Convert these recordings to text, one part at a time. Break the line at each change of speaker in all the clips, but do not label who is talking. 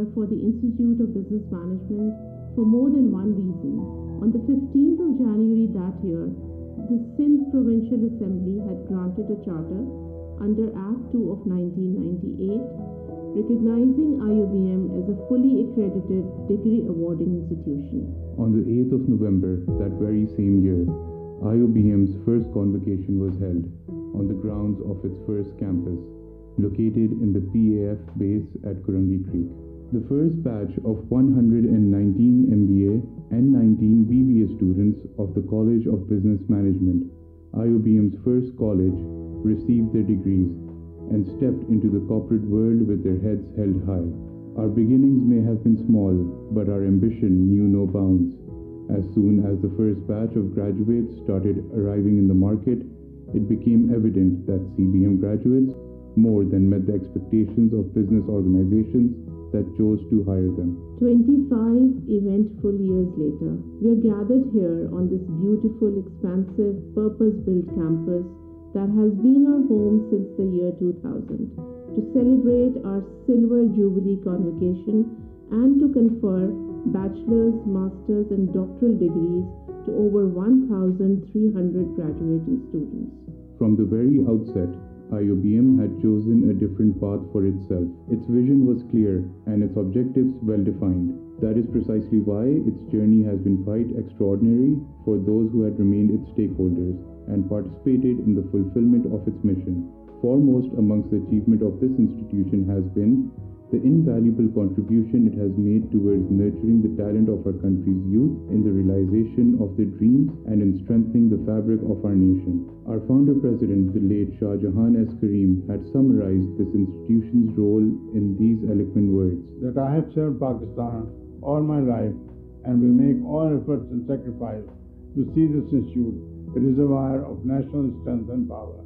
year for the Institute of Business Management for more than one reason. On the 15th of January that year, the Sindh Provincial Assembly had granted a charter under Act 2 of 1998, recognizing IoBM as a fully accredited degree awarding institution.
On the 8th of November that very same year, IoBM's first convocation was held on the grounds of its first campus, located in the PAF base at Kurangi Creek. The first batch of 119 MBA and 19 BBA students of the College of Business Management, IoBM's first college, received their degrees and stepped into the corporate world with their heads held high. Our beginnings may have been small, but our ambition knew no bounds. As soon as the first batch of graduates started arriving in the market, it became evident that CBM graduates more than met the expectations of business organizations that chose to hire them.
25 eventful years later, we are gathered here on this beautiful, expansive, purpose-built campus that has been our home since the year 2000 to celebrate our Silver Jubilee Convocation and to confer bachelor's, master's, and doctoral degrees to over 1,300 graduating students.
From the very outset, IoBM had chosen a different path for itself. Its vision was clear and its objectives well defined. That is precisely why its journey has been quite extraordinary for those who had remained its stakeholders and participated in the fulfillment of its mission. Foremost amongst the achievement of this institution has been the invaluable contribution it has made towards nurturing the talent of our country's youth in the realization of their dreams and in strengthening the fabric of our nation. Our founder president, the late Shah Jahan S. Karim, had summarized this institution's role in these eloquent words:
that I have served Pakistan all my life and will make all efforts and sacrifice to see this institute a reservoir of national strength and power.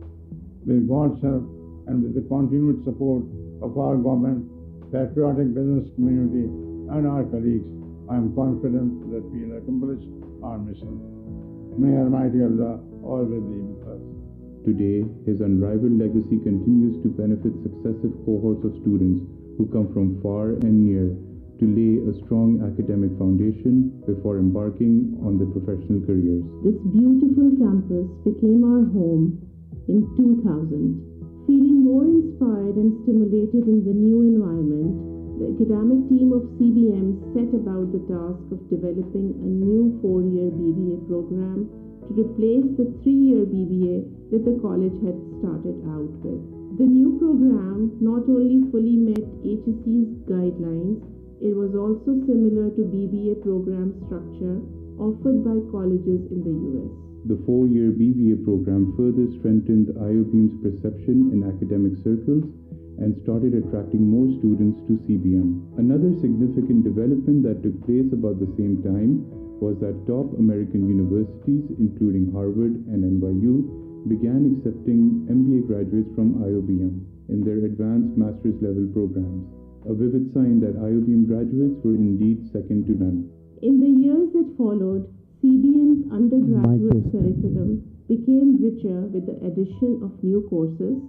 With God's help and with the continued support of our government, patriotic business community, and our colleagues, I am confident that we will accomplish our mission. May Almighty Allah always be with us.
Today, his unrivaled legacy continues to benefit successive cohorts of students who come from far and near to lay a strong academic foundation before embarking on their professional careers.
This beautiful campus became our home in 2000. Feeling more inspired and stimulated in the new environment, the academic team of CBM set about the task of developing a new 4-year BBA program to replace the 3-year BBA that the college had started out with. The new program not only fully met HEC's guidelines, it was also similar to BBA program structure offered by colleges in the US.
The 4-year BBA program further strengthened IoBM's perception in academic circles and started attracting more students to CBM. Another significant development that took place about the same time was that top American universities, including Harvard and NYU, began accepting MBA graduates from IoBM in their advanced master's level programs, a vivid sign that IoBM graduates were indeed second to none.
In the years that followed, CBM's undergraduate curriculum became richer with the addition of new courses,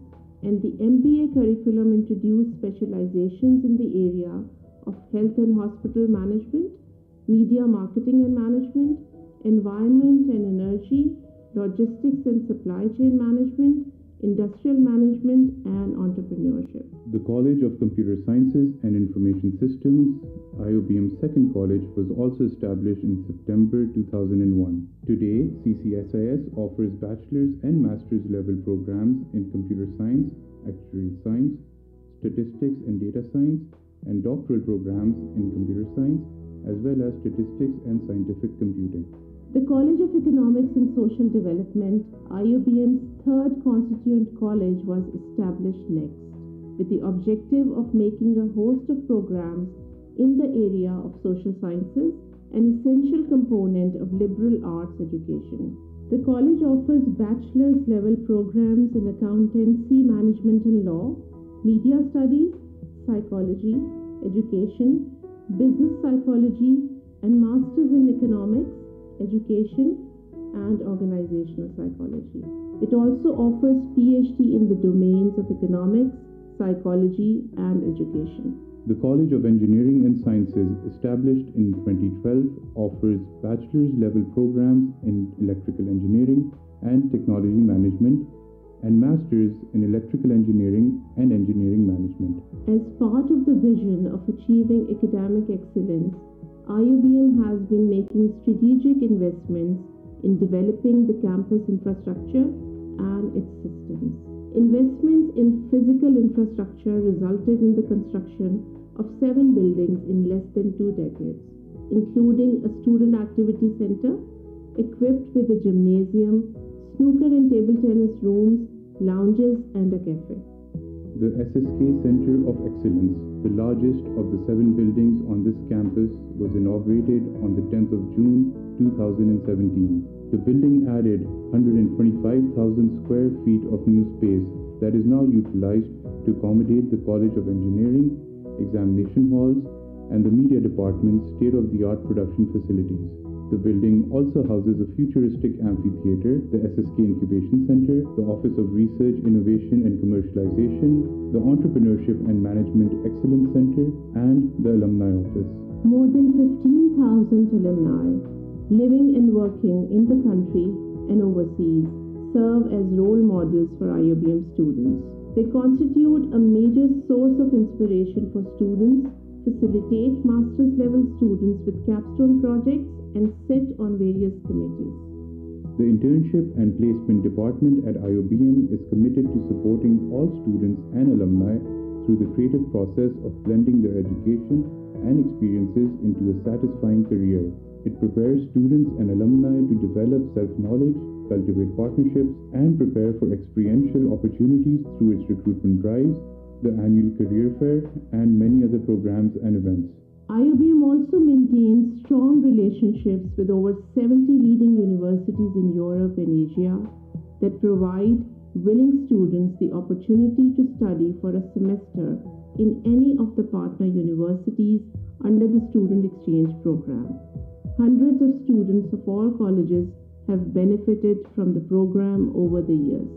and the MBA curriculum introduced specializations in the area of health and hospital management, media marketing and management, environment and energy, logistics and supply chain management, industrial management, and entrepreneurship.
The College of Computer Sciences and Information Systems, IoBM's second college, was also established in September 2001. Today, CCSIS offers bachelor's and master's level programs in computer science, actuarial science, statistics and data science, and doctoral programs in computer science, as well as statistics and scientific computing.
The College of Economics and Social Development, IoBM's third constituent college, was established next, with the objective of making a host of programs in the area of social sciences, an essential component of liberal arts education. The college offers bachelor's level programs in accountancy, management and law, media studies, psychology, education, business psychology, and masters in economics, education, and organizational psychology. It also offers PhD in the domains of economics, psychology, and education.
The College of Engineering and Sciences, established in 2012, offers bachelor's level programs in electrical engineering and technology management and master's in electrical engineering and engineering management.
As part of the vision of achieving academic excellence, IoBM has been making strategic investments in developing the campus infrastructure and its systems. Investments in physical infrastructure resulted in the construction of 7 buildings in less than 2 decades, including a student activity center equipped with a gymnasium, snooker and table tennis rooms, lounges, and a cafe.
The SSK Center of Excellence, the largest of the 7 buildings on this campus, was inaugurated on the 10th of June 2017. The building added 125,000 square feet of new space that is now utilized to accommodate the College of Engineering, examination halls, and the media department's state-of-the-art production facilities. The building also houses a futuristic amphitheater, the SSK Incubation Center, the Office of Research, Innovation and Commercialization, the Entrepreneurship and Management Excellence Center, and the Alumni Office.
More than 15,000 alumni living and working in the country and overseas serve as role models for IoBM students. They constitute a major source of inspiration for students, facilitate master's level students with capstone projects, and sit on various committees.
The Internship and Placement Department at IoBM is committed to supporting all students and alumni through the creative process of blending their education and experiences into a satisfying career. It prepares students and alumni to develop self-knowledge, cultivate partnerships, and prepare for experiential opportunities through its recruitment drives, the annual career fair, and many other programs and events.
IoBM also maintains strong relationships with over 70 leading universities in Europe and Asia that provide willing students the opportunity to study for a semester in any of the partner universities under the Student Exchange Program. Hundreds of students of all colleges have benefited from the program over the years.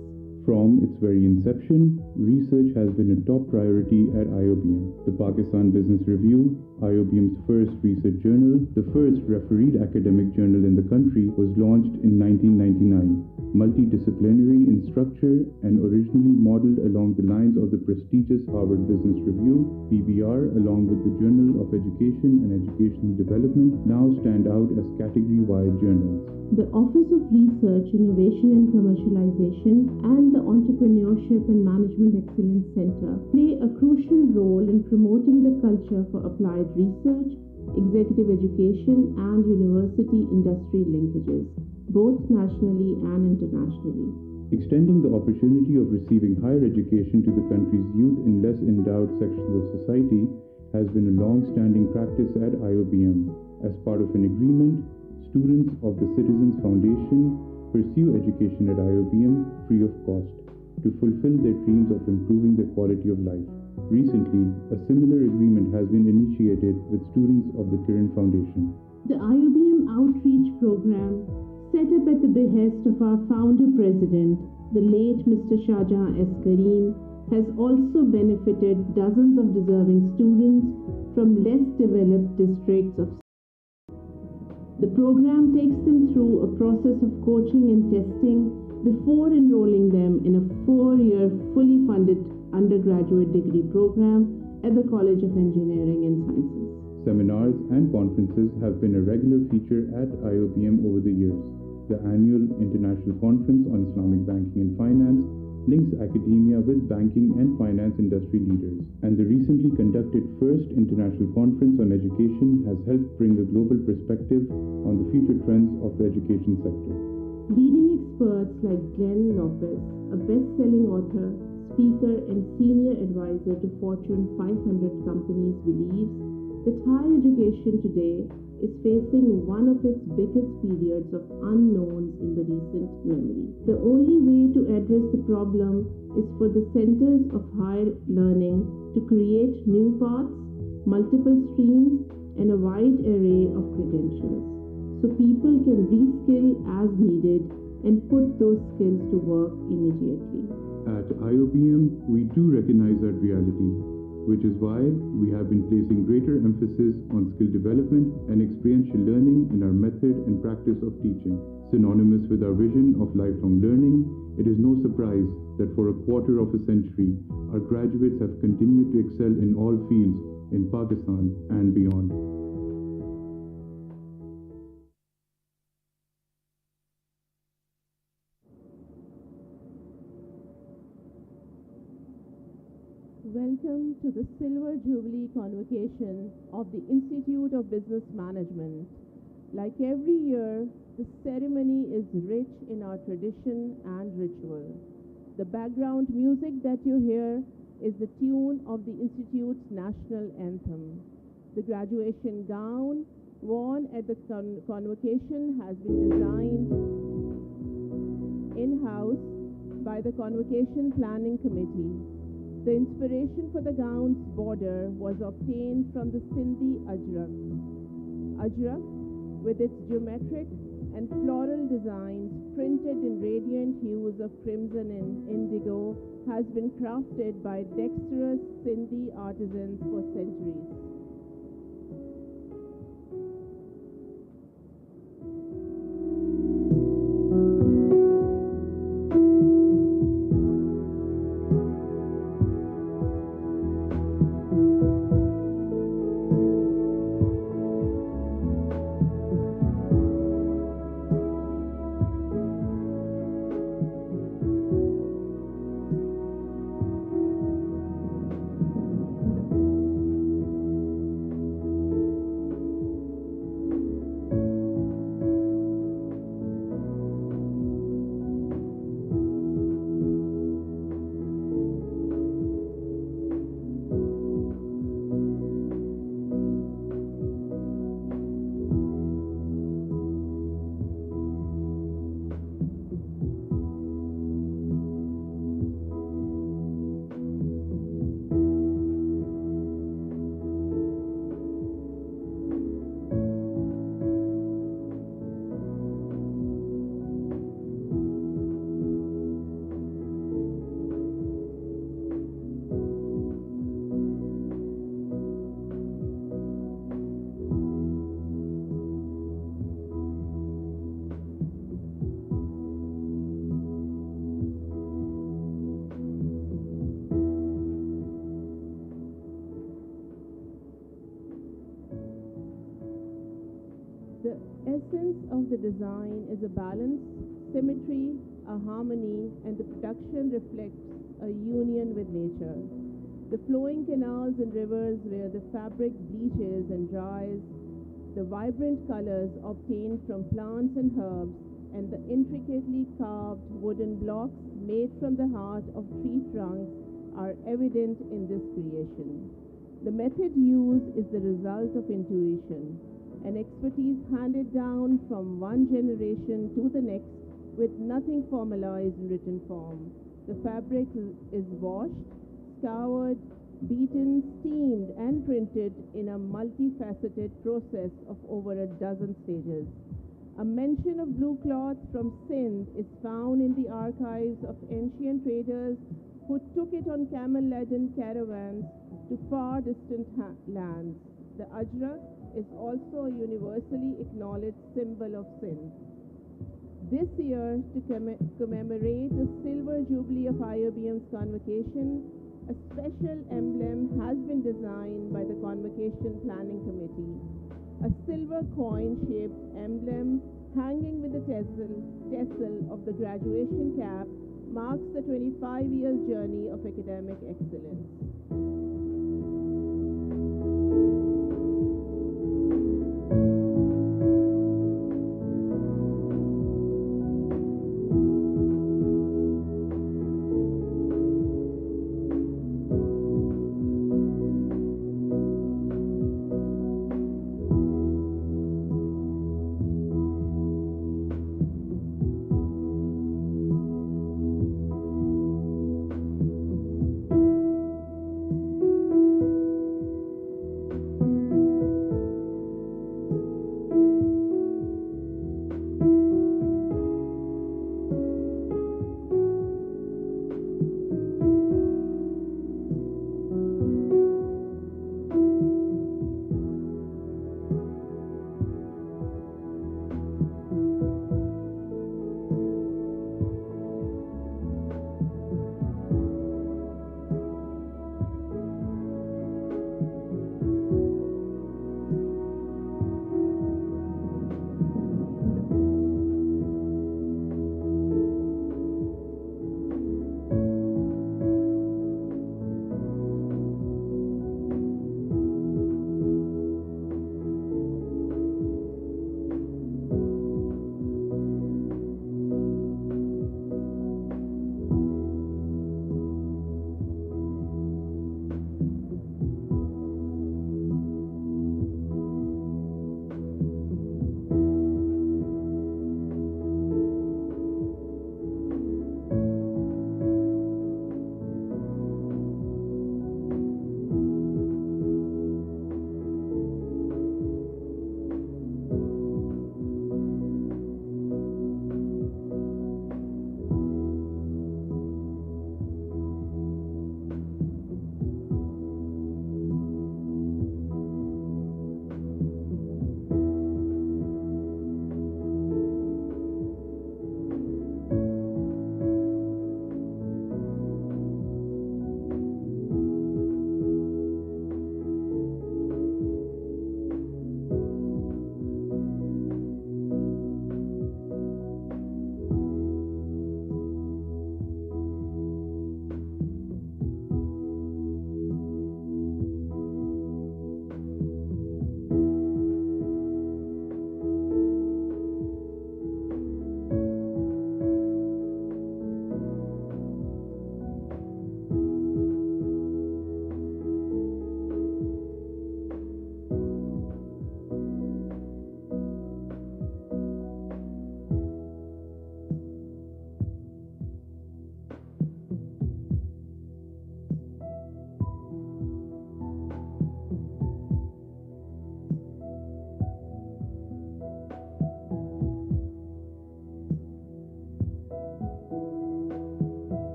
From its very inception, research has been a top priority at IoBM. The Pakistan Business Review, IoBM's first research journal, the first refereed academic journal in the country, was launched in 1999. Multidisciplinary in structure and originally modeled along the lines of the prestigious Harvard Business Review, PBR, along with the Journal of Education and Educational Development, now stand out as category-wide journals.
The Office of Research, Innovation and Commercialization and the Entrepreneurship and Management Excellence Center play a crucial role in promoting the culture for applied research, executive education, and university-industry linkages, both nationally and internationally.
Extending the opportunity of receiving higher education to the country's youth in less endowed sections of society has been a long-standing practice at IoBM. As part of an agreement, students of the Citizens Foundation pursue education at IoBM free of cost to fulfill their dreams of improving their quality of life. Recently, a similar agreement has been initiated with students of the Kiran Foundation.
The IoBM Outreach Program, set up at the behest of our founder-president, the late Mr. Shahjahan S. Kareem, has also benefited dozens of deserving students from less developed districts of. The program takes them through a process of coaching and testing before enrolling them in a 4-year fully funded undergraduate degree program at the College of Engineering and Sciences.
Seminars and conferences have been a regular feature at IoBM over the years. The annual International Conference on Islamic Banking and Finance links academia with banking and finance industry leaders, and the recently conducted first International Conference on Education has helped bring a global perspective on the future trends of the education sector.
Leading experts like Glenn Lopez, a best-selling author, speaker, and senior advisor to Fortune 500 companies, believes that higher education today is facing one of its biggest periods of unknowns in the recent memory. The only way to address the problem is for the centers of higher learning to create new paths, multiple streams, and a wide array of credentials, so people can reskill as needed and put those skills to work immediately.
At IoBM, we do recognize that reality. which is why we have been placing greater emphasis on skill development and experiential learning in our method and practice of teaching. Synonymous with our vision of lifelong learning, it is no surprise that for a quarter of a century, our graduates have continued to excel in all fields in Pakistan and beyond.
Welcome to the Silver Jubilee Convocation of the Institute of Business Management. Like every year, the ceremony is rich in our tradition and ritual. The background music that you hear is the tune of the Institute's national anthem. The graduation gown worn at the convocation has been designed in-house by the Convocation Planning Committee. The inspiration for the gown's border was obtained from the Sindhi Ajrak. Ajrak, with its geometric and floral designs printed in radiant hues of crimson and indigo, has been crafted by dexterous Sindhi artisans for centuries. The essence of the design is a balance, symmetry, a harmony, and the production reflects a union with nature. The flowing canals and rivers where the fabric bleaches and dries, the vibrant colors obtained from plants and herbs, and the intricately carved wooden blocks made from the heart of tree trunks are evident in this creation. The method used is the result of intuition, an expertise handed down from one generation to the next with nothing formalized in written form. The fabric is washed, scoured, beaten, steamed, and printed in a multifaceted process of over a dozen stages. A mention of blue cloth from Sindh is found in the archives of ancient traders who took it on camel-laden caravans to far distant lands. The Ajrak is also a universally acknowledged symbol of Sindh. This year, to commemorate the Silver Jubilee of IoBM's convocation, a special emblem has been designed by the Convocation Planning Committee. A silver coin-shaped emblem hanging with the tassel of the graduation cap marks the 25-year journey of academic excellence.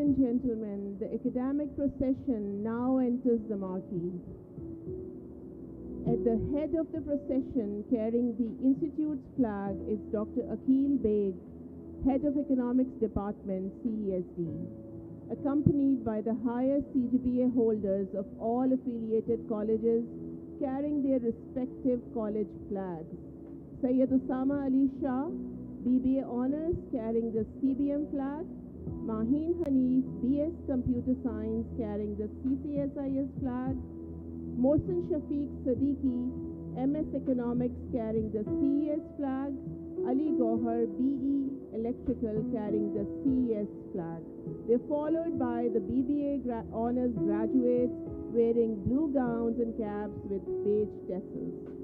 and gentlemen, the academic procession now enters the marquee. At the head of the procession, carrying the Institute's flag, is Dr. Akhil Beg, Head of Economics Department, CESD, accompanied by the highest CGPA holders of all affiliated colleges, carrying their respective college flags. Sayyid Usama Ali Shah, BBA Honors, carrying the CBM flag. Maheen Hanif, BS Computer Science, carrying the CCSIS flag. Mohsen Shafiq Siddiqui, MS Economics, carrying the CES flag. Ali Gohar, BE Electrical, carrying the CES flag. They're followed by the BBA Honors graduates wearing blue gowns and caps with beige tassels.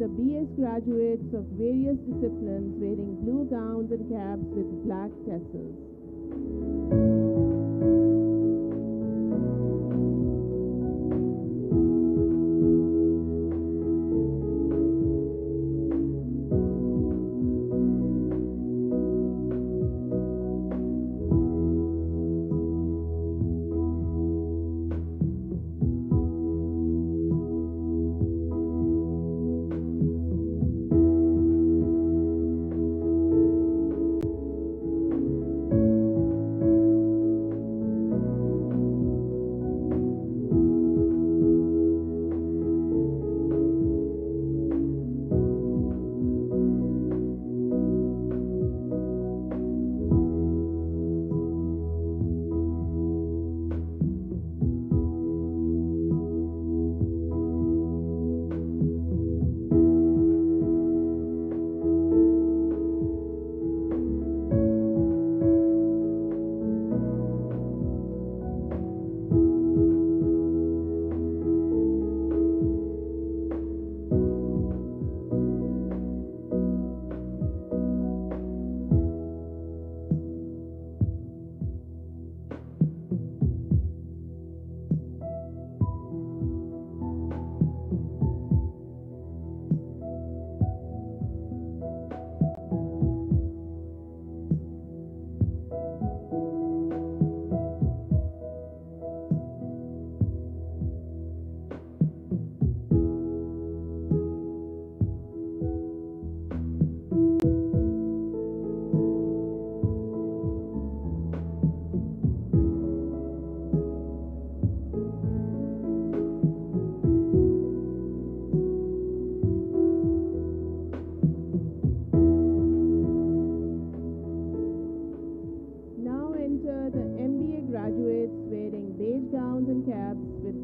the BS graduates of various disciplines wearing blue gowns and caps with black tassels.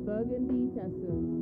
burgundy tassels.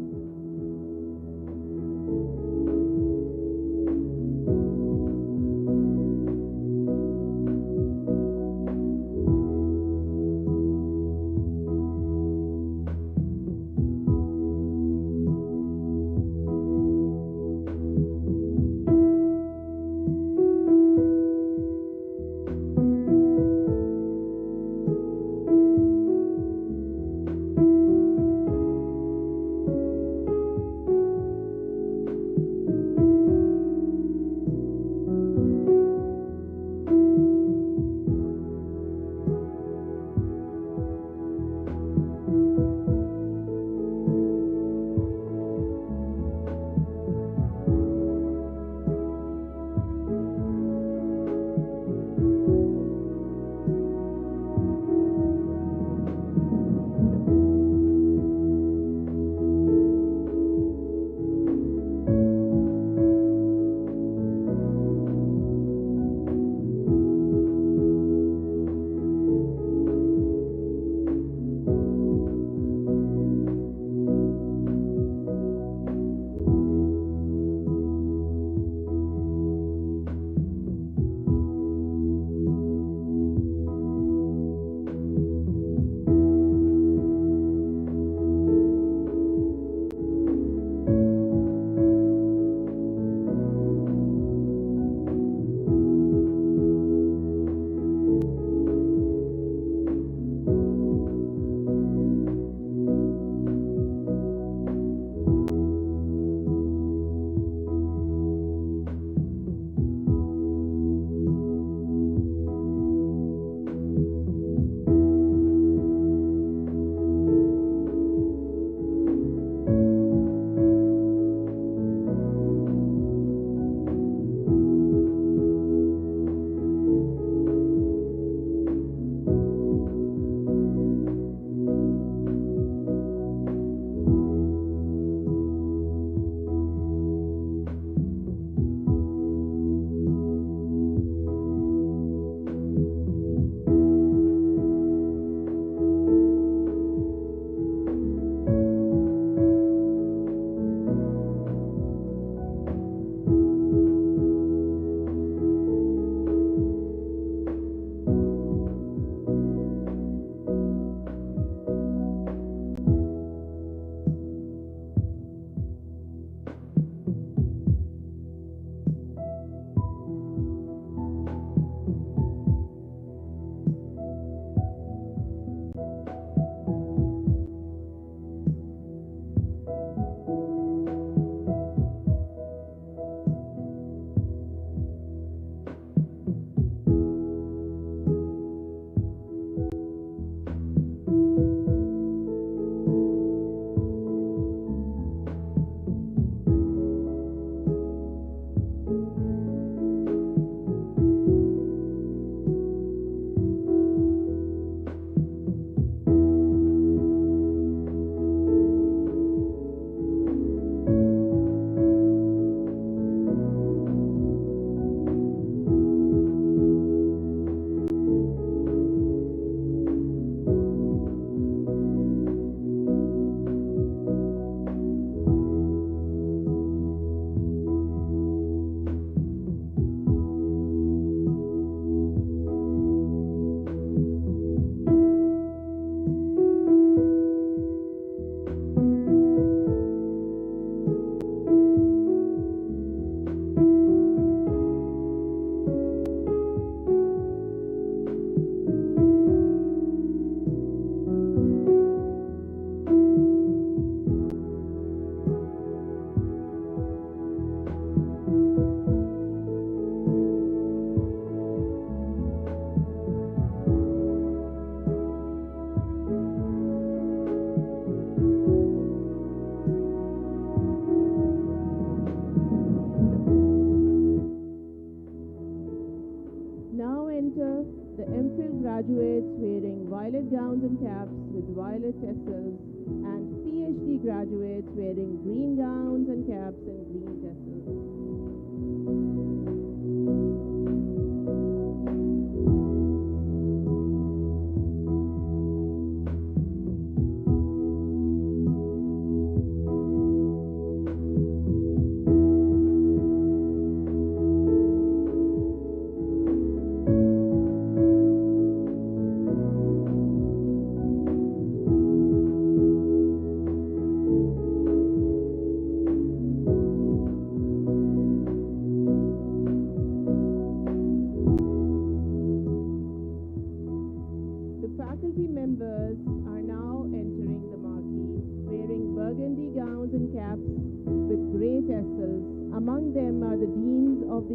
graduates wearing violet gowns and caps with violet tassels, and PhD graduates wearing green gowns and caps and green tassels.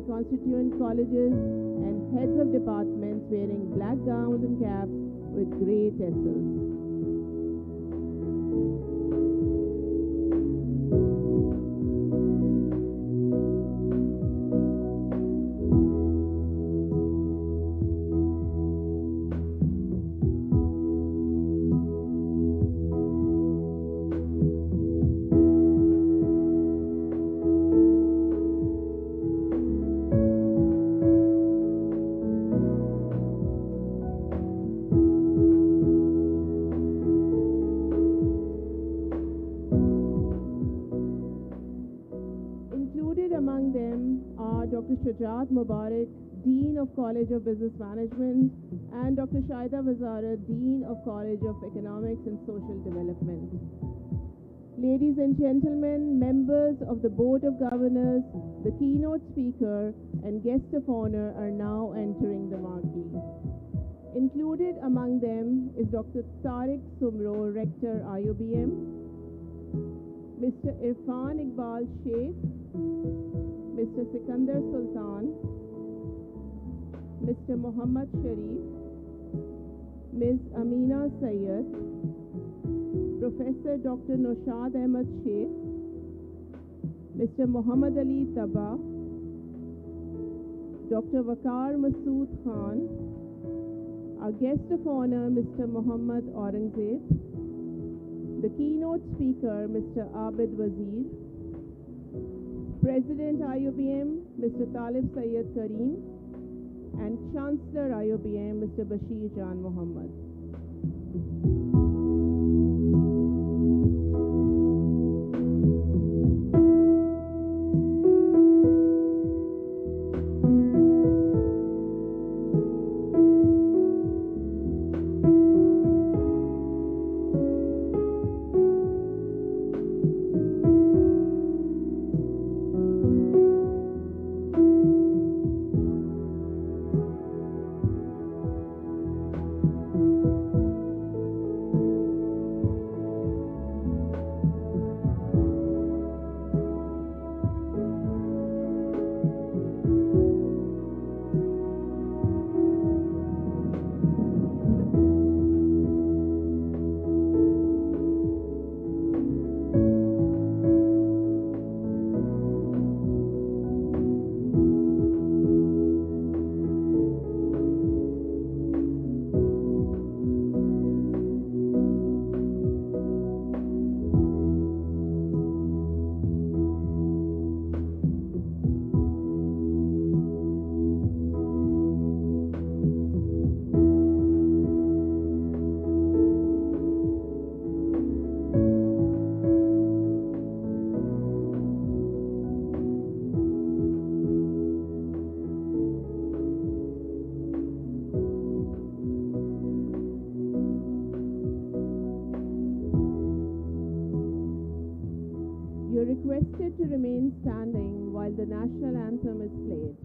Constituent colleges and heads of departments wearing black gowns and caps with grey tassels. Mubarak, Dean of College of Business Management, and Dr. Shaida Wazara, Dean of College of Economics and Social Development. Ladies and gentlemen, members of the Board of Governors, the keynote speaker, and guest of honor are now entering the marquee. Included among them is Dr. Tariq Sumro, Rector, IoBM, Mr. Irfan Iqbal Sheikh, Mr. Sikandar Sultan, Mr. Muhammad Sharif, Ms. Amina Sayyed, Professor Dr. Noshad Ahmed Sheikh, Mr. Muhammad Ali Taba, Dr. Waqar Masood Khan, our guest of honor, Mr. Muhammad Aurangzeb, the keynote speaker, Mr. Abid Wazir, President IoBM, Mr. Talib Sayyid Kareem, and Chancellor IoBM, Mr. Bashir Jan Muhammad. Requested to remain standing while the national anthem is played.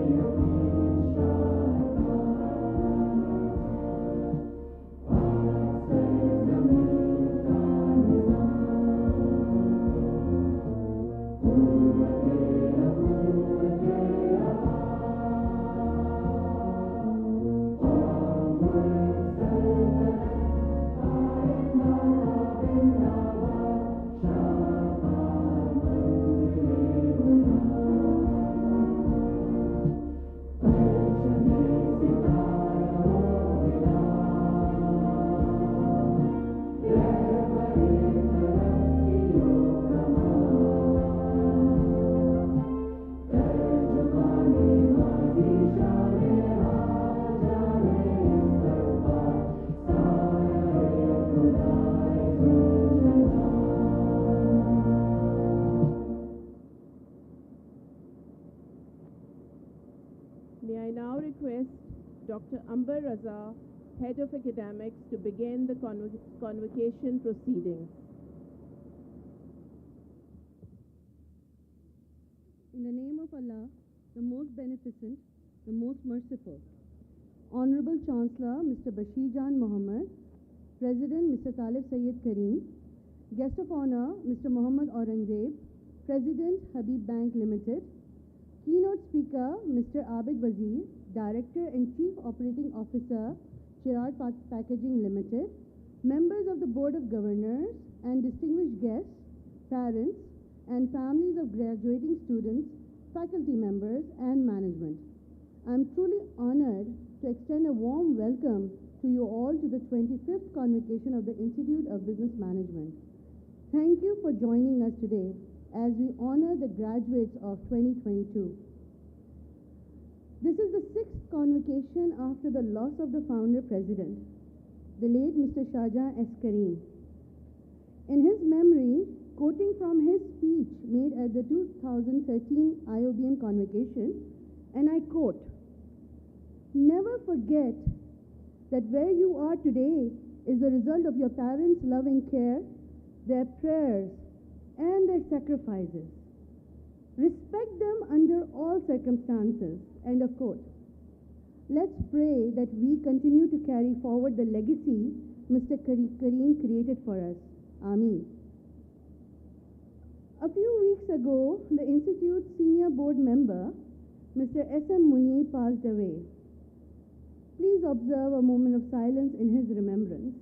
Yeah.
May I now request Dr. Amber Raza, Head of Academics, to begin the convocation proceedings.
In the name of Allah, the most beneficent, the most merciful. Honorable Chancellor, Mr. Bashir Jan Mohammed, President, Mr. Talib Sayyid Kareem, Guest of Honor, Mr. Muhammad Aurangzeb, President, Habib Bank Limited, Keynote Speaker, Mr. Abid Wazir, Director and Chief Operating Officer, Chirag Packaging Limited, members of the Board of Governors, and distinguished guests, parents, and families of graduating students, faculty members, and management. I am truly honored to extend a warm welcome to you all to the 25th convocation of the Institute of Business Management. Thank you for joining us today as we honor the graduates of 2022. This is the 6th convocation after the loss of the founder president, the late Mr. Shahjahan S. Kareem. In his memory, quoting from his speech made at the 2013 IoBM convocation, and I quote, "Never forget that where you are today is the result of your parents' loving care, their prayers, and their sacrifices. Respect them under all circumstances." End of quote. Let's pray that we continue to carry forward the legacy Mr. Kareem created for us. Ameen. A few weeks ago, the Institute's senior board member, Mr. S.M. Muni, passed away. Please observe a moment of silence in his remembrance.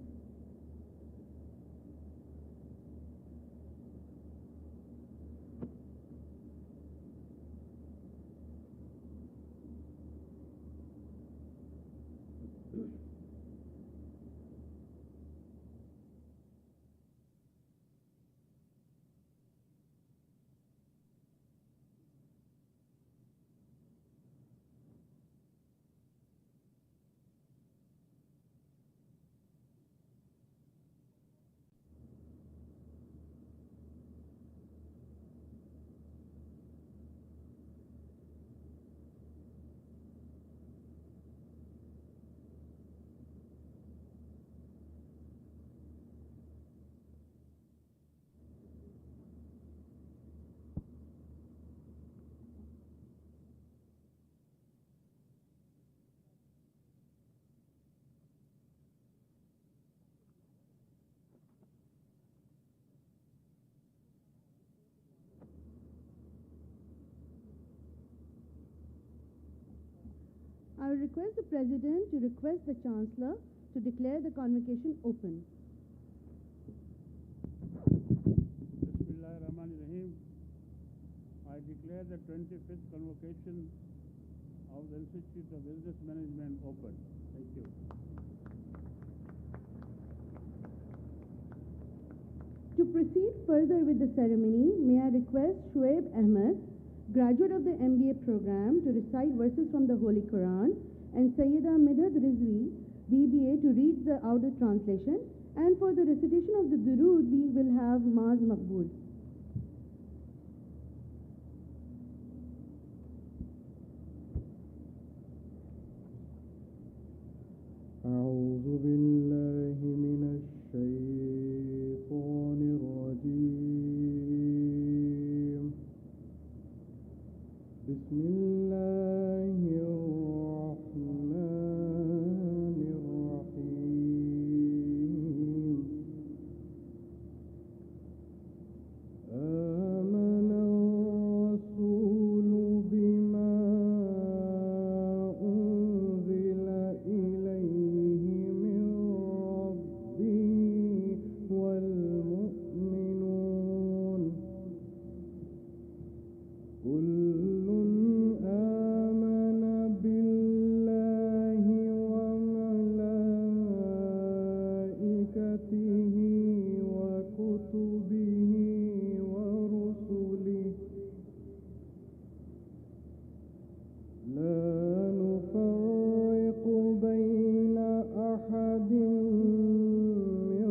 I will request the President to request the Chancellor to declare the convocation open.
Bismillahirrahmanirrahim. I declare the 25th convocation of the Institute of Business Management open. Thank you.
To proceed further with the ceremony, may I request Shoaib Ahmed, graduate of the MBA program, to recite verses from the Holy Quran, and Sayyida Midhat Rizvi, BBA, to read out the translation, and for the recitation of the Durood, we will have Maz Maqbool.
أعوذ بالله من الشيطان الرجيم بسم الله الرحمن الرحيم آمن الرسول بما أنزل إليه من ربه والمؤمنون كل آمن بالله وملائكته وكتبه ورسله لا نفرق بين أحد من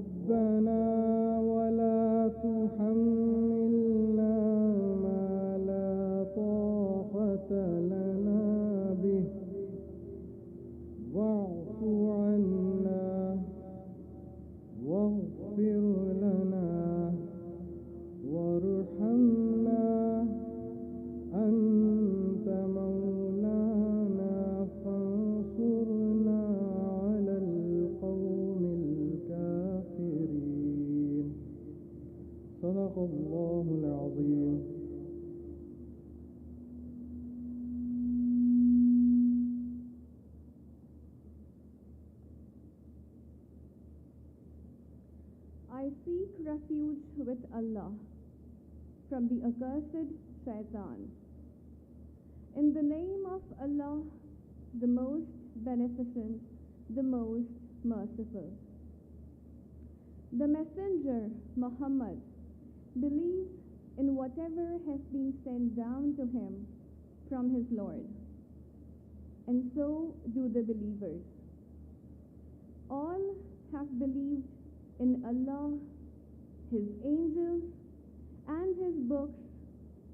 ربنا ولا تحملنا ما لا طاقة لنا به واعف عنا واغفر لنا وارحمنا أنت مولانا فانصرنا على القوم الكافرين صدق الله العظيم.
I seek refuge with Allah from the accursed Shaitan. In the name of Allah, the most beneficent, the most merciful. The Messenger, Muhammad, believes in whatever has been sent down to him from his Lord, and so do the believers. All have believed in Allah, His angels, and His books,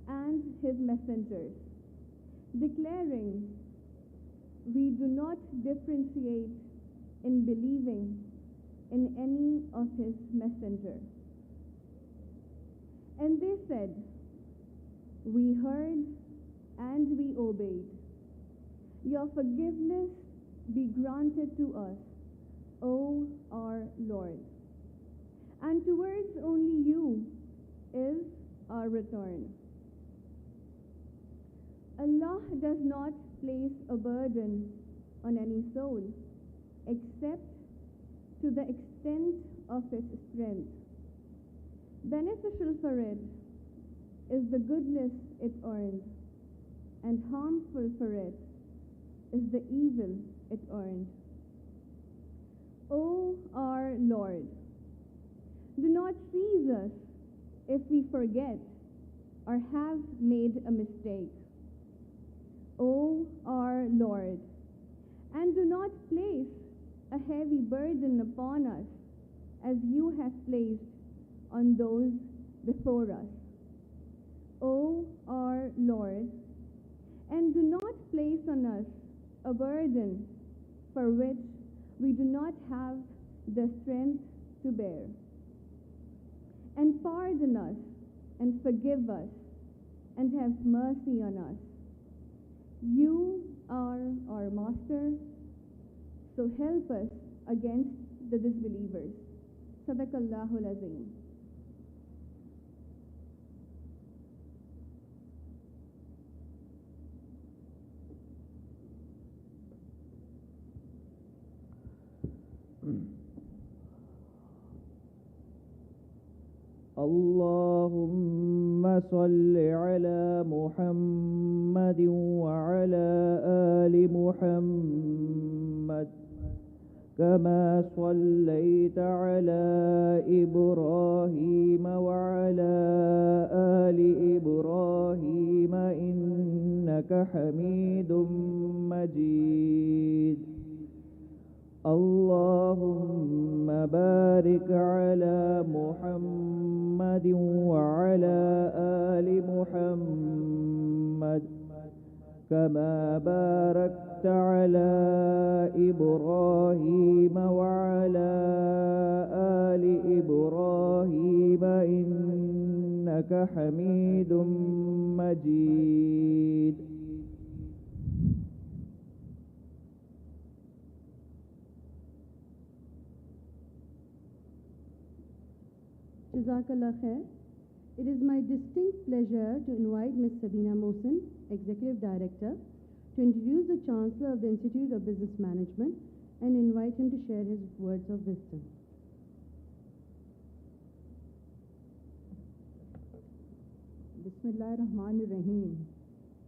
and His messengers, declaring, we do not differentiate in believing in any of His messengers. And they said, we heard and we obeyed. Your forgiveness be granted to us, O our Lord. And towards only you is our return. Allah does not place a burden on any soul except to the extent of its strength. Beneficial for it is the goodness it earned, and harmful for it is the evil it earned. O our Lord, do not seize us if we forget or have made a mistake. O our Lord, and do not place a heavy burden upon us as you have placed on those before us. O our Lord, and do not place on us a burden for which we do not have the strength to bear. And pardon us and forgive us and have mercy on us. You are our Master, so help us against the disbelievers. Sadaqallahul Azim.
اللهم صل على محمد وعلى آل محمد كما صليت على إبراهيم وعلى آل إبراهيم إنك حميد مجيد. اللهم بارك على محمد وعلى آل محمد كما باركت على إبراهيم وعلى آل إبراهيم إنك حميد مجيد.
Jazakallah khair. It is my distinct pleasure to invite Ms. Sabina Mohsin, Executive Director, to introduce the Chancellor of the Institute of Business Management and invite him to share his words of wisdom.
Bismillahirrahmanirrahim.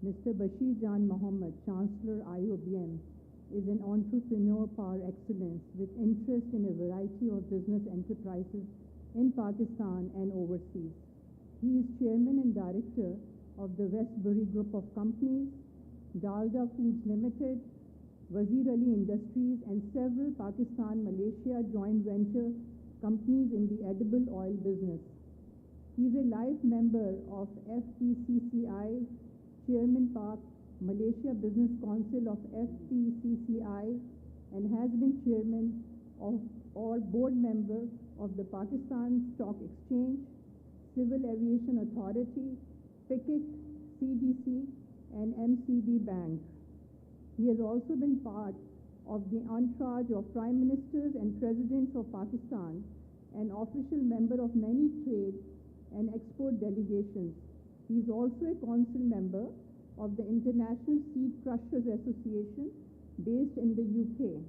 Mr. Bashir Jan Mohammed, Chancellor IoBM, is an entrepreneur par excellence with interest in a variety of business enterprises in Pakistan and overseas. He is Chairman and Director of the Westbury Group of Companies, Dalda Foods Limited, Wazir Ali Industries, and several Pakistan-Malaysia joint venture companies in the edible oil business. He is a life member of FPCCI, Chairman Park, Malaysia Business Council of FPCCI, and has been chairman of or board member of the Pakistan Stock Exchange, Civil Aviation Authority, PICIC, CDC, and MCB Bank. He has also been part of the entourage of Prime Ministers and Presidents of Pakistan, an official member of many trade and export delegations. He is also a council member of the International Seed Crushers Association based in the UK.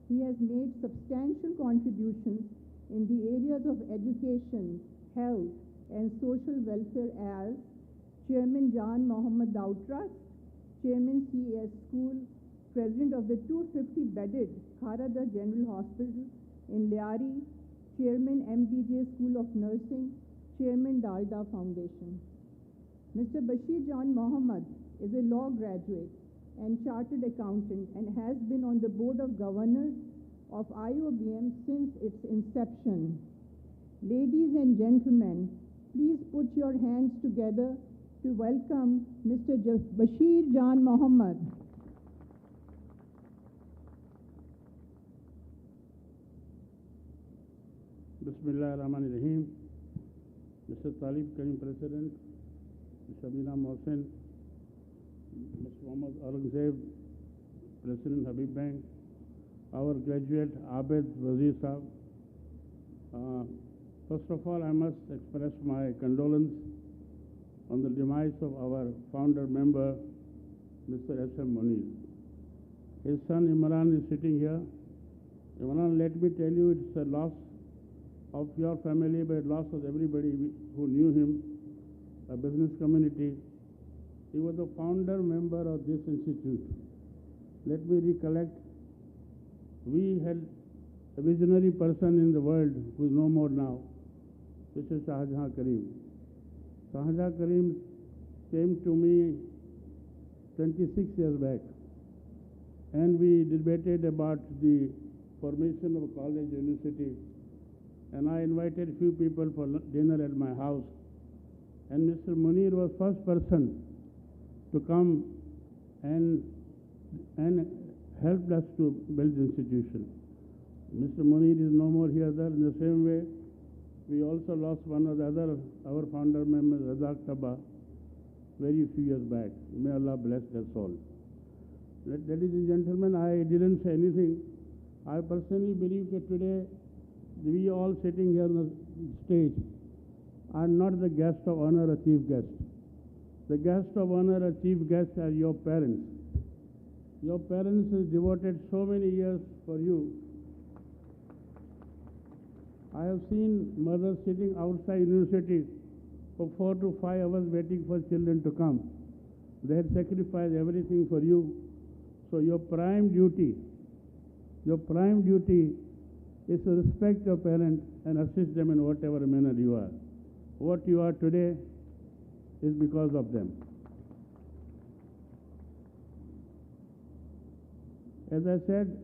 He has made substantial contributions in the areas of education, health, and social welfare as Chairman Jan Mohammed Daud Trust, Chairman CES School, President of the 250-bedded Kharada General Hospital in Liari, Chairman MBJ School of Nursing, Chairman Dalda Foundation. Mr. Bashir Jan Mohammed is a law graduate and chartered accountant and has been on the board of governors of IoBM since its inception. Ladies and gentlemen, please put your hands together to welcome Mr. Bashir Jan Mohammed.
Bismillah ar-Rahman ar-Rahim. Mr. Talib Karim President, Ms. Shabina Mohsen, Ms. Mohammad Aurangzeb, President Habib Bank, our graduate Abed Wazir Sahab. First of all, I must express my condolence on the demise of our founder member, Mr. S.M. Munir. His son Imran is sitting here. Imran, let me tell you, it's a loss of your family, but loss of everybody who knew him, a business community. He was the founder member of this institute. Let me recollect, we had a visionary person in the world who is no more now. This is Shahjahan Karim. Shahjahan Karim came to me 26 years back, and we debated about the formation of a college, university, and I invited a few people for dinner at my house. And Mr. Munir was first person to come and helped us to build the institution. Mr. Munir is no more here there. In the same way, we also lost one of the other, our founder member, Razak Taba, very few years back. May Allah bless their soul. Ladies and gentlemen, I didn't say anything. I personally believe that today, we all sitting here on the stage are not the guest of honor or chief guest. The guest of honor or chief guest are your parents. Your parents have devoted so many years for you. I have seen mothers sitting outside universities for 4 to 5 hours waiting for children to come. They had sacrificed everything for you. So your prime duty is to respect your parents and assist them in whatever manner you are. What you are today is because of them. As I said,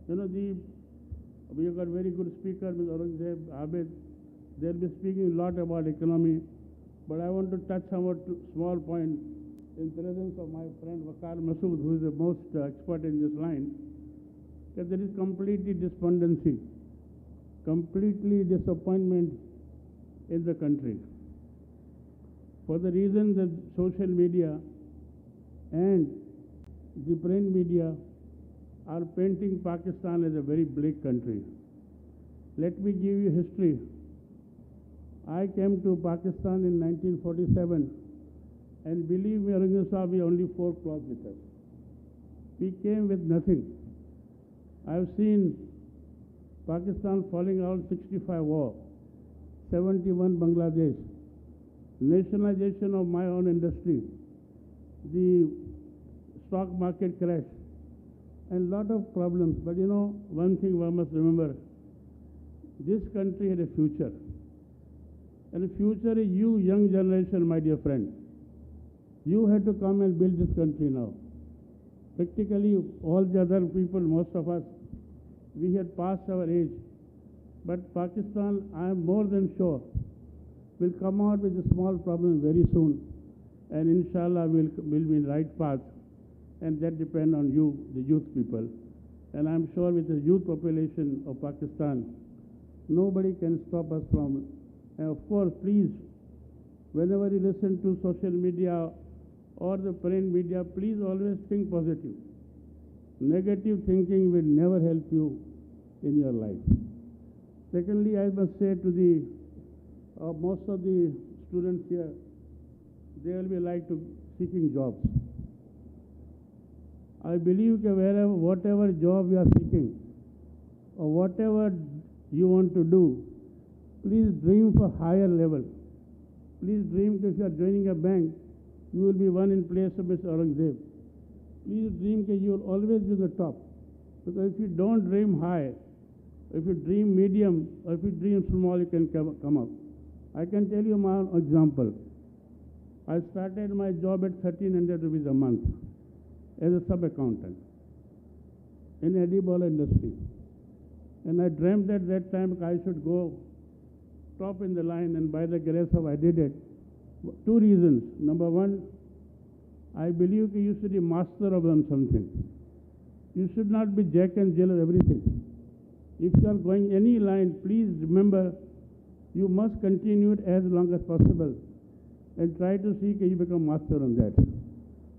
we have got very good speakers, Ms. Aurangzeb, Abed. They'll be speaking a lot about economy, but I want to touch somewhat small point in presence of my friend Waqar Masood, who is the most expert in this line, that there is completely despondency, completely disappointment in the country. For the reason that social media and the print media are painting Pakistan as a very bleak country. Let me give you history. I came to Pakistan in 1947, and believe me, Aurangzeb Sahib, we only 4 cloth with us. We came with nothing. I have seen Pakistan falling out 65 war, 71 Bangladesh, nationalization of my own industry, the stock market crash, and a lot of problems. But one thing one must remember, this country had a future. And the future is you, young generation, my dear friend. You have to come and build this country now. Practically all the other people, most of us, we had passed our age. But Pakistan, I am more than sure, will come out with a small problem very soon, and inshallah will be in right path, and that depends on you, the youth people. And I'm sure with the youth population of Pakistan, nobody can stop us from. And of course, please, whenever you listen to social media or the print media, please always think positive. Negative thinking will never help you in your life. Secondly, I must say to the most of the students here, they will be like to seeking jobs. I believe that whatever job you are seeking or whatever you want to do, please dream for higher level. Please dream that if you are joining a bank, you will be one in place of Mr. Aurangzeb. Please dream that you will always be the top. Because if you don't dream high, if you dream medium, or if you dream small, you can come up. I can tell you my own example. I started my job at 1,300 rupees a month as a sub-accountant in edible industry. And I dreamt at that time I should go top in the line, and by the grace of I did it. Two reasons. Number one, I believe that you should be master of something. You should not be jack and jill of everything. If you are going any line, please remember you must continue it as long as possible and try to see that you become master on that.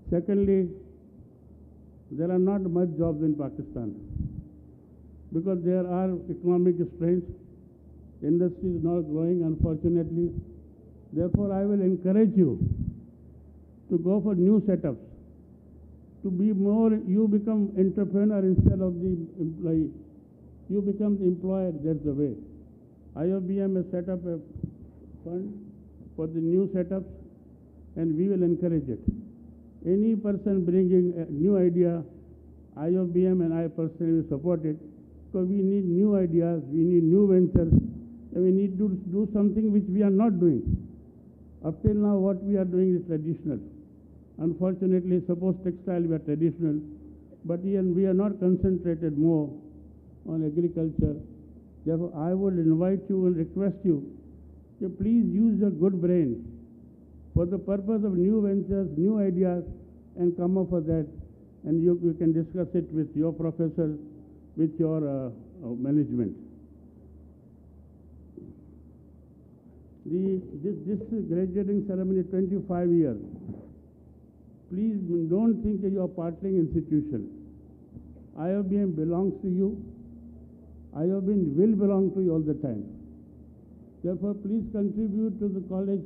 Secondly, there are not much jobs in Pakistan because there are economic strains. Industry is not growing, unfortunately. Therefore, I will encourage you to go for new setups, to be more, you become entrepreneur instead of the employee. You become the employer, that's the way. IoBM has set up a fund for the new setups, and we will encourage it. Any person bringing a new idea, IoBM and I personally will support it, because we need new ideas, we need new ventures, and we need to do something which we are not doing. Up till now, what we are doing is traditional. Unfortunately, suppose textile we are traditional, but we are not concentrated more on agriculture. Therefore, I would invite you and request you to please use your good brain for the purpose of new ventures, new ideas, and come up with that. And you can discuss it with your professor, with your management. This graduating ceremony, 25 years. Please don't think that you are partnering institution. IoBM belongs to you. IoBM will belong to you all the time. Therefore, please contribute to the college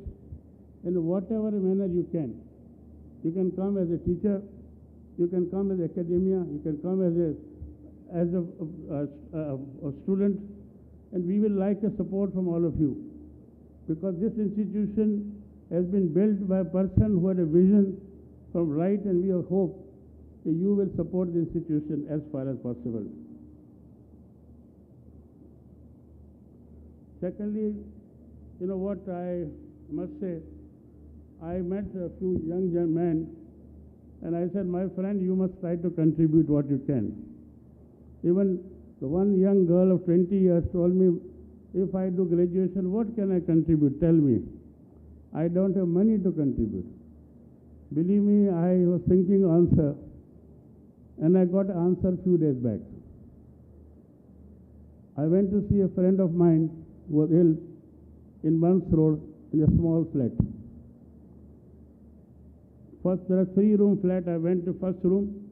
in whatever manner you can. You can come as a teacher, you can come as academia, you can come as a student, and we will like a support from all of you. Because this institution has been built by a person who had a vision from right, and we hope that you will support the institution as far as possible. Secondly, you know what I must say, I met a few young men, and I said, my friend, you must try to contribute what you can. Even the one young girl of 20 years told me, if I do graduation, what can I contribute? Tell me. I don't have money to contribute. Believe me, I was thinking answer, and I got an answer a few days back. I went to see a friend of mine who was ill in Burns Road in a small flat. First, there are 3-room flat. I went to first room.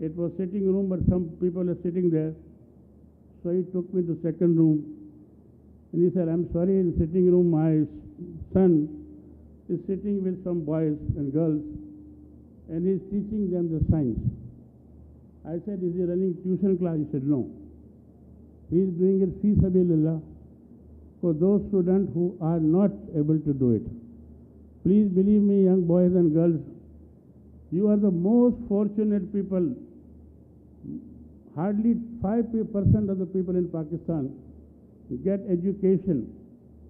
It was sitting room, but some people are sitting there. So he took me to second room. And he said, I'm sorry, in sitting room, my son is sitting with some boys and girls, and he's teaching them the science. I said, is he running tuition class? He said, no. He is doing it fi sabilillah for those students who are not able to do it. Please believe me, young boys and girls, you are the most fortunate people. Hardly 5% of the people in Pakistan get education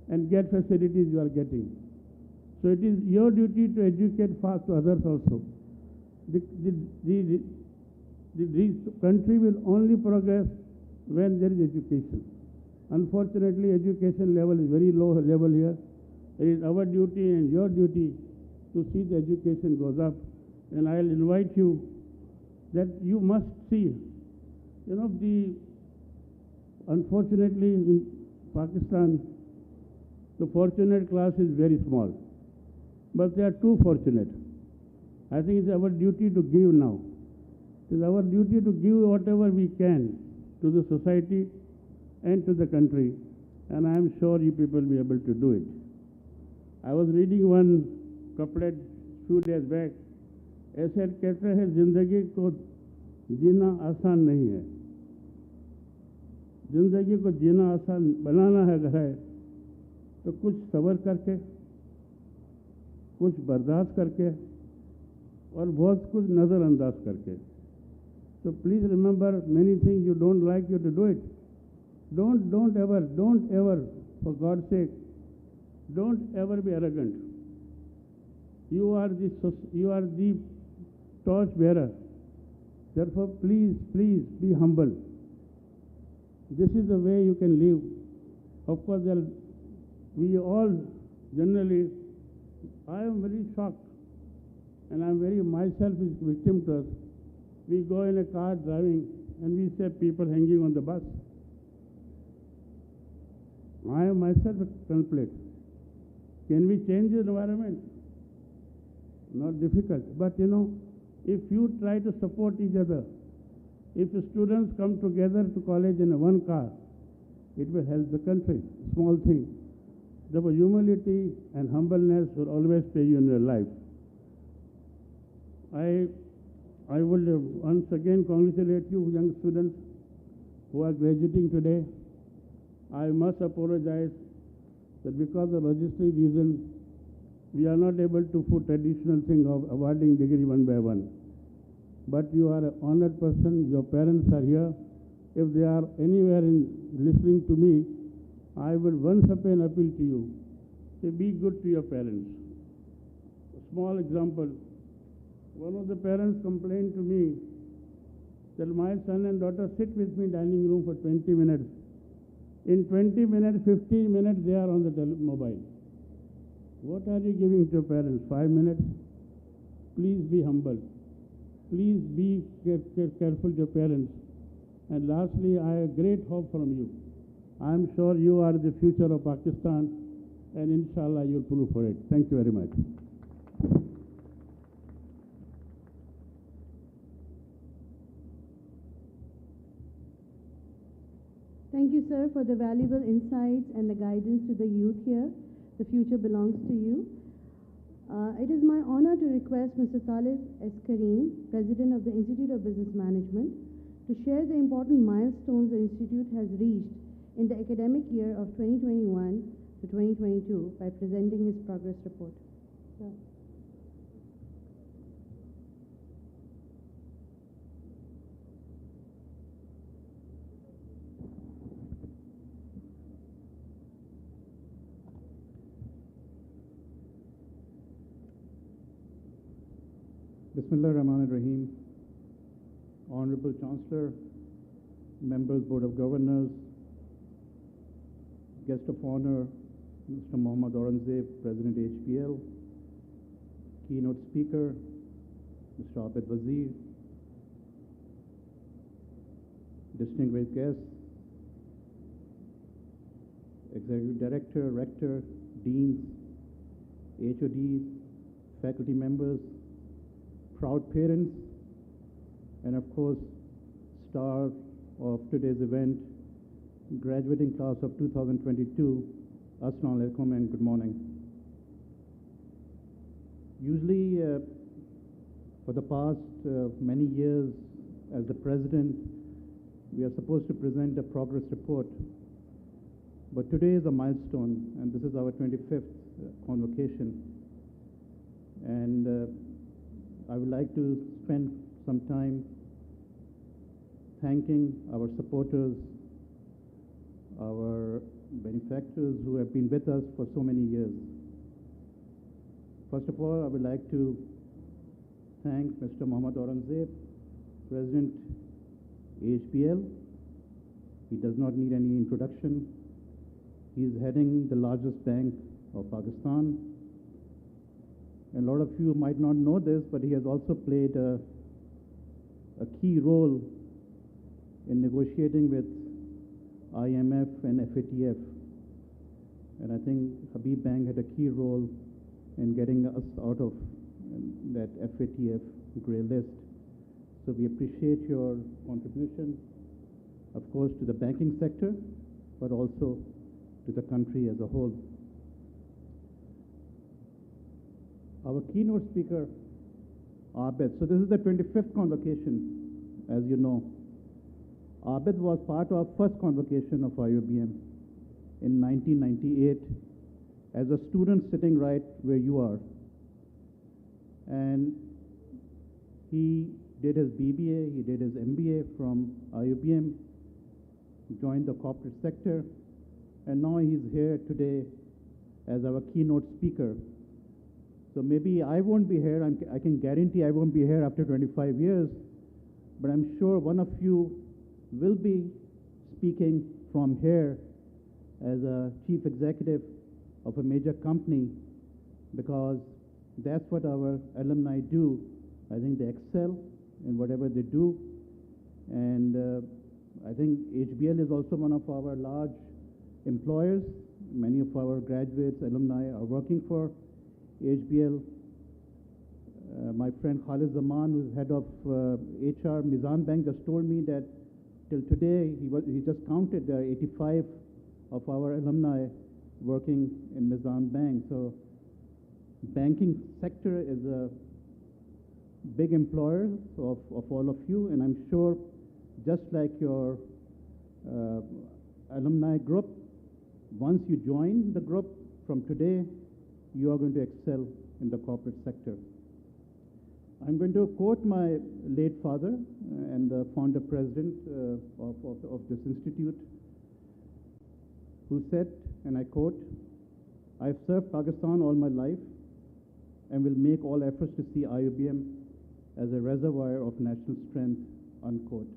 and get facilities you are getting. So it is your duty to educate fast to others also. The country will only progress when there is education. Unfortunately, education level is very low level here. It is our duty and your duty to see the education goes up. And I'll invite you that you must see, unfortunately in Pakistan, the fortunate class is very small. But they are too fortunate. I think it's our duty to give now. It is our duty to give whatever we can to the society and to the country, and I am sure you people will be able to do it. I was reading one couplet few days back. ऐसे कहते हैं जिंदगी को जीना आसान नहीं है. जिंदगी को जीना आसान बनाना है तो कुछ सब्र करके, कुछ बर्दाश्त करके और बहुत कुछ नज़रअंदाज करके. So please remember, many things you don't like, you to do it. Don't ever, for God's sake, don't ever be arrogant. You are the torch bearer. Therefore, please be humble. This is the way you can live. Of course, we all generally, I am very shocked, and I am very myself is victim to us. We go in a car driving, and we see people hanging on the bus. I myself contemplate. Can we change the environment? Not difficult. But if you try to support each other, if the students come together to college in one car, it will help the country. Small thing. Therefore, humility and humbleness will always pay you in your life. I would once again congratulate you, young students who are graduating today. I must apologize that because of registry reasons, we are not able to put traditional thing of awarding degree one by one. But you are an honored person, your parents are here. If they are anywhere in listening to me, I will once again appeal to you, say be good to your parents. A small example, one of the parents complained to me that my son and daughter sit with me in dining room for 20 minutes. In 20 minutes, 15 minutes, they are on the mobile. What are you giving to your parents? 5 minutes? Please be humble. Please be careful to your parents. And lastly, I have great hope from you. I am sure you are the future of Pakistan, and inshallah you'll prove for it. Thank you very much.
Thank you, sir, for the valuable insights and the guidance to the youth here. The future belongs to you. It is my honor to request Mr. Talib S. Kareem, President of the Institute of Business Management, to share the important milestones the Institute has reached in the academic year of 2021 to 2022 by presenting his progress report. Sir.
Bismillahirrahmanirrahim. Honorable Chancellor, members, Board of Governors, guest of honor, Mr. Mohammad Aurangzeb, President HPL, keynote speaker, Mr. Abid Wazir, distinguished guests, Executive Director, Rector, Deans, HODs, faculty members, proud parents, and of course, star of today's event, graduating class of 2022, Assalamu alaikum and good morning. Usually, for the past many years, as the President, we are supposed to present a progress report. But today is a milestone, and this is our 25th convocation. And I would like to spend some time thanking our supporters, our benefactors who have been with us for so many years. First of all, I would like to thank Mr. Mohammad Aurangzeb, President HPL. He does not need any introduction. He's heading the largest bank of Pakistan. And a lot of you might not know this, but he has also played a key role in negotiating with IMF and FATF. And I think Habib Bank had a key role in getting us out of that FATF grey list. So we appreciate your contribution, of course, to the banking sector, but also to the country as a whole. Our keynote speaker, Abid. So this is the 25th convocation, as you know. Abid was part of first convocation of IoBM in 1998 as a student sitting right where you are. And he did his BBA, he did his MBA from IoBM, joined the corporate sector, and now he's here today as our keynote speaker. So maybe I won't be here, I can guarantee I won't be here after 25 years, but I'm sure one of you will be speaking from here as a chief executive of a major company, because that's what our alumni do. I think they excel in whatever they do. And I think HBL is also one of our large employers. Many of our graduates, alumni are working for HBL. My friend Khalid Zaman, who's head of HR, Mizan Bank, just told me that till today, he just counted, there are 85 of our alumni working in Mizan Bank. So banking sector is a big employer of all of you, and I'm sure just like your alumni group, once you join the group from today, you are going to excel in the corporate sector. I'm going to quote my late father and the founder president of this institute, who said, and I quote, "I've served Pakistan all my life and will make all efforts to see IoBM as a reservoir of national strength," unquote.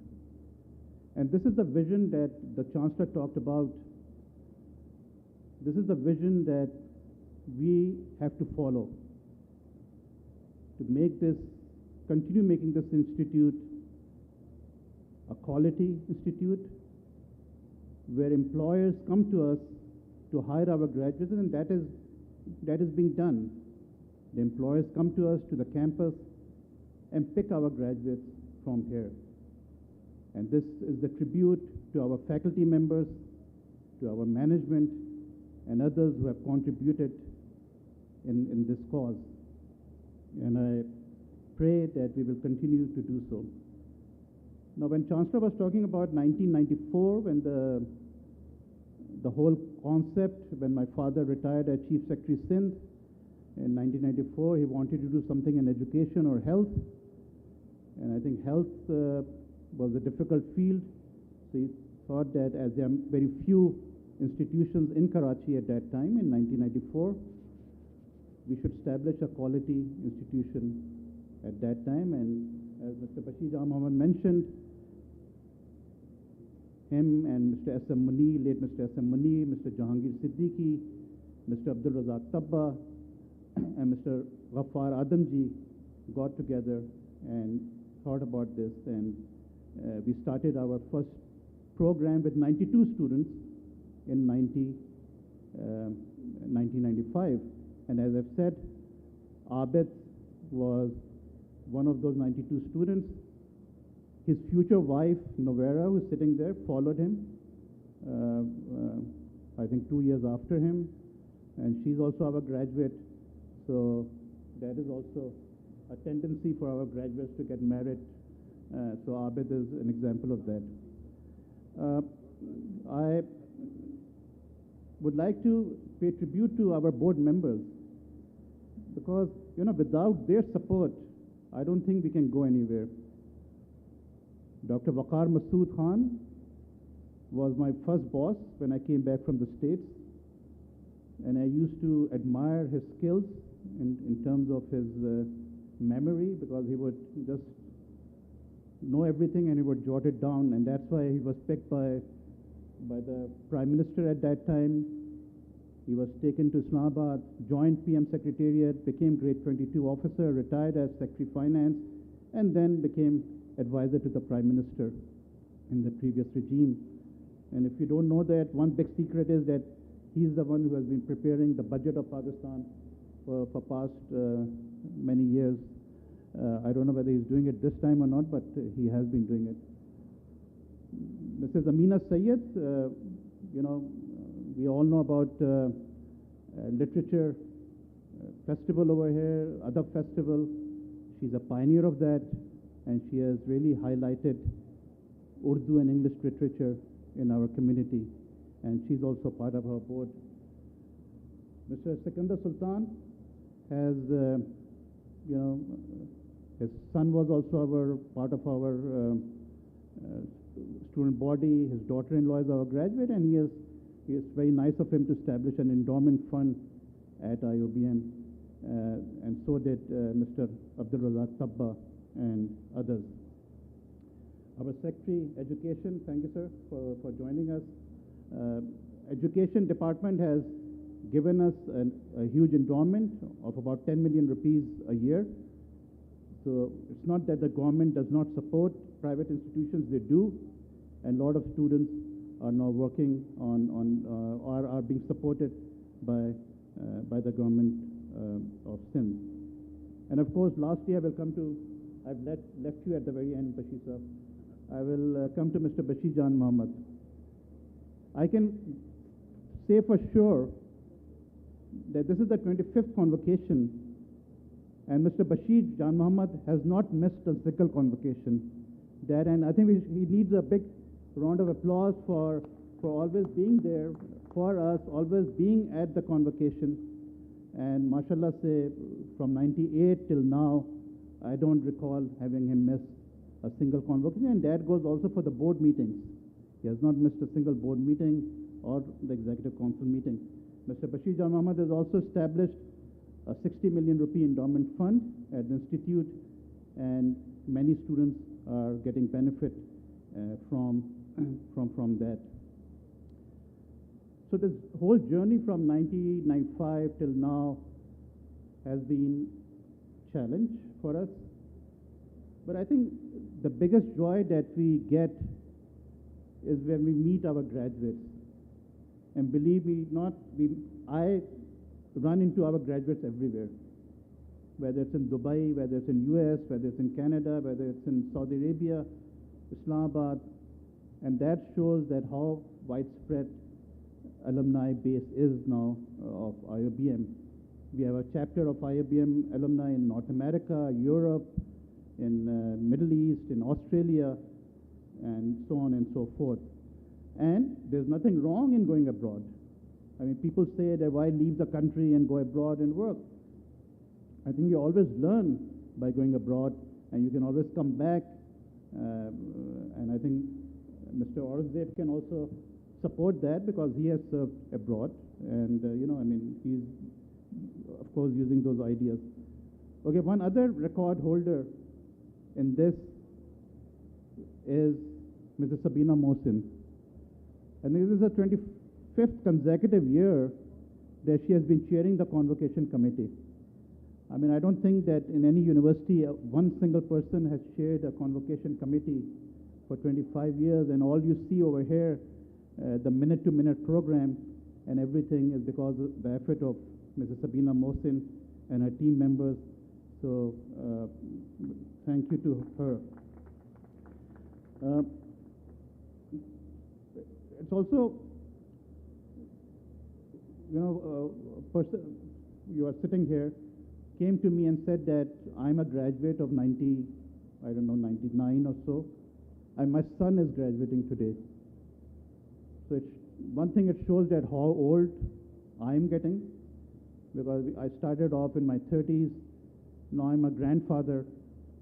And this is the vision that the Chancellor talked about. This is the vision that we have to follow to make this, continue making this institute a quality institute where employers come to us to hire our graduates, and that is being done. The employers come to us to the campus and pick our graduates from here. And this is the tribute to our faculty members, to our management, and others who have contributed in this cause. And I pray that we will continue to do so. Now, when Chancellor was talking about 1994, when the whole concept, when my father retired as Chief Secretary Sindh in 1994, he wanted to do something in education or health. And I think health was a difficult field. So he thought that as there are very few institutions in Karachi at that time, in 1994, we should establish a quality institution at that time. And as Mr. Bashir Jan Mohammed mentioned, him and Mr. S.M. Muni, late Mr. S.M. Muni, Mr. Jahangir Siddiqui, Mr. Abdul Razak Tabba, and Mr. Ghaffar Adamji got together and thought about this, and we started our first program with 92 students in 1995. And as I've said, Abid was one of those 92 students. His future wife, Novera, who's sitting there, followed him, I think 2 years after him, and she's also our graduate. So that is also a tendency for our graduates to get married. So Abid is an example of that. I would like to pay tribute to our board members, because, without their support, I don't think we can go anywhere. Dr. Waqar Masood Khan was my first boss when I came back from the States, and I used to admire his skills in terms of his memory, because he would just know everything and he would jot it down, and that's why he was picked by the Prime Minister at that time He was taken to Islamabad, joined PM Secretariat, became Grade 22 officer, retired as Secretary Finance, and then became advisor to the Prime Minister in the previous regime. And if you don't know that, one big secret is that he's the one who has been preparing the budget of Pakistan for past many years. I don't know whether he's doing it this time or not, but he has been doing it. Mrs. Amina Sayyed, we all know about literature festival over here, Adab festival. She's a pioneer of that, and she has really highlighted Urdu and English literature in our community, and she's also part of our board. Mr. Sikandar Sultan has, his son was also part of our student body. His daughter-in-law is our graduate, and he is very nice of him to establish an endowment fund at IoBM, and so did Mr. Abdul Razak Tabba and others. Our Secretary, Education, thank you, sir, for joining us. Education Department has given us a huge endowment of about 10 million rupees a year. So it's not that the government does not support private institutions, they do, and a lot of students are now working or are being supported by the government of Sindh. And of course, lastly, I've left you at the very end, Bashir sir. I will come to Mr. Bashir Jan Mohammed. I can say for sure that this is the 25th convocation, and Mr. Bashir Jan Mohammed has not missed a single convocation. And I think he needs a big round of applause for always being there for us, always being at the convocation. And mashallah say, from 98 till now, I don't recall having him miss a single convocation, and that goes also for the board meetings. He has not missed a single board meeting or the Executive Council meeting. Mr. Bashir Jan Mohammed has also established a 60 million rupee endowment fund at the institute, and many students are getting benefit from that. So this whole journey from 1995 till now has been challenge for us. But I think the biggest joy that we get is when we meet our graduates. And believe me, I run into our graduates everywhere, whether it's in Dubai, whether it's in US, whether it's in Canada, whether it's in Saudi Arabia, Islamabad, and that shows that how widespread alumni base is now of IoBM. We have a chapter of IoBM alumni in North America, Europe, in Middle East, in Australia, and so on and so forth. And there's nothing wrong in going abroad. I mean, people say that why leave the country and go abroad and work? I think you always learn by going abroad, and you can always come back. And I think Mr. Aurangzeb can also support that because he has served abroad. And, he's, of course, using those ideas. Okay, one other record holder in this is Mrs. Sabina Mohsin. And this is the 25th consecutive year that she has been chairing the convocation committee. I mean, I don't think that in any university one single person has chaired a convocation committee for 25 years, and all you see over here, the minute-to-minute program and everything is because of the effort of Mrs. Sabina Mohsin and her team members. So thank you to her. It's also, a person, you are sitting here, came to me and said that I'm a graduate of 99 or so, and my son is graduating today. So one thing, it shows that how old I'm getting, because I started off in my 30s, now I'm a grandfather,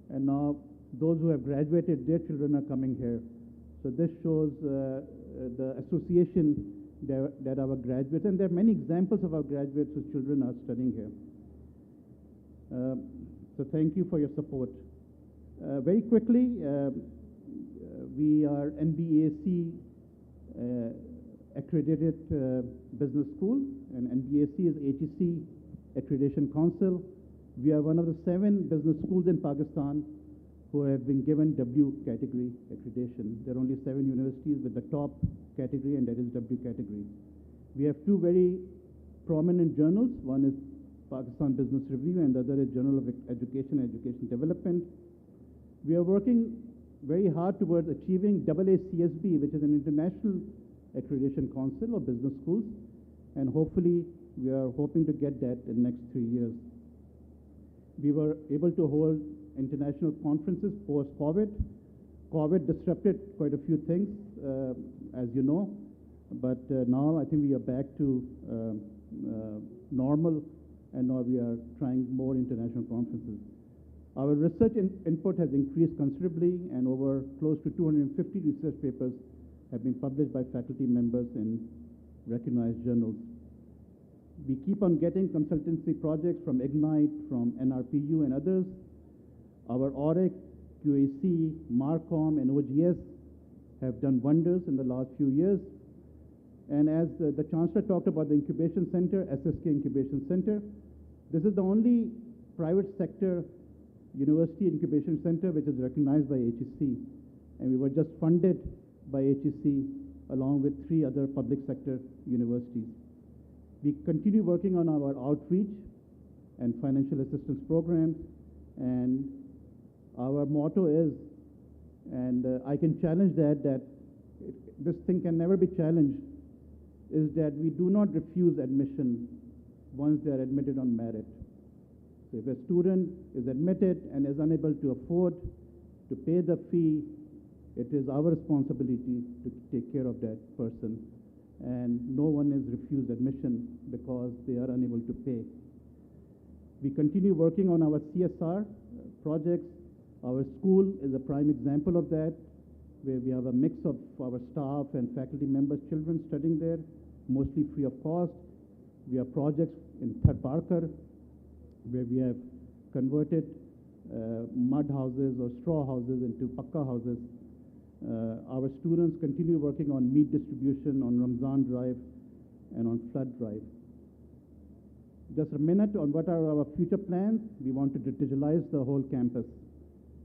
and now those who have graduated, their children are coming here. So this shows the association that our graduates, and there are many examples of our graduates whose children are studying here. So thank you for your support. Very quickly, we are NBAC accredited business school, and NBAC is HEC Accreditation Council. We are one of the 7 business schools in Pakistan who have been given W category accreditation. There are only 7 universities with the top category, and that is W category. We have 2 very prominent journals. One is Pakistan Business Review, and the other is Journal of Education and Education Development. We are working very hard towards achieving AACSB, which is an international accreditation council of business schools, and hopefully we are hoping to get that in the next 3 years. We were able to hold international conferences post-COVID. COVID disrupted quite a few things, as you know, but now I think we are back to normal, and now we are trying more international conferences. Our research input has increased considerably, and over close to 250 research papers have been published by faculty members in recognized journals. We keep on getting consultancy projects from Ignite, from NRPU and others. Our ORIC, QAC, Marcom, and OGS have done wonders in the last few years. And as the Chancellor talked about the Incubation Center, SSK Incubation Center, this is the only private sector university incubation center which is recognized by HEC. And we were just funded by HEC along with 3 other public sector universities. We continue working on our outreach and financial assistance programs, and our motto is, and I can challenge that this thing can never be challenged, is that we do not refuse admission once they are admitted on merit. So if a student is admitted and is unable to afford to pay the fee, it is our responsibility to take care of that person. And no one is refused admission because they are unable to pay. We continue working on our CSR projects. Our school is a prime example of that, where we have a mix of our staff and faculty members, children studying there, mostly free of cost. We have projects in Thadbarkar, where we have converted mud houses or straw houses into pakka houses. Our students continue working on meat distribution, on Ramzan drive, and on flood drive. Just a minute on what are our future plans. We want to digitalize the whole campus.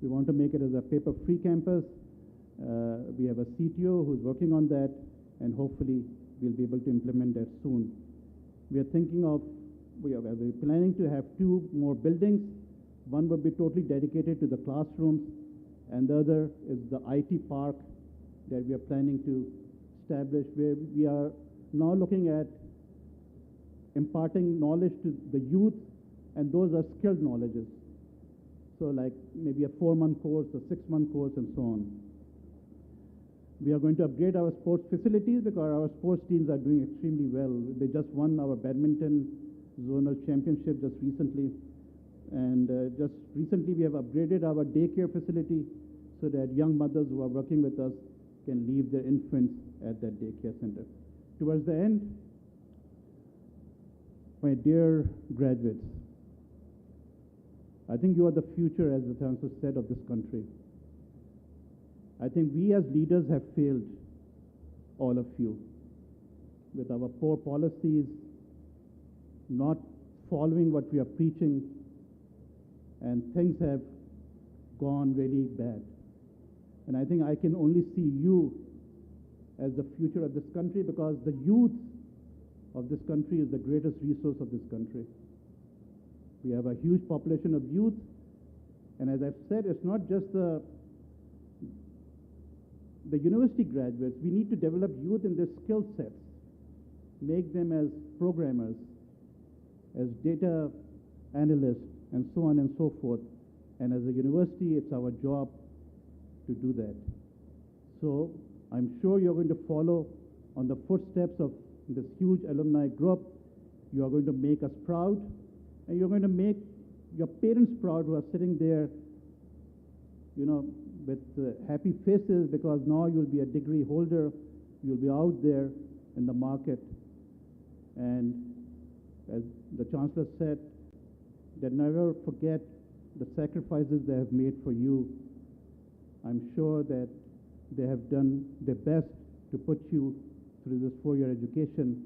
We want to make it as a paper-free campus. We have a CTO who's working on that, and hopefully we'll be able to implement that soon. We are thinking of, we're planning to have 2 more buildings. One will be totally dedicated to the classrooms, and the other is the IT park that we are planning to establish, where we are now looking at imparting knowledge to the youth, and those are skilled knowledges. So like maybe a 4-month course, a 6-month course, and so on. We are going to upgrade our sports facilities because our sports teams are doing extremely well. They just won our badminton zonal championship just recently. And just recently we have upgraded our daycare facility so that young mothers who are working with us can leave their infants at that daycare center. Towards the end, my dear graduates, I think you are the future, as the Chancellor said, of this country. I think we as leaders have failed, all of you, with our poor policies, not following what we are preaching, and things have gone really bad. And I think I can only see you as the future of this country, because the youth of this country is the greatest resource of this country. We have a huge population of youth, and as I've said, it's not just the university graduates. We need to develop youth in their skill sets, make them as programmers, as data analysts, and so on and so forth. And as a university, it's our job to do that. So I'm sure you're going to follow on the footsteps of this huge alumni group. You are going to make us proud, and you're going to make your parents proud who are sitting there, you know, with happy faces, because now you'll be a degree holder, you'll be out there in the market. And as the Chancellor said, that never forget the sacrifices they have made for you. I'm sure that they have done their best to put you through this 4-year education,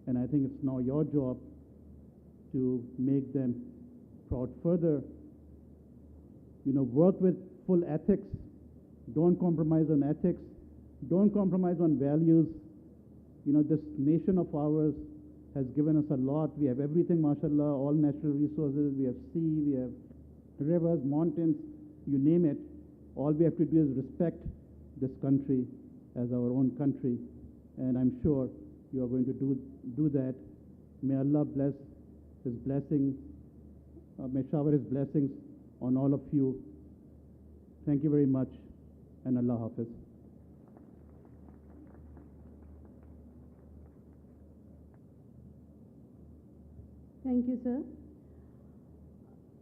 and I think it's now your job to make them proud further. Work with full ethics. Don't compromise on ethics. Don't compromise on values. This nation of ours has given us a lot. We have everything, mashallah, all natural resources. We have sea, we have rivers, mountains, you name it. All we have to do is respect this country as our own country. And I'm sure you are going to do that. May Allah bless His blessing, may shower His blessings on all of you. Thank you very much, and Allah Hafiz.
Thank you, sir.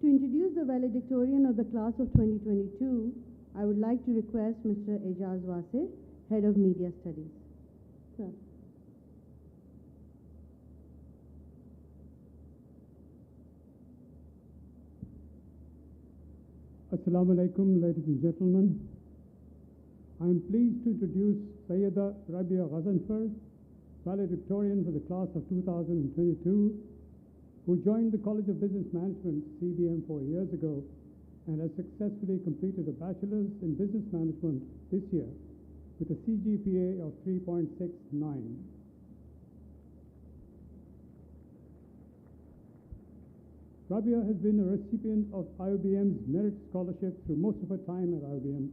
To introduce the valedictorian of the class of 2022, I would like to request Mr. Ejaz Wasir, Head of Media Studies. Sir.
Assalamu alaikum, ladies and gentlemen. I am pleased to introduce Sayyida Rabia Ghazanfar, valedictorian for the class of 2022, who joined the College of Business Management, CBM, 4 years ago and has successfully completed a Bachelors in Business Management this year with a CGPA of 3.69. Rabia has been a recipient of IoBM's Merit Scholarship through most of her time at IoBM.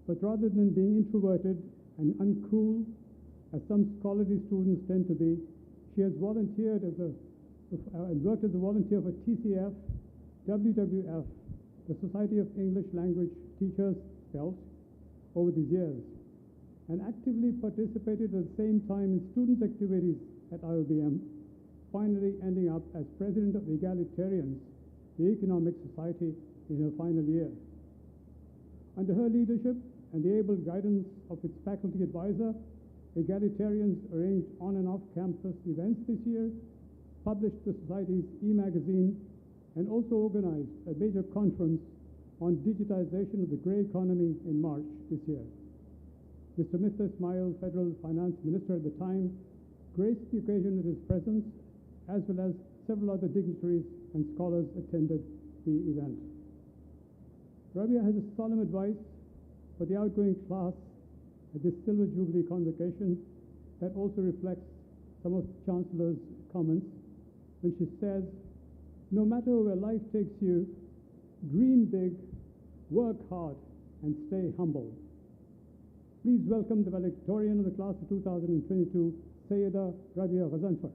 But rather than being introverted and uncool, as some scholarly students tend to be, she has volunteered and worked as a volunteer for TCF, WWF, the Society of English Language Teachers, SPELT, over these years, and actively participated at the same time in students' activities at IoBM, finally ending up as president of Egalitarians, the Economic Society, in her final year. Under her leadership and the able guidance of its faculty advisor, Egalitarians arranged on and off campus events this year, published the Society's e-magazine, and also organized a major conference on digitization of the grey economy in March this year. Mr. Ismail, Federal Finance Minister at the time, graced the occasion with his presence, as well as several other dignitaries and scholars attended the event. Rabia has a solemn advice for the outgoing class at this Silver Jubilee Convocation that also reflects some of the Chancellor's comments when she says, "No matter where life takes you, dream big, work hard, and stay humble." Please welcome the valedictorian of the class of 2022, Sayyida Rabia Ghazanfar.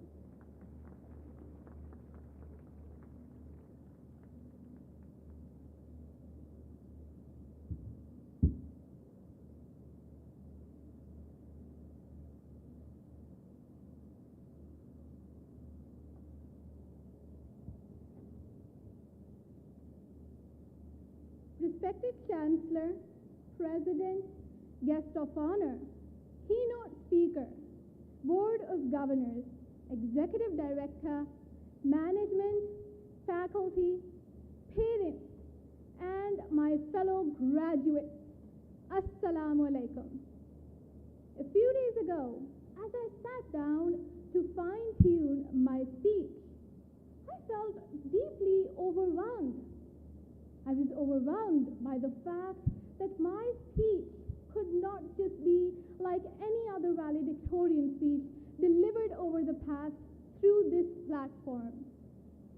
Respected Chancellor, President, Guest of Honor, Keynote Speaker, Board of Governors, Executive Director, Management, Faculty, parents, and my fellow graduates, Assalamu alaikum. A few days ago, as I sat down to fine-tune my speech, I felt deeply overwhelmed. I was overwhelmed by the fact that my speech could not just be like any other valedictorian speech delivered over the past through this platform,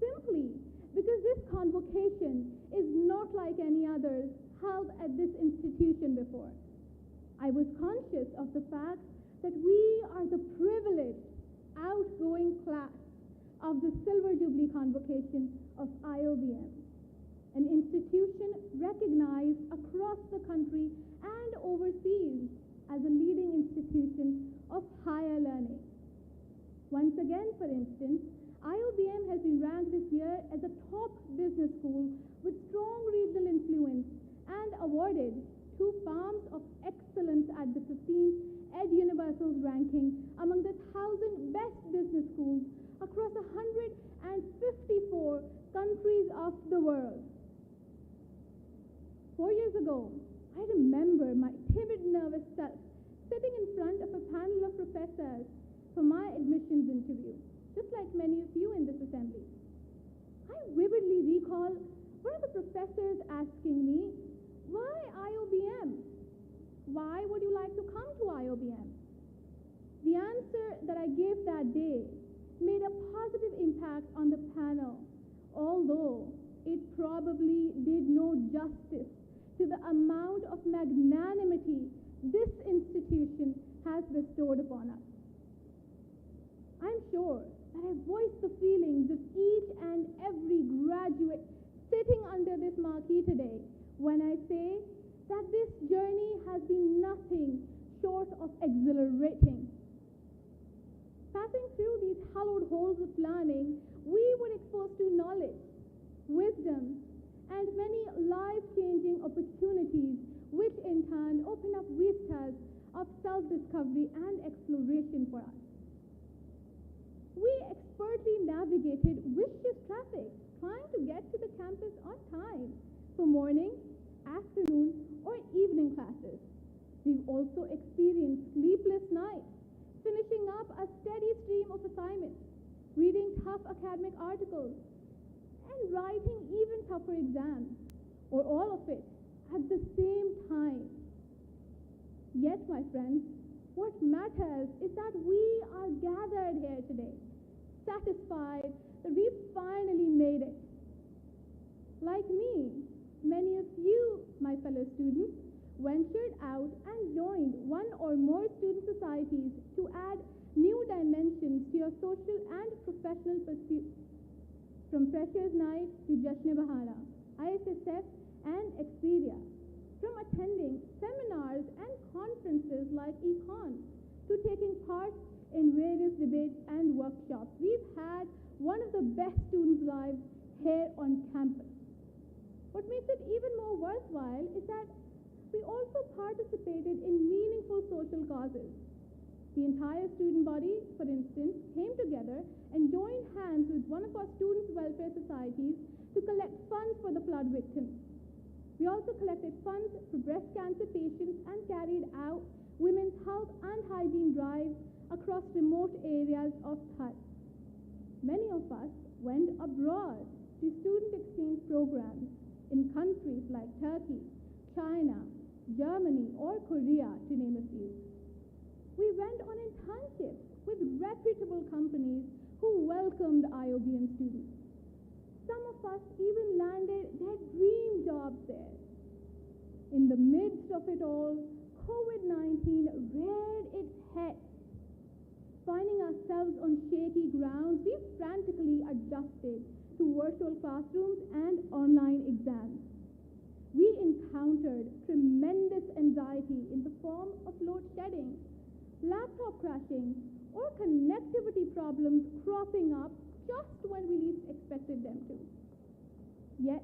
simply because this convocation is not like any others held at this institution before. I was conscious of the fact that we are the privileged, outgoing class of the Silver Jubilee Convocation of IoBM, an institution recognized across the country and overseas as a leading institution of higher learning. Once again, for instance, IoBM has been ranked this year as a top business school with strong regional influence and awarded 2 Palms of Excellence at the 15th Ed Universals ranking among the 1,000 best business schools across 154 countries of the world. 4 years ago, I remember my timid, nervous self sitting in front of a panel of professors for my admissions interview, just like many of you in this assembly. I vividly recall one of the professors asking me, "Why IoBM? Why would you like to come to IoBM?" The answer that I gave that day made a positive impact on the panel, although it probably did no justice to the amount of magnanimity this institution has bestowed upon us. I'm sure that I voiced the feelings of each and every graduate sitting under this marquee today when I say that this journey has been nothing short of exhilarating. Passing through these hallowed halls of learning, we were exposed to knowledge, wisdom, and many life-changing opportunities, which in turn open up vistas of self-discovery and exploration for us. We expertly navigated vicious traffic, trying to get to the campus on time for morning, afternoon, or evening classes. We've also experienced sleepless nights, finishing up a steady stream of assignments, reading tough academic articles, and writing even tougher exams, or all of it at the same time. Yet, my friends, what matters is that we are gathered here today, satisfied that we've finally made it. Like me, many of you, my fellow students, ventured out and joined one or more student societies to add new dimensions to your social and professional pursuits. From Freshers' Night to Jashn Bahara, ISSF and Expedia, from attending seminars and conferences like Econ to taking part in various debates and workshops, we've had one of the best students' lives here on campus. What makes it even more worthwhile is that we also participated in meaningful social causes. The entire student body, for instance, came together and joined hands with one of our students' welfare societies to collect funds for the flood victims. We also collected funds for breast cancer patients and carried out women's health and hygiene drives across remote areas of Thar. Many of us went abroad to student exchange programs in countries like Turkey, China, Germany, or Korea, to name a few. We went on internships with reputable companies who welcomed IoBM students. Some of us even landed their dream jobs there. In the midst of it all, COVID-19 reared its head. Finding ourselves on shaky grounds, we frantically adjusted to virtual classrooms and online exams. We encountered tremendous anxiety in the form of load shedding, laptop crashing, or connectivity problems cropping up just when we least expected them to. Yet,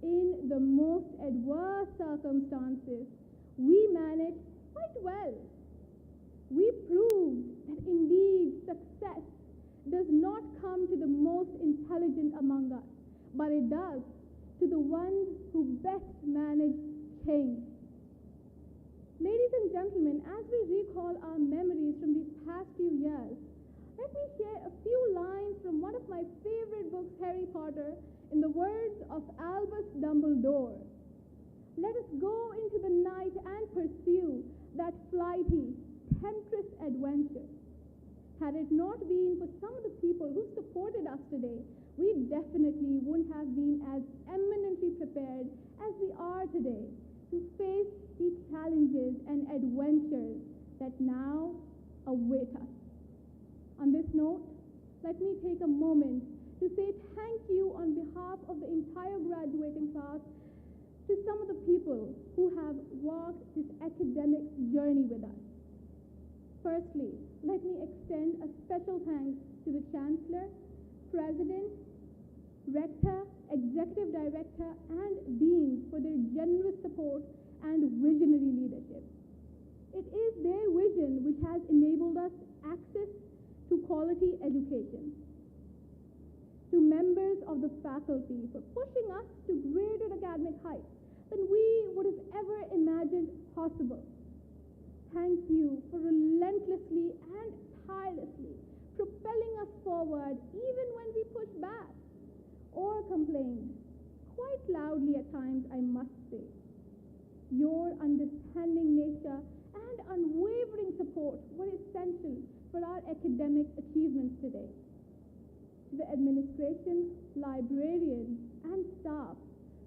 in the most adverse circumstances, we managed quite well. We proved that indeed success does not come to the most intelligent among us, but it does to the ones who best manage change. Ladies and gentlemen, as we recall our memories from these past few years, let me share a few lines from one of my favorite books, Harry Potter, in the words of Albus Dumbledore. Let us go into the night and pursue that flighty, temptress adventure. Had it not been for some of the people who supported us today, we definitely wouldn't have been as eminently prepared as we are today to face the challenges and adventures that now await us. On this note, let me take a moment to say thank you on behalf of the entire graduating class to some of the people who have walked this academic journey with us. Firstly, let me extend a special thanks to the Chancellor, President, Rector, Executive Director, and Deans for their generous support and visionary leadership. It is their vision which has enabled us access to quality education. To members of the faculty for pushing us to greater academic heights than we would have ever imagined possible. Thank you for relentlessly and tirelessly propelling us forward even when we pushed back or complained, quite loudly at times, I must say. Your understanding nature and unwavering support were essential for our academic achievements today. To the administration, librarians, and staff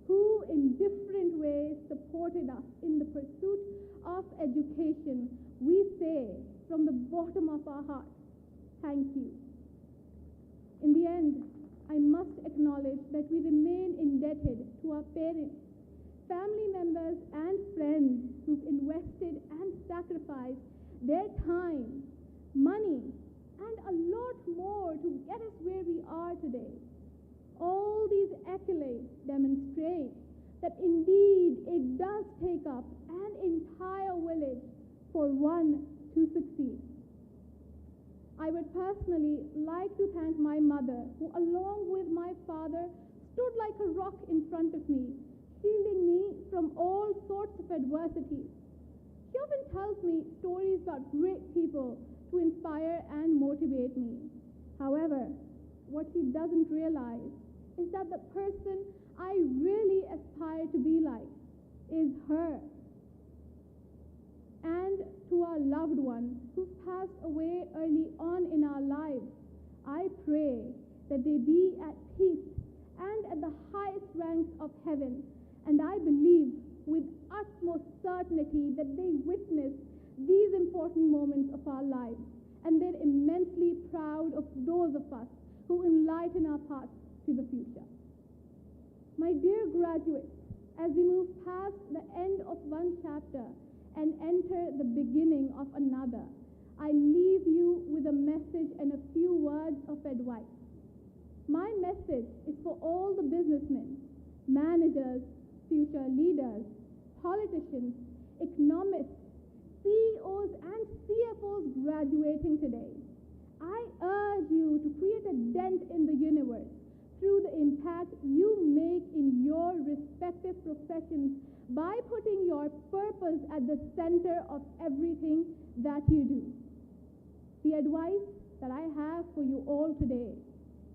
who in different ways supported us in the pursuit of education, we say from the bottom of our hearts, thank you. In the end, I must acknowledge that we remain indebted to our parents, family members, and friends who've invested and sacrificed their time, money, and a lot more to get us where we are today. All these accolades demonstrate that indeed it does take up an entire village for one to succeed. I would personally like to thank my mother, who along with my father stood like a rock in front of me, shielding me from all sorts of adversities. She often tells me stories about great people to inspire and motivate me. However, what she doesn't realize is that the person I really aspire to be like is her. And to our loved ones who passed away early on in our lives, I pray that they be at peace and at the highest ranks of heaven. And I believe with utmost certainty that they witness these important moments of our lives, and they're immensely proud of those of us who enlighten our paths to the future. My dear graduates, as we move past the end of one chapter and enter the beginning of another, I leave you with a message and a few words of advice. My message is for all the businessmen, managers, future leaders, politicians, economists, CEOs, and CFOs graduating today. I urge you to create a dent in the universe through the impact you make in your respective professions by putting your purpose at the center of everything that you do. The advice that I have for you all today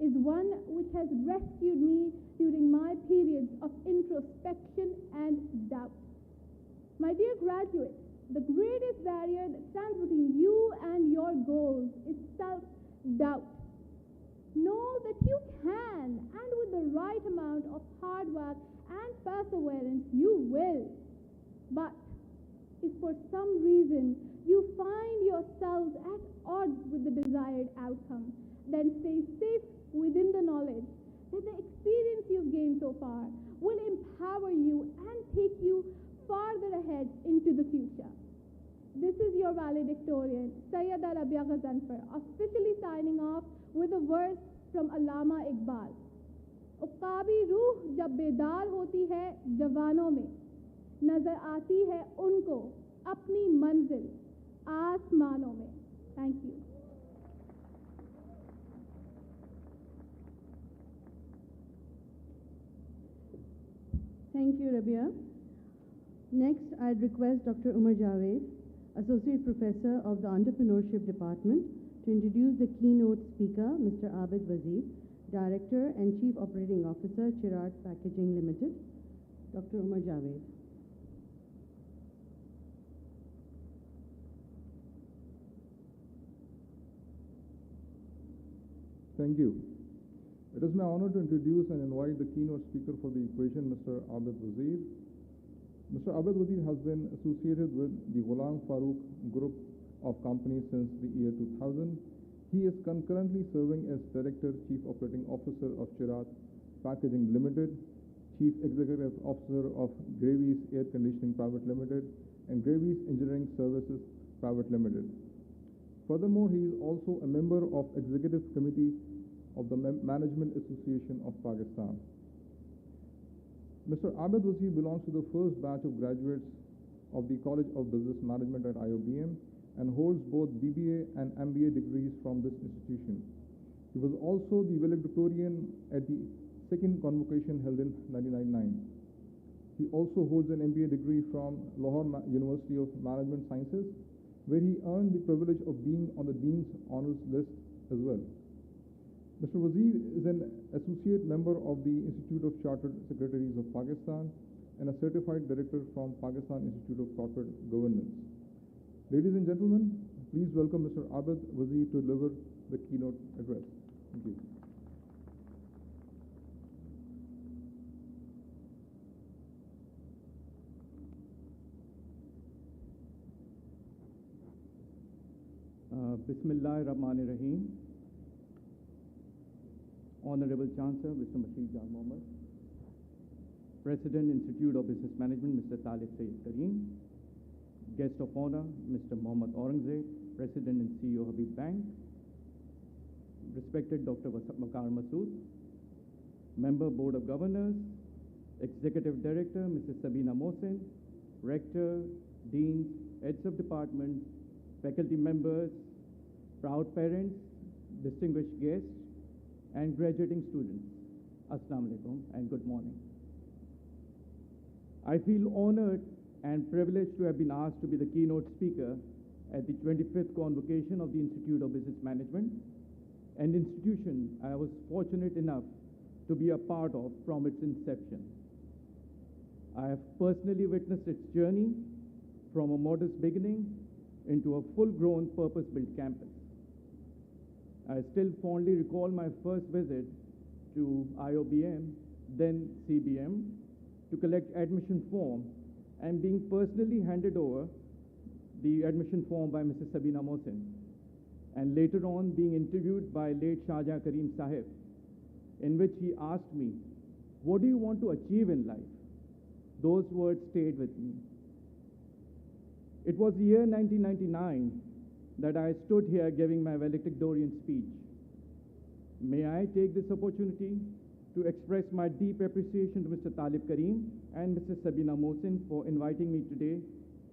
is one which has rescued me during my periods of introspection and doubt. My dear graduates, the greatest barrier that stands between you and your goals is self-doubt. Know that you can, and with the right amount of hard work and perseverance, you will. But if for some reason you find yourselves at odds with the desired outcome, then stay safe within the knowledge that the experience you've gained so far will empower you and take you farther ahead into the future. This is your valedictorian, Sayyida Rabia Ghazanfar, officially signing off with a verse from Allama Iqbal. उक़ाबी रूह जब बेदार होती है जवानों में, नजर आती है उनको अपनी मंजिल आसमानों में. Thank you.
Thank you, Rabia. Next, I'd request Dr. Umar Javed, Associate Professor of the Entrepreneurship Department, to introduce the keynote speaker, Mr. Abid Wazir, Director and Chief Operating Officer, Chirag Packaging Limited. Dr. Umar Javed.
Thank you. It is my honor to introduce and invite the keynote speaker for the equation, Mr. Abid Wazir. Mr. Abid Wazir has been associated with the Ghulam Farooq Group of companies since the year 2000. He is concurrently serving as Director, Chief Operating Officer of Chirag Packaging Limited, Chief Executive Officer of Gravies Air Conditioning Private Limited, and Gravies Engineering Services Private Limited. Furthermore, he is also a member of Executive Committee of the Management Association of Pakistan. Mr. Abid Wazir belongs to the first batch of graduates of the College of Business Management at IoBM and holds both BBA and MBA degrees from this institution. He was also the valedictorian at the second convocation held in 1999. He also holds an MBA degree from Lahore University of Management Sciences where he earned the privilege of being on the Dean's Honors List as well. Mr. Wazir is an associate member of the Institute of Chartered Secretaries of Pakistan and a certified director from Pakistan Institute of Corporate Governance. Ladies and gentlemen, please welcome Mr. Abed Wazir to deliver the keynote address. Thank you.
Bismillahirrahmanirrahim. Honorable Chancellor, Mr. Bashir Jan Mohammed, President, Institute of Business Management, Mr. Talib Sayyid Kareem, Guest of Honor, Mr. Mohammad Aurangzeb, President and CEO Habib Bank, respected Dr. Waqar Masood, Member Board of Governors, Executive Director, Mrs. Sabina Mohsin, Rector, Deans, Heads of Departments, faculty members, proud parents, distinguished guests, and graduating students. Assalamu alaikum and good morning. I feel honored and privileged to have been asked to be the keynote speaker at the 25th convocation of the Institute of Business Management, an institution I was fortunate enough to be a part of from its inception. I have personally witnessed its journey from a modest beginning into a full-grown, purpose-built campus. I still fondly recall my first visit to IoBM, then CBM, to collect admission form and being personally handed over the admission form by Mrs. Sabina Mohsin, and later on being interviewed by late Shahjahan Kareem Sahib, in which he asked me, "What do you want to achieve in life?" Those words stayed with me. It was the year 1999 that I stood here giving my valedictorian speech. May I take this opportunity to express my deep appreciation to Mr. Talib Kareem and Mrs. Sabina Mohsin for inviting me today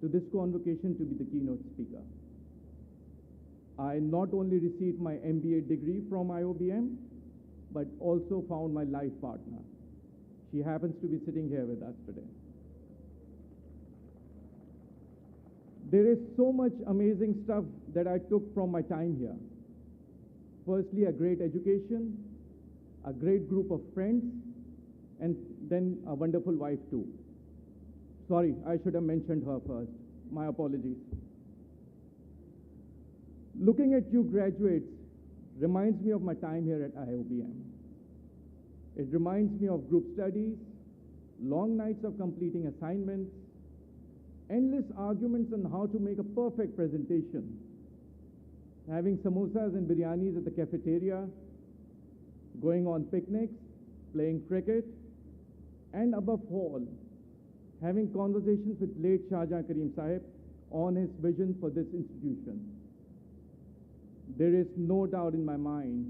to this convocation to be the keynote speaker. I not only received my MBA degree from IoBM, but also found my life partner. She happens to be sitting here with us today. There is so much amazing stuff that I took from my time here. Firstly, a great education, a great group of friends, and then a wonderful wife too. Sorry, I should have mentioned her first. My apologies. Looking at you graduates reminds me of my time here at IoBM. It reminds me of group studies, long nights of completing assignments, endless arguments on how to make a perfect presentation, having samosas and biryanis at the cafeteria, going on picnics, playing cricket, and above all, having conversations with late Shahjahan Kareem Sahib on his vision for this institution. There is no doubt in my mind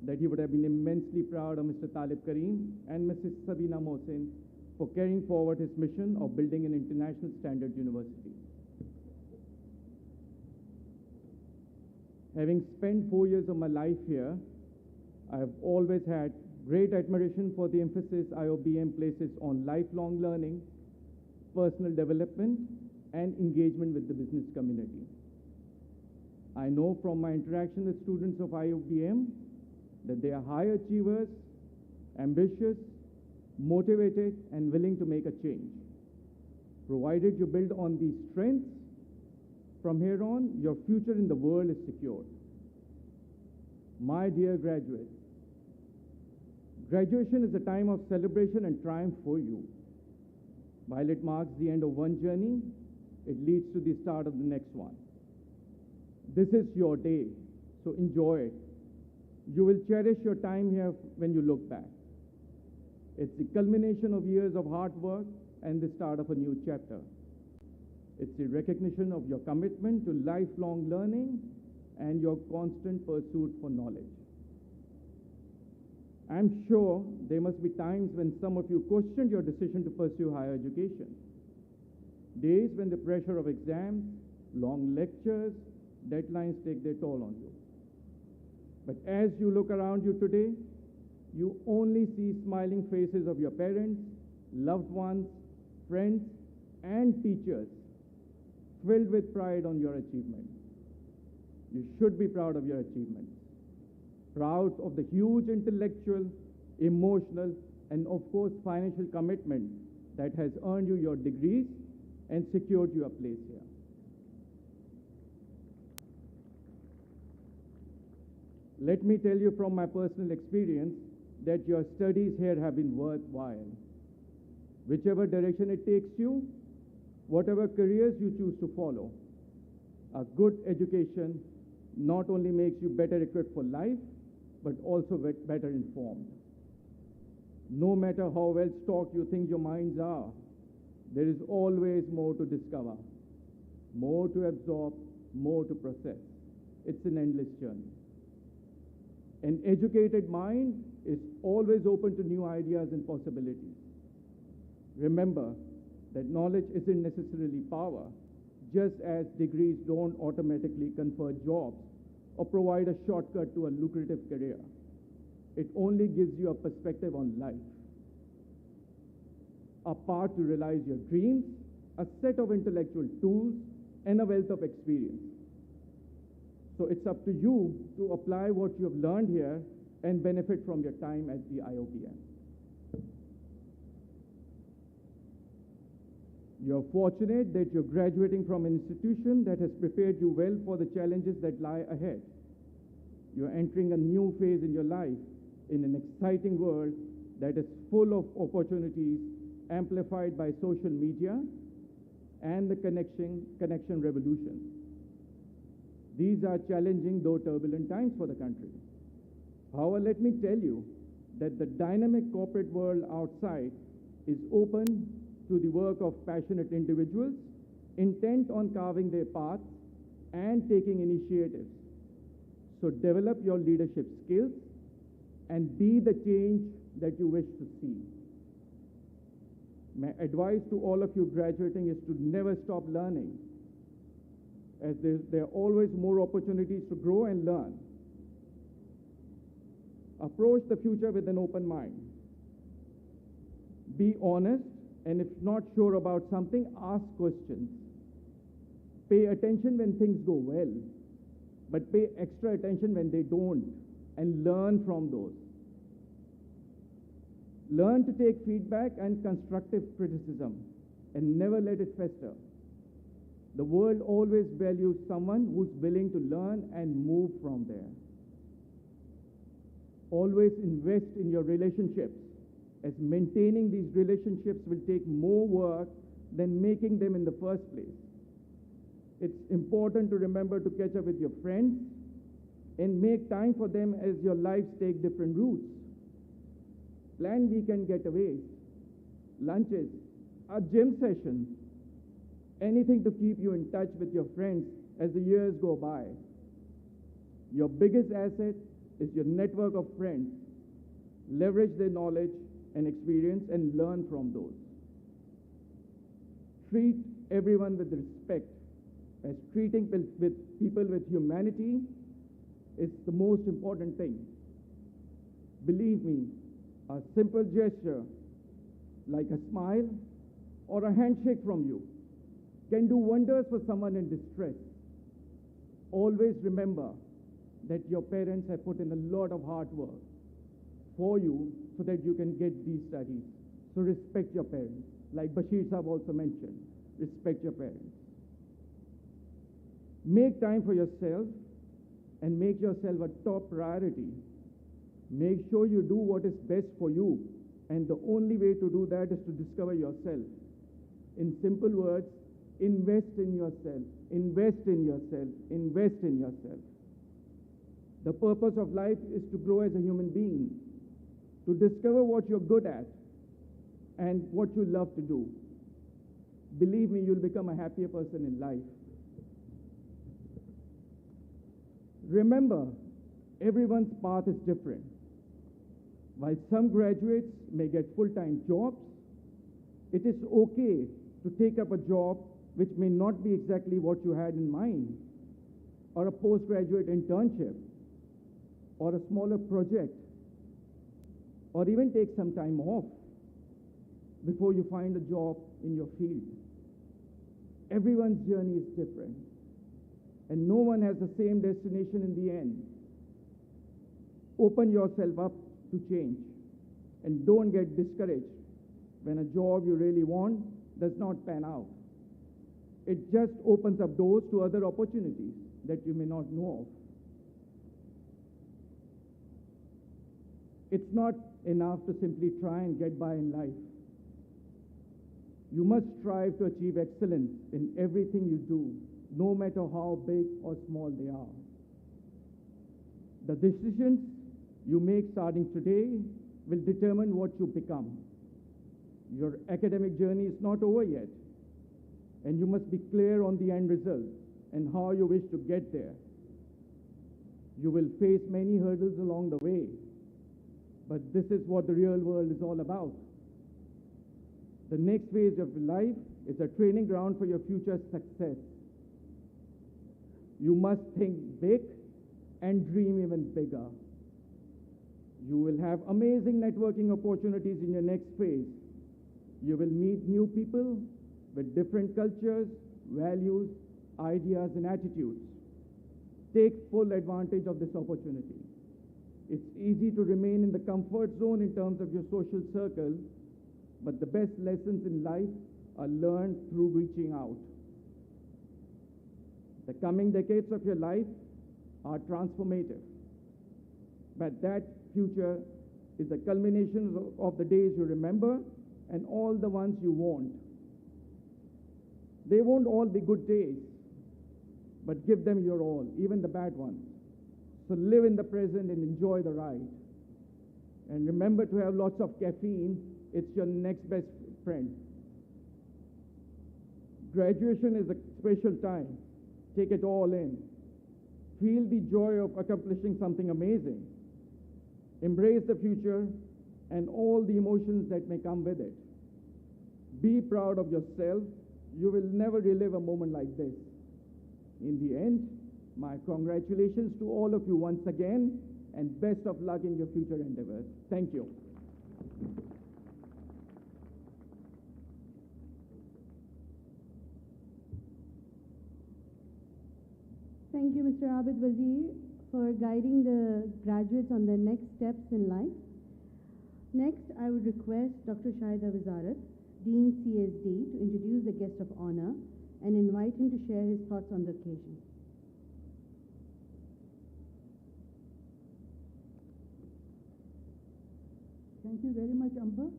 that he would have been immensely proud of Mr. Talib Kareem and Mrs. Sabina Mohsin for carrying forward his mission of building an international standard university. Having spent 4 years of my life here, I have always had great admiration for the emphasis IoBM places on lifelong learning, personal development, and engagement with the business community. I know from my interaction with students of IoBM that they are high achievers, ambitious, motivated, and willing to make a change. Provided you build on these strengths, from here on, your future in the world is secured. My dear graduates, graduation is a time of celebration and triumph for you. While it marks the end of one journey, it leads to the start of the next one. This is your day, so enjoy it. You will cherish your time here when you look back. It's the culmination of years of hard work and the start of a new chapter. It's the recognition of your commitment to lifelong learning and your constant pursuit for knowledge. I'm sure there must be times when some of you questioned your decision to pursue higher education. Days when the pressure of exams, long lectures, deadlines take their toll on you. But as you look around you today, you only see smiling faces of your parents, loved ones, friends, and teachers.
filled with pride on your achievements. You should be proud of your achievements, proud of the huge intellectual, emotional, and of course financial commitment that has earned you your degrees and secured you a place here. Let me tell you from my personal experience that your studies here have been worthwhile. Whichever direction it takes you, whatever careers you choose to follow, a good education not only makes you better equipped for life, but also better informed. No matter how well stocked you think your minds are, there is always more to discover, more to absorb, more to process. It's an endless journey. An educated mind is always open to new ideas and possibilities. Remember that knowledge isn't necessarily power, just as degrees don't automatically confer jobs or provide a shortcut to a lucrative career. It only gives you a perspective on life, a path to realize your dreams, a set of intellectual tools, and a wealth of experience. So it's up to you to apply what you have learned here and benefit from your time at the IoBM. You're fortunate that you're graduating from an institution that has prepared you well for the challenges that lie ahead. You're entering a new phase in your life in an exciting world that is full of opportunities amplified by social media and the connection revolution. These are challenging though turbulent times for the country. However, let me tell you that the dynamic corporate world outside is open to the work of passionate individuals intent on carving their paths and taking initiatives. So develop your leadership skills and be the change that you wish to see. My advice to all of you graduating is to never stop learning, as there are always more opportunities to grow and learn. Approach the future with an open mind. Be honest, and if not sure about something, ask questions. Pay attention when things go well, but pay extra attention when they don't, and learn from those. Learn to take feedback and constructive criticism, and never let it fester. The world always values someone who's willing to learn and move from there. Always invest in your relationships, as maintaining these relationships will take more work than making them in the first place. It's important to remember to catch up with your friends and make time for them as your lives take different routes. Plan weekend getaways, lunches, a gym session, anything to keep you in touch with your friends as the years go by. Your biggest asset is your network of friends. Leverage their knowledge and experience and learn from those. Treat everyone with respect, as treating people with humanity is the most important thing. Believe me, a simple gesture like a smile or a handshake from you can do wonders for someone in distress. Always remember that your parents have put in a lot of hard work for you so that you can get these studies. So respect your parents. Like Bashir Saab also mentioned, respect your parents. Make time for yourself and make yourself a top priority. Make sure you do what is best for you, and the only way to do that is to discover yourself. In simple words, invest in yourself, invest in yourself, invest in yourself. The purpose of life is to grow as a human being, to discover what you're good at and what you love to do. Believe me, you'll become a happier person in life. Remember, everyone's path is different. While some graduates may get full-time jobs, it is okay to take up a job which may not be exactly what you had in mind, or a postgraduate internship, or a smaller project, or even take some time off before you find a job in your field. Everyone's journey is different, and no one has the same destination in the end. Open yourself up to change, and don't get discouraged when a job you really want does not pan out. It just opens up doors to other opportunities that you may not know of. It's not enough to simply try and get by in life. You must strive to achieve excellence in everything you do, no matter how big or small they are. The decisions you make starting today will determine what you become. Your academic journey is not over yet, and you must be clear on the end result and how you wish to get there. You will face many hurdles along the way, but this is what the real world is all about. The next phase of life is a training ground for your future success. You must think big and dream even bigger. You will have amazing networking opportunities in your next phase. You will meet new people with different cultures, values, ideas, and attitudes. Take full advantage of this opportunity. It's easy to remain in the comfort zone in terms of your social circle, but the best lessons in life are learned through reaching out. The coming decades of your life are transformative, but that future is the culmination of the days you remember and all the ones you won't. They won't all be good days, but give them your all, even the bad ones. So live in the present and enjoy the ride. And remember to have lots of caffeine. It's your next best friend. Graduation is a special time. Take it all in. Feel the joy of accomplishing something amazing. Embrace the future and all the emotions that may come with it. Be proud of yourself. You will never relive a moment like this. In the end, my congratulations to all of you once again, and best of luck in your future endeavors. Thank you.
Thank you, Mr. Abid Wazir, for guiding the graduates on their next steps in life. Next, I would request Dr. Shahida Wizarat, Dean CSD, to introduce the guest of honor and invite him to share his thoughts on the occasion.
Thank you very much, Amba.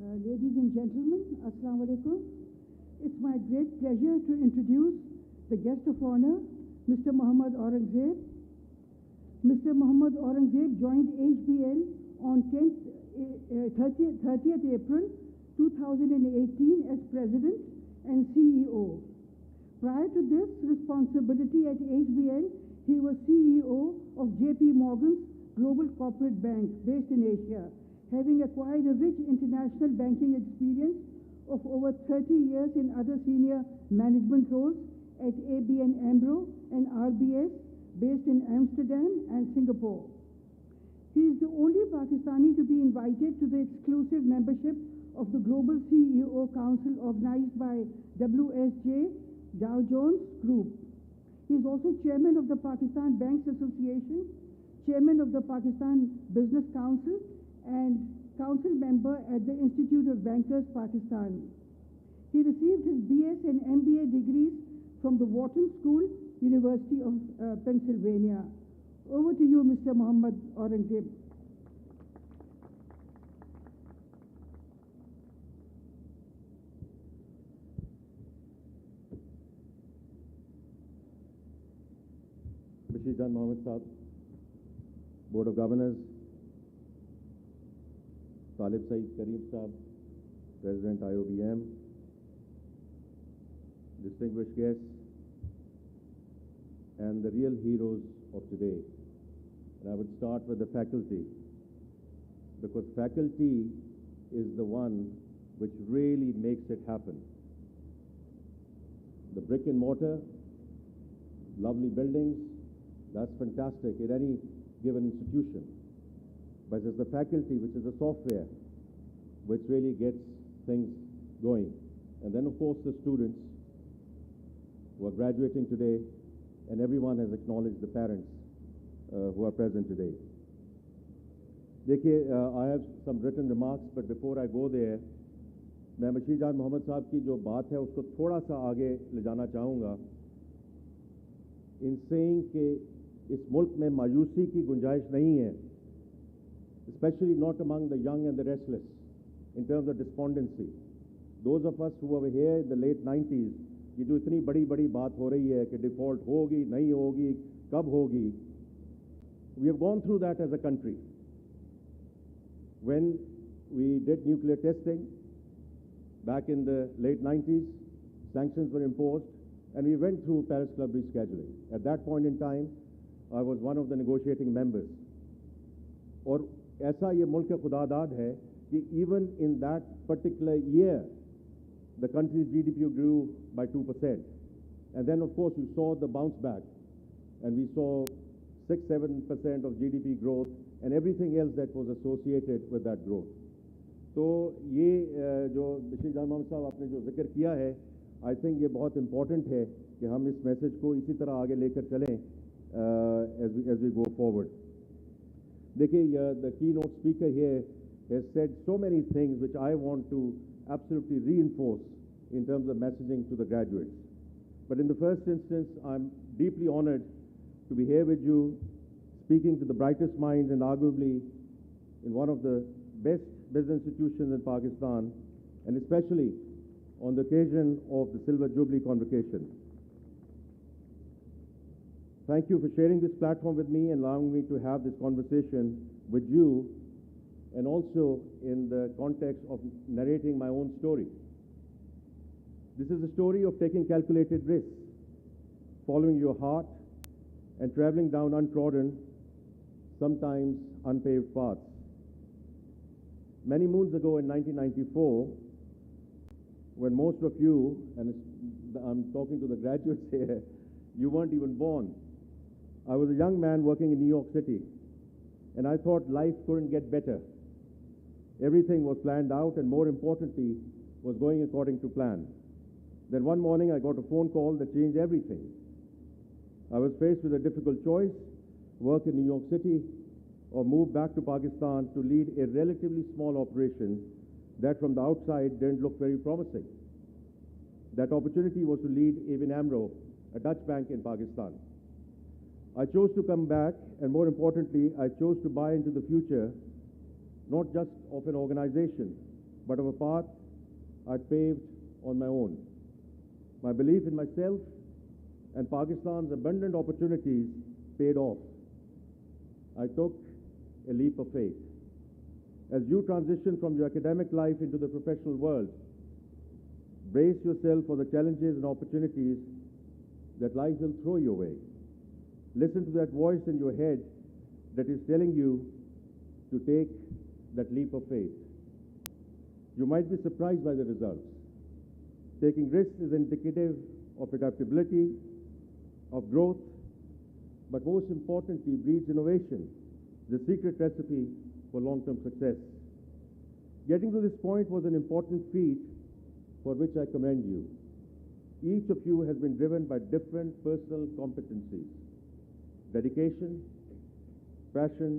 Ladies and gentlemen, Assalamu alaikum. It's my great pleasure to introduce the guest of honor, Mr. Muhammad Aurangzeb. Mr. Muhammad Aurangzeb joined HBL on 30th April 2018 as President and CEO. Prior to this responsibility at HBL, he was CEO of JP Morgan's Global Corporate Bank based in Asia, having acquired a rich international banking experience of over 30 years in other senior management roles at ABN AMRO and RBS based in Amsterdam and Singapore. He is the only Pakistani to be invited to the exclusive membership of the Global CEO Council organized by WSJ Dow Jones Group. He is also chairman of the Pakistan Banks Association, chairman of the Pakistan Business Council, and council member at the Institute of Bankers, Pakistan. He received his BS and MBA degrees from the Wharton School, University of Pennsylvania. Over to you, Mr. Muhammad Aurangzeb.
Bashir Jan Mohammed Saab, Board of Governors, Talib Saeed Kareem Saab, President IoBM, distinguished guests, and the real heroes of today. And I would start with the faculty, because faculty is the one which really makes it happen. The brick and mortar, lovely buildings, that's fantastic in any given institution. But it's the faculty, which is the software, which really gets things going. And then, of course, the students who are graduating today, and everyone has acknowledged the parents who are present today. I have some written remarks, but before I go there, मैं बशीर जान मोहम्मद साहब की जो बात है उसको थोड़ा सा आगे ले जाना चाहूँगा इन सेइंग कि इस मुल्क में मायूसी की गुंजाइश नहीं है, especially not among the young and the restless in terms of despondency. Those of us who were here in the late 90s, ये जो इतनी बड़ी बड़ी बात हो रही है कि डिफॉल्ट होगी नहीं होगी कब होगी, we have gone through that as a country. When we did nuclear testing back in the late 90s, sanctions were imposed, and we went through Paris Club rescheduling. At that point in time, I was one of the negotiating members. और ऐसा ये मुल्क का खुदादाद है कि even in that particular year, the country's GDP grew by 2%. And then, of course, we saw the bounce back, and we saw 6-7% of GDP growth and everything else that was associated with that growth. तो ये जो बशीर जान मोहम्मद साहब आपने जो जिक्र किया है, आई थिंक ये बहुत इम्पॉर्टेंट है कि हम इस मैसेज को इसी तरह आगे लेकर चलें as we go forward. देखिए, the keynote speaker here has said so many things which I want to absolutely reinforce in terms of messaging to the graduates. But in the first instance, I'm deeply honored to be here with you, speaking to the brightest minds and arguably in one of the best business institutions in Pakistan, and especially on the occasion of the Silver Jubilee Convocation. Thank you for sharing this platform with me and allowing me to have this conversation with you, and also in the context of narrating my own story. This is a story of taking calculated risks, following your heart, and traveling down untrodden, sometimes unpaved paths. Many moons ago in 1994, when most of you, and I'm talking to the graduates here, you weren't even born. I was a young man working in New York City, and I thought life couldn't get better. Everything was planned out, and more importantly, was going according to plan. Then one morning, I got a phone call that changed everything. I was faced with a difficult choice: work in New York City or move back to Pakistan to lead a relatively small operation that from the outside didn't look very promising. That opportunity was to lead ABN AMRO, a Dutch bank in Pakistan. I chose to come back, and more importantly, I chose to buy into the future, not just of an organization, but of a path I'd paved on my own. My belief in myself and Pakistan's abundant opportunities paid off. I took a leap of faith. As you transition from your academic life into the professional world, brace yourself for the challenges and opportunities that life will throw your way. Listen to that voice in your head that is telling you to take that leap of faith. You might be surprised by the results. Taking risks is indicative of adaptability, of growth, but most importantly, breeds innovation, the secret recipe for long-term success. Getting to this point was an important feat for which I commend you. Each of you has been driven by different personal competencies: dedication, passion,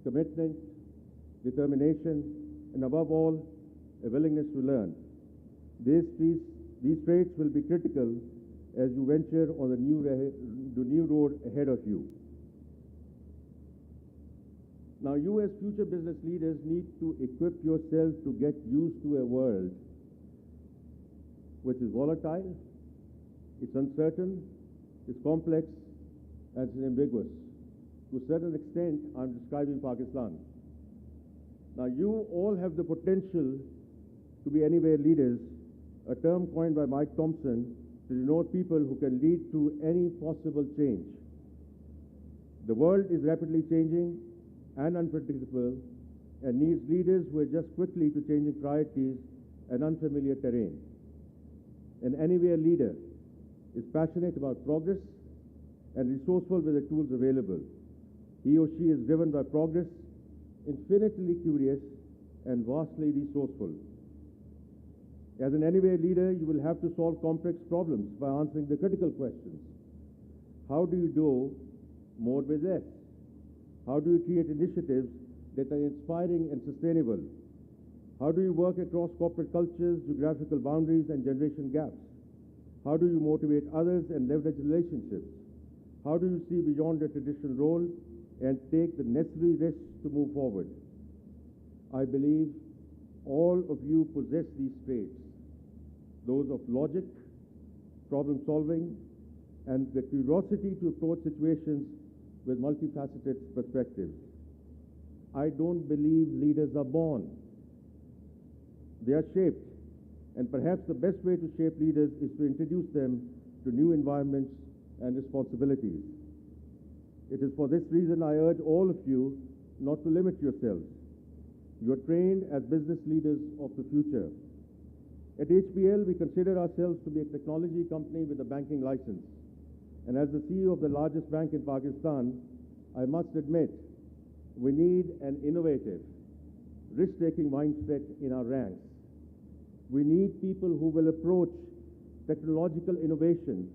commitment, determination, and above all, a willingness to learn. These traits will be critical as you venture on the new road ahead of you. Now, you as future business leaders need to equip yourself to get used to a world which is volatile, it's uncertain, it's complex, and it's ambiguous. To a certain extent, I'm describing Pakistan. Now, you all have the potential to be anywhere leaders, a term coined by Mike Thompson to denote people who can lead through any possible change. The world is rapidly changing and unpredictable and needs leaders who adjust quickly to changing priorities and unfamiliar terrain. An anywhere leader is passionate about progress and resourceful with the tools available. He or she is driven by progress, infinitely curious, and vastly resourceful. As an anyway leader, you will have to solve complex problems by answering the critical questions. How do you do more with less? How do you create initiatives that are inspiring and sustainable? How do you work across corporate cultures, geographical boundaries, and generation gaps? How do you motivate others and leverage relationships? How do you see beyond your traditional role and take the necessary risks to move forward? I believe all of you possess these traits, those of logic, problem solving, and the curiosity to approach situations with multifaceted perspectives. I don't believe leaders are born. They are shaped, and perhaps the best way to shape leaders is to introduce them to new environments and responsibilities. It is for this reason I urge all of you not to limit yourselves. You are trained as business leaders of the future. At HPL, we consider ourselves to be a technology company with a banking license. And as the CEO of the largest bank in Pakistan, I must admit, we need an innovative, risk-taking mindset in our ranks. We need people who will approach technological innovation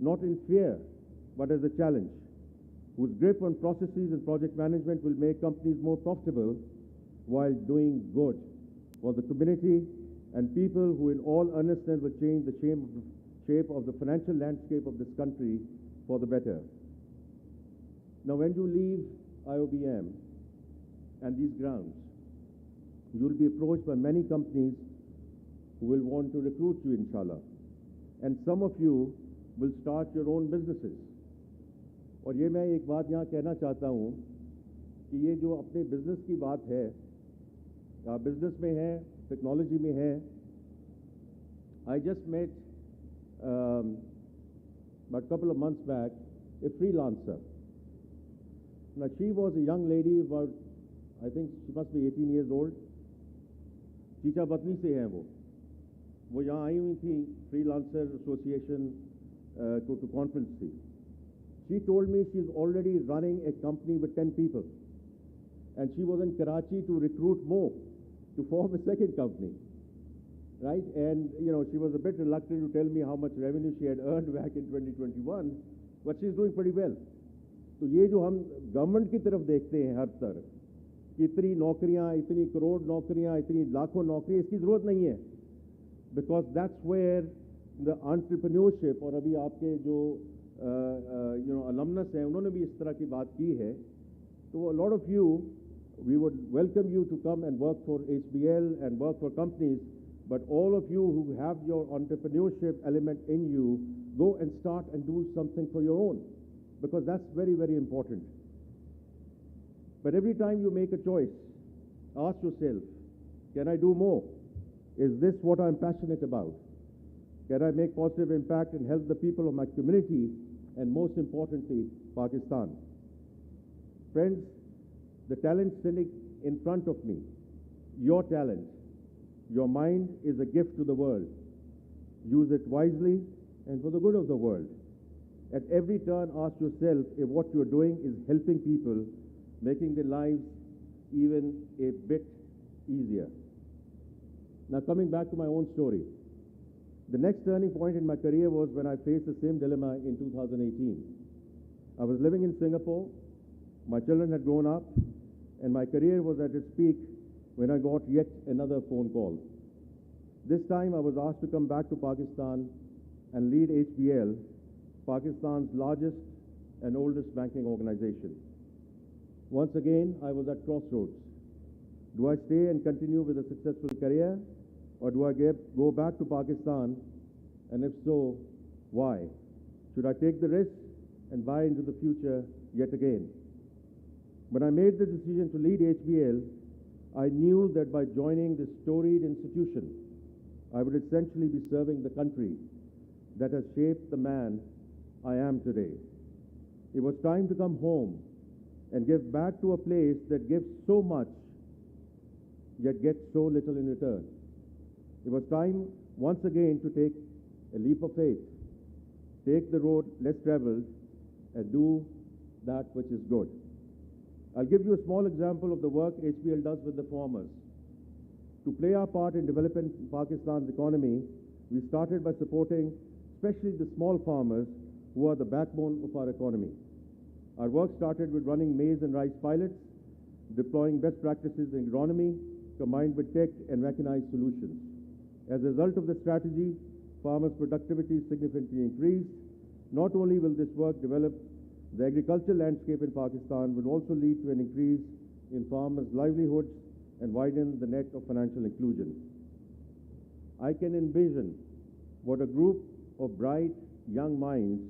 not in fear, but as a challenge, whose grip on processes and project management will make companies more profitable while doing good for the community and people who in all earnestness will change the shape of the financial landscape of this country for the better. Now, when you leave IoBM and these grounds, you will be approached by many companies who will want to recruit you, inshallah. And some of you will start your own businesses. और ये मैं एक बात यहाँ कहना चाहता हूँ कि ये जो अपने बिजनेस की बात है, आप बिजनेस में हैं, टेक्नोलॉजी में हैं. I just met a couple of months back a freelancer. Now she was a young lady about, I think she must be 18 years old. चीचा बतनी से हैं वो यहाँ आई हुई थी freelancer association to conference थी. She told me she's already running a company with 10 people. And she was in Karachi to recruit more, to form a second company. Right? And, you know, she was a bit reluctant to tell me how much revenue she had earned back in 2021, but she's doing pretty well. तो ये जो हम government की तरफ देखते हैं हर तरफ, इतनी नौकरियां, इतनी करोड़ नौकरियां, इतनी लाखों नौकरियां, इसकी ज़रूरत नहीं है. Because that's where the entrepreneurship, और अभी आपके जो alumnus हैं, उन्होंने भी इस तरह की बात की है. So a lot of you, we would welcome you to come and work for HBL and work for companies, but all of you who have your entrepreneurship element in you, go and start and do something for your own, because that's very, very important. But every time you make a choice, ask yourself, can I do more? Is this what I'm passionate about? Can I make positive impact and help the people of my community, and most importantly, Pakistan? Friends, the talent sitting in front of me, your talent, your mind is a gift to the world. Use it wisely and for the good of the world. At every turn, ask yourself if what you're doing is helping people, making their lives even a bit easier. Now, coming back to my own story. The next turning point in my career was when I faced the same dilemma in 2018. I was living in Singapore, my children had grown up, and my career was at its peak when I got yet another phone call. This time I was asked to come back to Pakistan and lead HBL, Pakistan's largest and oldest banking organization. Once again, I was at crossroads. Do I stay and continue with a successful career, or do I go back to Pakistan, and if so, why? Should I take the risk and buy into the future yet again? When I made the decision to lead HBL, I knew that by joining this storied institution, I would essentially be serving the country that has shaped the man I am today. It was time to come home and give back to a place that gives so much, yet gets so little in return. It was time once again to take a leap of faith, take the road less traveled, and do that which is good. I'll give you a small example of the work HBL does with the farmers. To play our part in developing Pakistan's economy, we started by supporting especially the small farmers who are the backbone of our economy. Our work started with running maize and rice pilots, deploying best practices in agronomy, combined with tech and mechanized solutions. As a result of the strategy, farmers' productivity significantly increased. Not only will this work develop the agricultural landscape in Pakistan, will also lead to an increase in farmers' livelihoods and widen the net of financial inclusion. I can envision what a group of bright young minds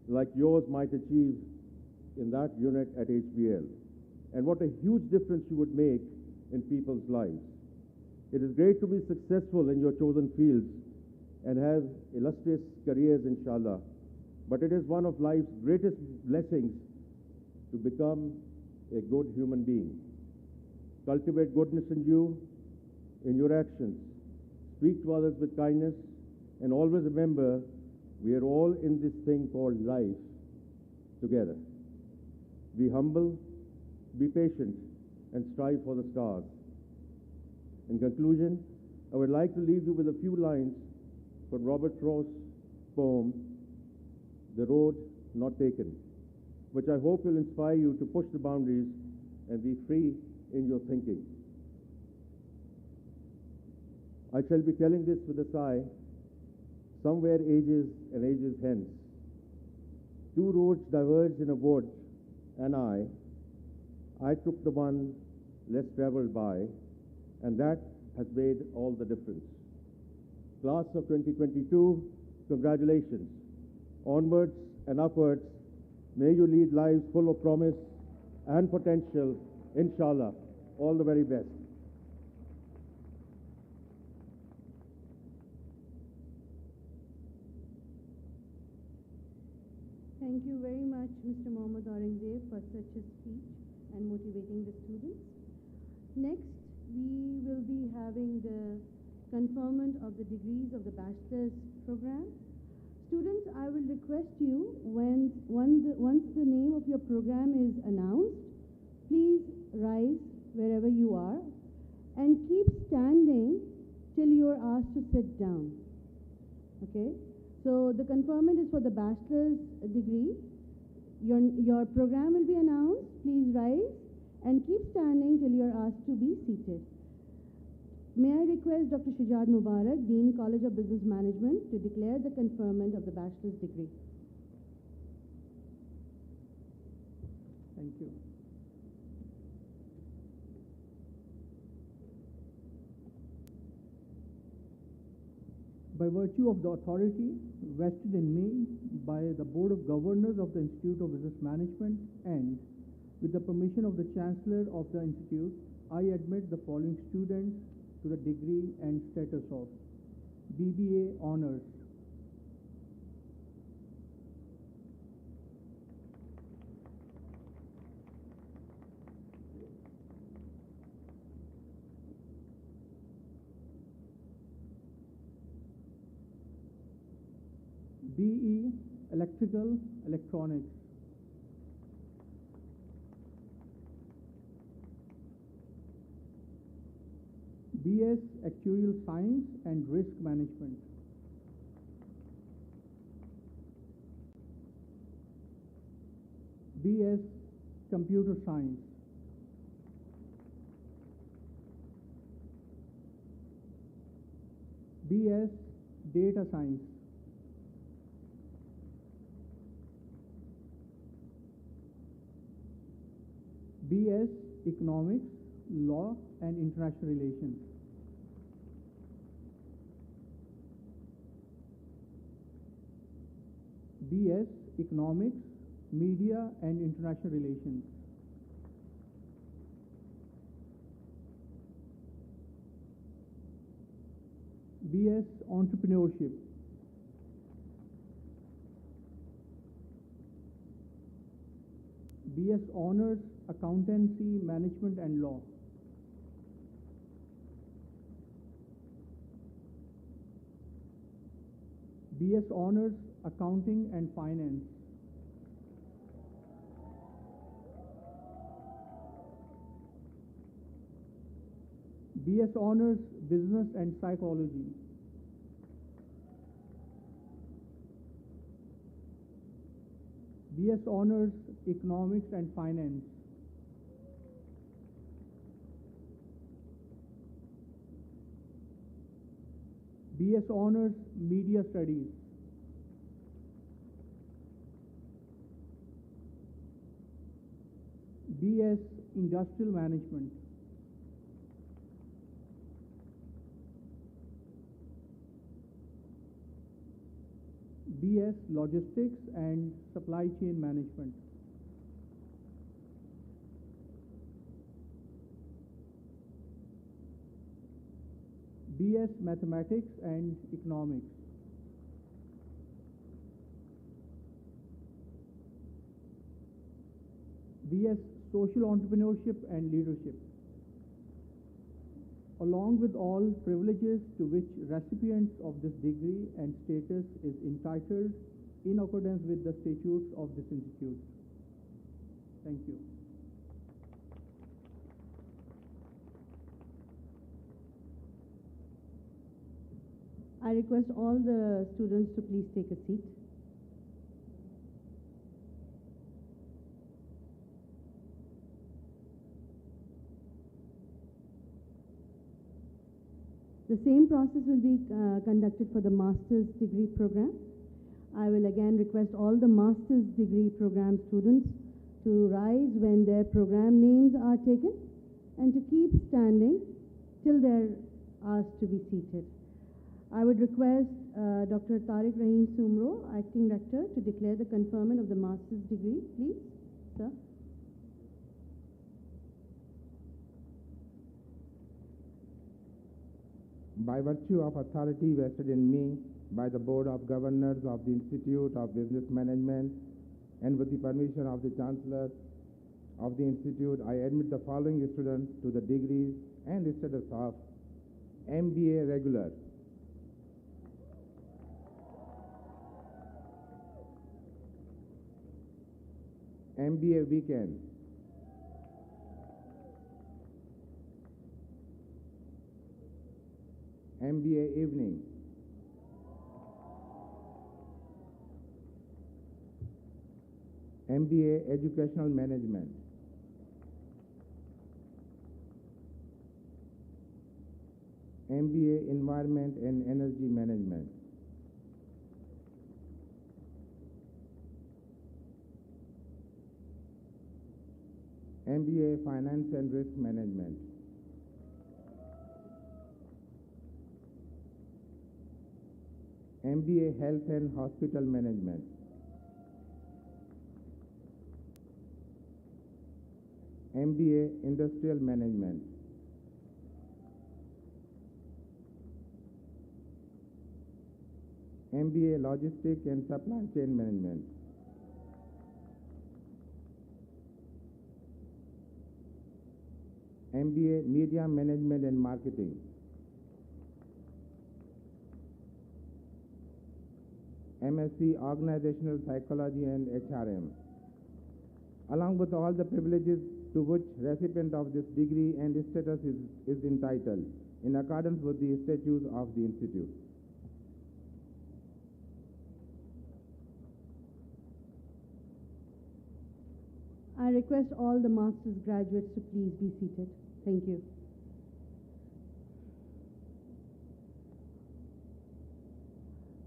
like yours might achieve in that unit at HBL, and what a huge difference you would make in people's lives. It is great to be successful in your chosen fields and have illustrious careers, inshallah, but it is one of life's greatest blessings to become a good human being. Cultivate goodness in you, in your actions. Speak to others with kindness, and always remember, we are all in this thing called life together. Be humble, be patient, and strive for the stars. In conclusion, I would like to leave you with a few lines from Robert Frost's poem, The Road Not Taken, which I hope will inspire you to push the boundaries and be free in your thinking. I shall be telling this with a sigh, somewhere ages and ages hence. Two roads diverged in a wood, and I took the one less traveled by, and that has made all the difference. Class of 2022, congratulations. Onwards and upwards, may you lead lives full of promise and potential, inshallah. All the very best.
Thank you very much, Mr. Mohammad Aurangzeb, for such a speech and motivating the students. Next, we will be having the conferment of the degrees of the Bachelors program. Students, I will request you, once the name of your program is announced, please rise wherever you are and keep standing till you are asked to sit down. Okay? So the conferment is for the bachelor's degree. Your program will be announced. Please rise and keep standing till you are asked to be seated. May I request Dr. Shujad Mubarak, Dean, College of Business Management, to declare the conferment of the bachelor's degree.
Thank you. By virtue of the authority vested in me by the Board of Governors of the Institute of Business Management and with the permission of the Chancellor of the Institute, I admit the following students to the degree and status of BBA Honors. BE Electrical Electronics. BS Actuarial Science and Risk Management. BS Computer Science. BS Data Science. BS Economics, Law and International Relations. BS Economics, Media and International Relations. BS Entrepreneurship. BS Honors, Accountancy, Management and Law. BS Honors, Accounting and Finance.
BS Honors Business and Psychology. BS Honors Economics and Finance. BS Honors Media Studies. BS Industrial Management. BS Logistics and Supply Chain Management. BS Mathematics and Economics. BS Social Entrepreneurship and Leadership. Along with all privileges to which recipients of this degree and status is entitled in accordance with the statutes of this institute. Thank you.
I request all the students to please take a seat. The same process will be conducted for the master's degree program. I will again request all the master's degree program students to rise when their program names are taken and to keep standing till they're asked to be seated. I would request Dr. Tariq Rahim Sumro, Acting Rector, to declare the conferment of the master's degree, please, sir.
By virtue of authority vested in me by the Board of Governors of the Institute of Business Management and with the permission of the Chancellor of the Institute, I admit the following students to the degrees and status of MBA Regular, MBA Weekend, MBA Evening, MBA Educational Management, MBA Environment and Energy Management, MBA Finance and Risk Management, MBA Health and Hospital Management, MBA Industrial Management, MBA Logistics and Supply Chain Management, MBA Media Management and Marketing, MSc Organizational Psychology and HRM, along with all the privileges to which recipient of this degree and status is entitled in accordance with the statutes of the Institute.
I request all the master's graduates to please be seated. Thank you.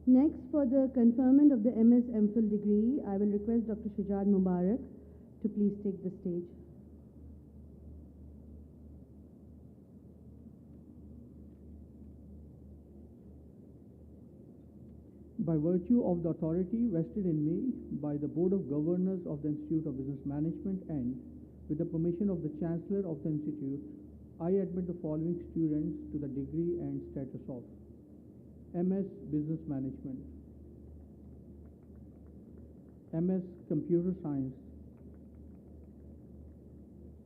Next, for the conferment of the MS MPhil degree, I will request Dr. Shujad Mubarak to please take the stage.
By virtue of the authority vested in me by the Board of Governors of the Institute of Business Management and with the permission of the Chancellor of the Institute, I admit the following students to the degree and status of MS Business Management, MS Computer Science,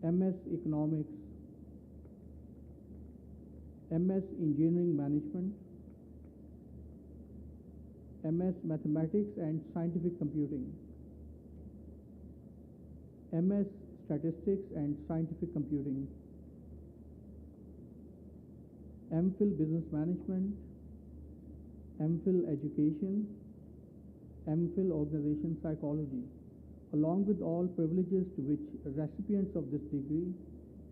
MS Economics, MS Engineering Management, MS Mathematics and Scientific Computing, MS Statistics and Scientific Computing, MPhil Business Management, MPhil Education, MPhil Organization Psychology, along with all privileges to which recipients of this degree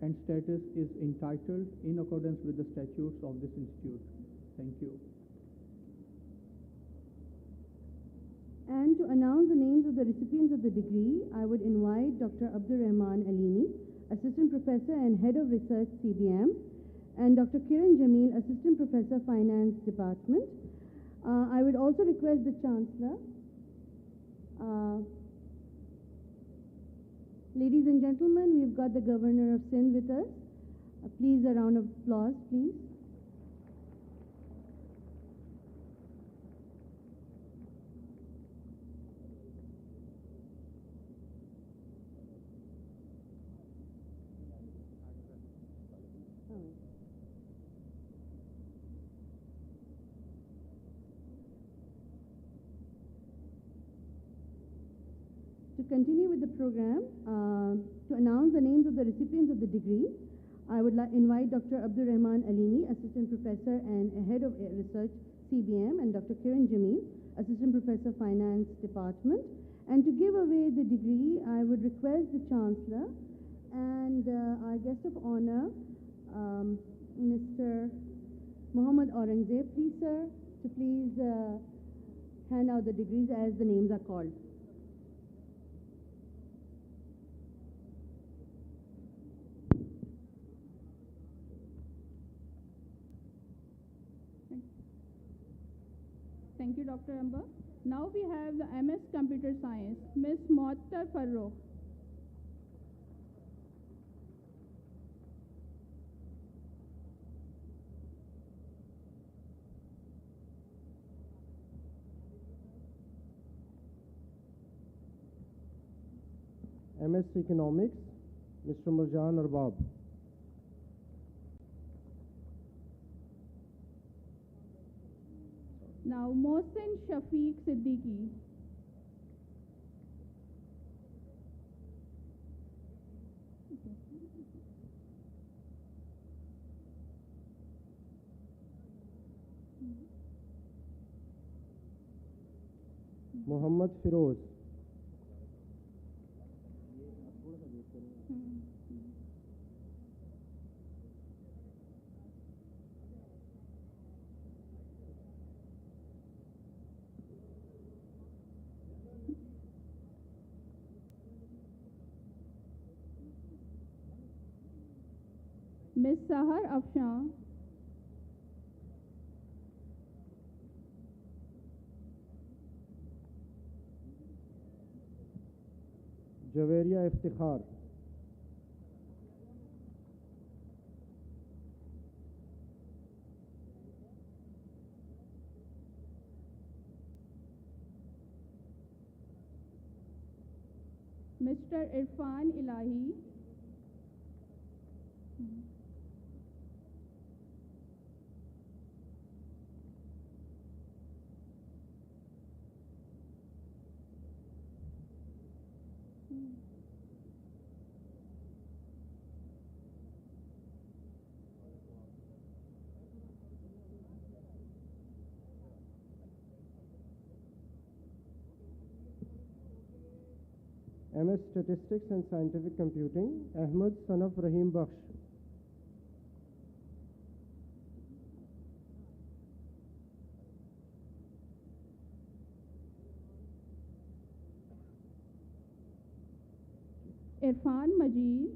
and status is entitled in accordance with the statutes of this institute. Thank you.
And to announce the names of the recipients of the degree, I would invite Dr. Abdur Rahman Alini, Assistant Professor and Head of Research, CBM, and Dr. Kiran Jamil, Assistant Professor, Finance Department. I would also request the Chancellor. Ladies and gentlemen, we've got the Governor of Sindh with us. Please, a round of applause, please. To continue with the program, to announce the names of the recipients of the degree, I would invite Dr. Abdur Rahman Alini, Assistant Professor and Head of Research, CBM, and Dr. Kiran Jamil, Assistant Professor, Finance Department. And to give away the degree, I would request the Chancellor and our guest of honor, Mr. Muhammad Aurangzeb, please, sir, to please hand out the degrees as the names are called.
Thank you, Dr. Amber. Now we have the MS Computer Science, Ms. Muattar Farroh.
MS Economics, Mr. Marjan Arbab.
Now, Mohsin Shafiq Siddiqui.
Muhammad Firoz.
Ms. Sahar Afshan.
Javeria Iftikhar.
Mr. Irfan Ilahi.
MS Statistics and Scientific Computing, Ahmed son of Rahim Bakhsh.
Irfan Majid.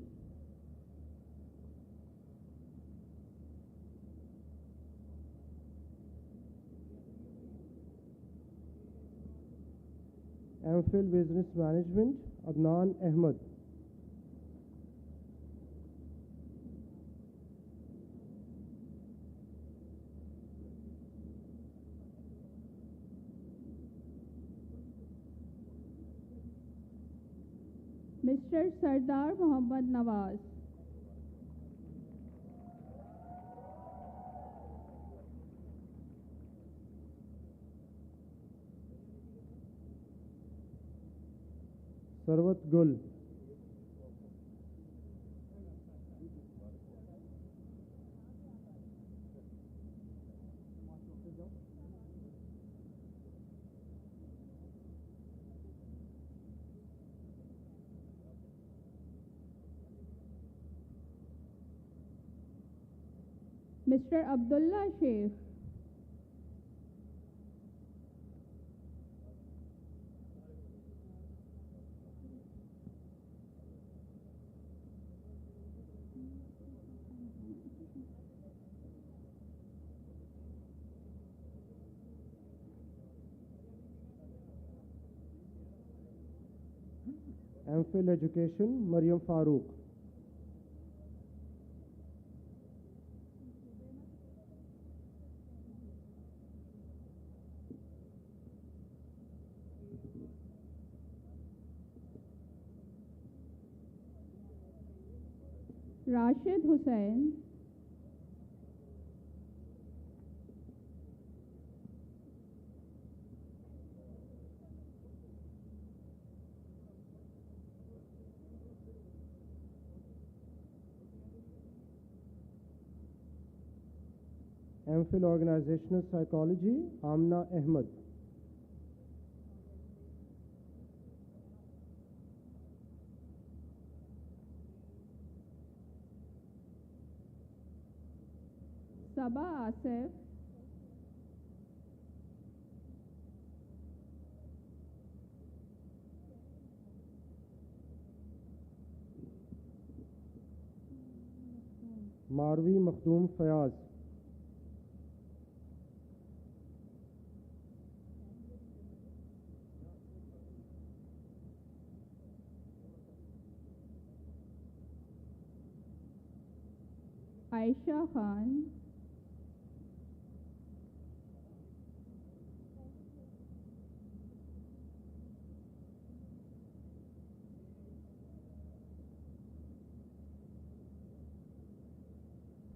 MPhil Business Management, Adnan Ahmed.
Mr. Sardar Muhammad Nawaz.
Sarwat Gul.
Mr. Abdullah Sheikh.
MPhil Education, Mariam Farooq.
Rashid Hussain.
MPhil Organizational Psychology, Amna Ahmed.
Sabah Asif.
Marvi Makhdoom Fayaz.
Aisha Khan.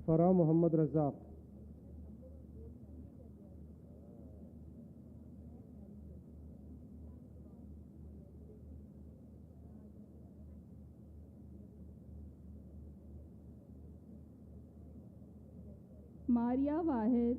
Farah Muhammad Razak.
Maria Wahid.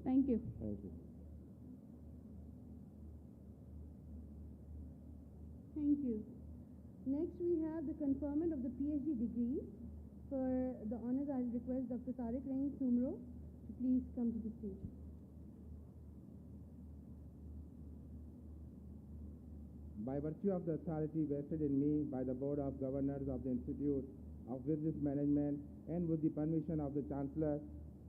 Thank you.
Thank you.
Thank you. Next, we have the conferment of the PhD degree. For the honors, I'll request Dr. Tariq Rahim Sumro to please come to the stage.
By virtue of the authority vested in me by the Board of Governors of the Institute of Business Management and with the permission of the Chancellor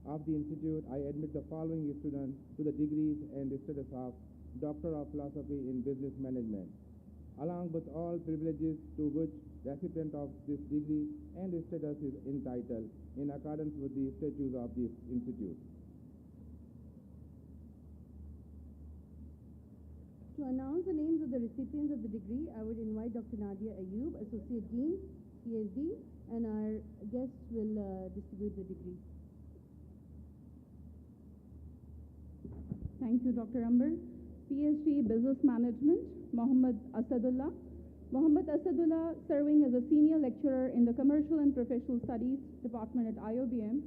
of the Institute, I admit the following students to the degrees and the status of Doctor of Philosophy in Business Management, along with all privileges to which recipient of this degree and status is entitled in accordance with the statutes of this institute.
To announce the names of the recipients of the degree, I would invite Dr. Nadia Ayub, Associate Dean, PhD, and our guests will distribute the degree.
Thank you, Dr. Amber. PhD Business Management, Mohammad Asadullah. Mohammad Asadullah, serving as a senior lecturer in the Commercial and Professional Studies Department at IoBM.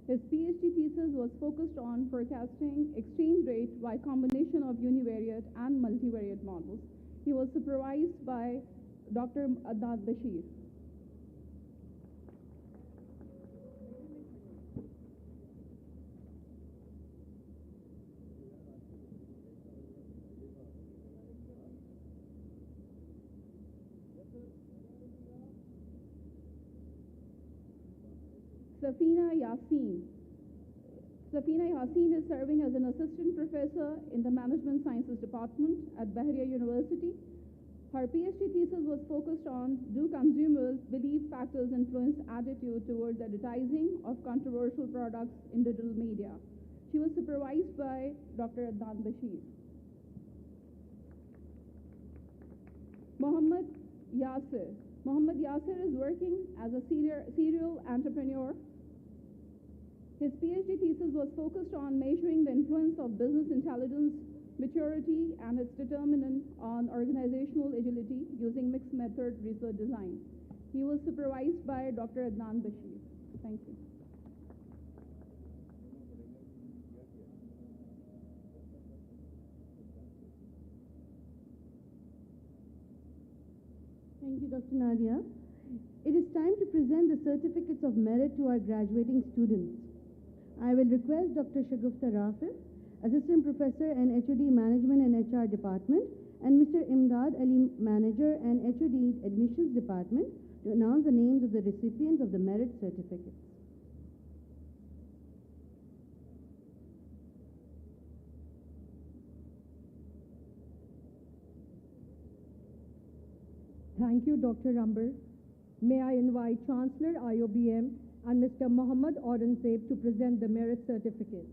His PhD thesis was focused on forecasting exchange rate by combination of univariate and multivariate models. He was supervised by Dr. Adnan Bashir. Safina Yassin. Safina Yassin is serving as an assistant professor in the Management Sciences Department at Bahria University. Her PhD thesis was focused on do consumers believe factors influence attitude towards advertising of controversial products in digital media. She was supervised by Dr. Adnan Bashir. Mohammad Yasir. Mohammad Yasir is working as a serial entrepreneur
His PhD thesis was focused on measuring the influence of business intelligence, maturity, and its determinant on organizational agility using mixed method research design. He was supervised by Dr. Adnan Bashir. Thank you.
Thank you, Dr. Nadia. It is time to present the certificates of merit to our graduating students. I will request Dr. Shagufta Rafif, Assistant Professor and HOD Management and HR Department, and Mr. Imdad Ali, Manager and HOD Admissions Department, to announce the names of the recipients of the merit certificates.
Thank you, Dr. Ramber. May I invite Chancellor IoBM and Mr. Mohammad Aurangzeb to present the merit certificate.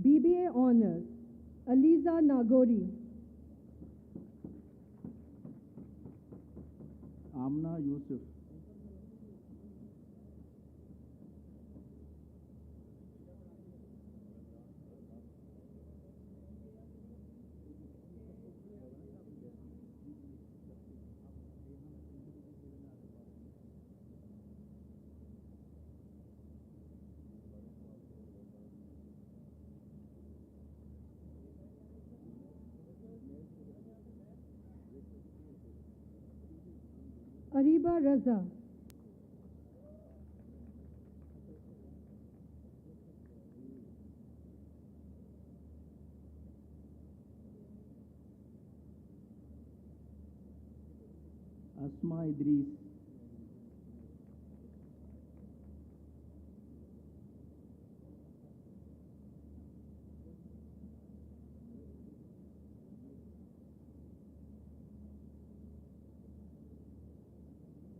BBA Honors, Aliza Nagori.
Amna Yusuf.
Ariba Raza.
Asma Idris.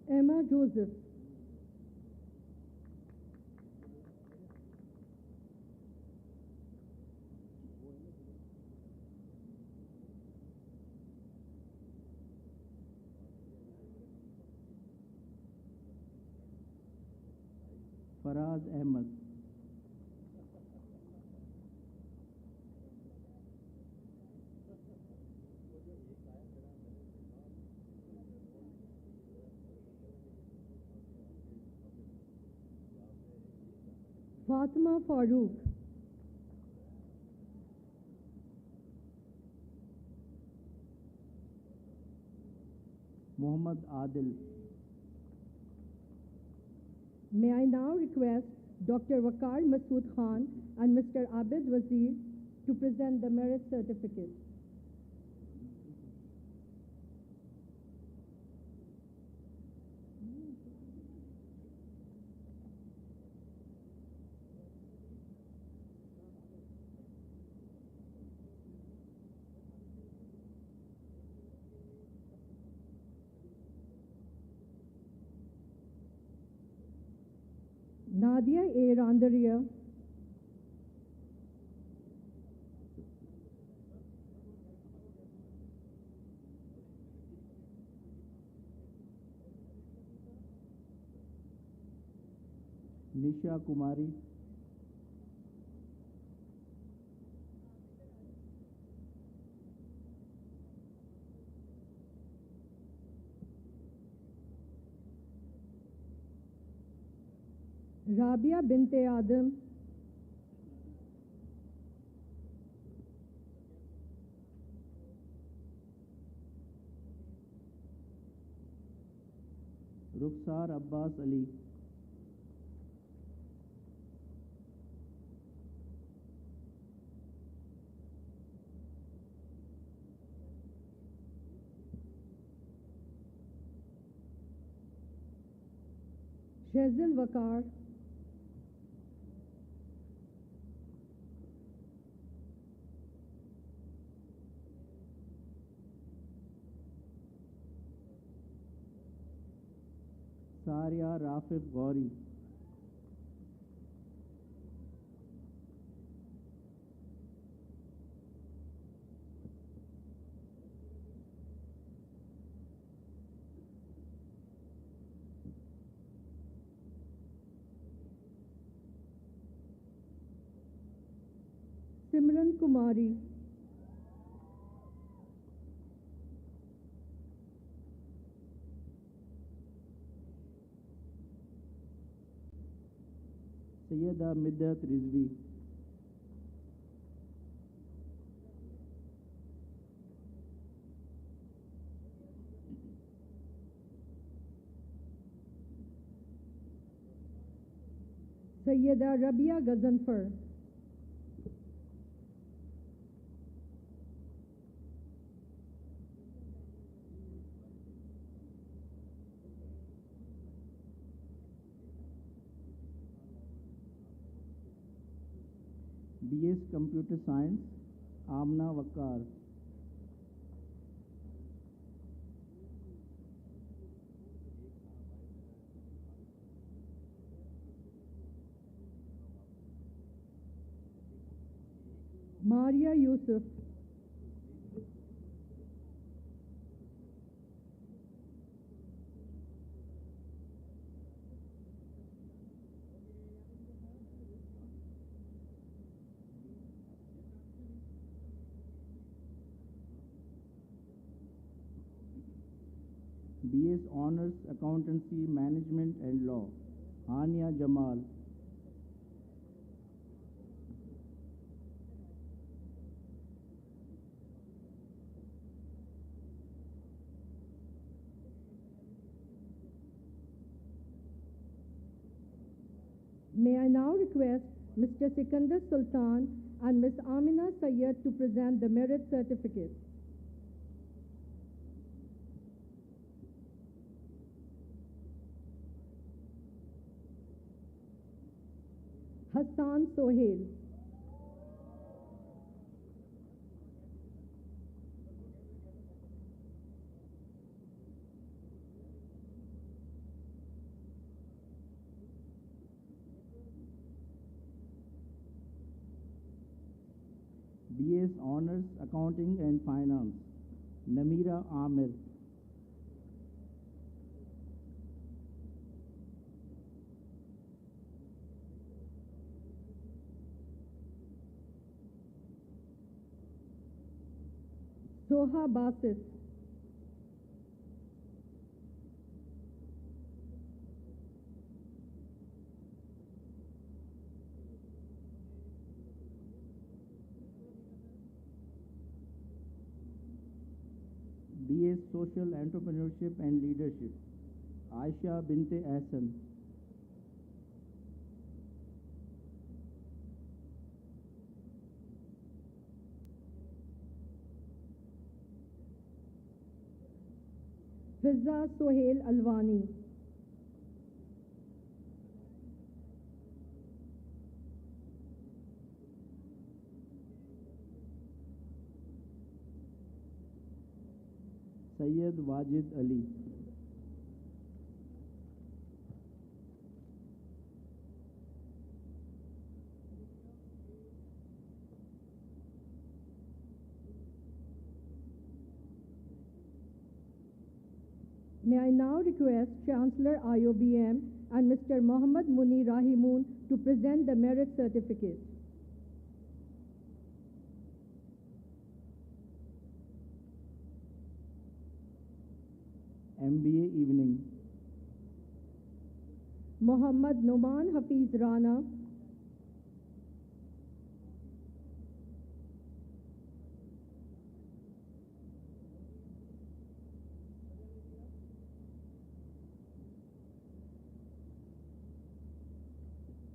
Emma Joseph.
Faraz Ahmed.
Fatima Farooq.
Muhammad Adil.
May I now request Dr. Waqar Masood Khan and Mr. Abid Wazir to present the merit certificate. Nadia A. Randaria.
Nisha Kumari.
Rabia Binte Adam.
Rukhsar Abbas Ali.
Shazil Waqar.
Saria Rafif Gauri.
Simran Kumari.
Sayyida Middat Rizvi.
Sayyida Rabia Ghazanfar.
BS Computer Science, Amna Wakar.
Maria Yusuf.
BS Honors Accountancy, Management and Law, Hania Jamal.
May I now request Mr. Sikandar Sultan and Ms. Amina Sayyed to present the merit certificate. Hassan Sohail.
BS Honors Accounting and Finance, Namira Amir.
Soha Basit.
BS Social Entrepreneurship and Leadership, Aisha Binte Ahsan.
Fizza Sohail Alwani.
Sayyid Wajid Ali.
May I now request Chancellor IoBM and Mr. Mohammad Muni Rahimun to present the merit certificate.
MBA Evening.
Mohammad Noman Hafiz Rana.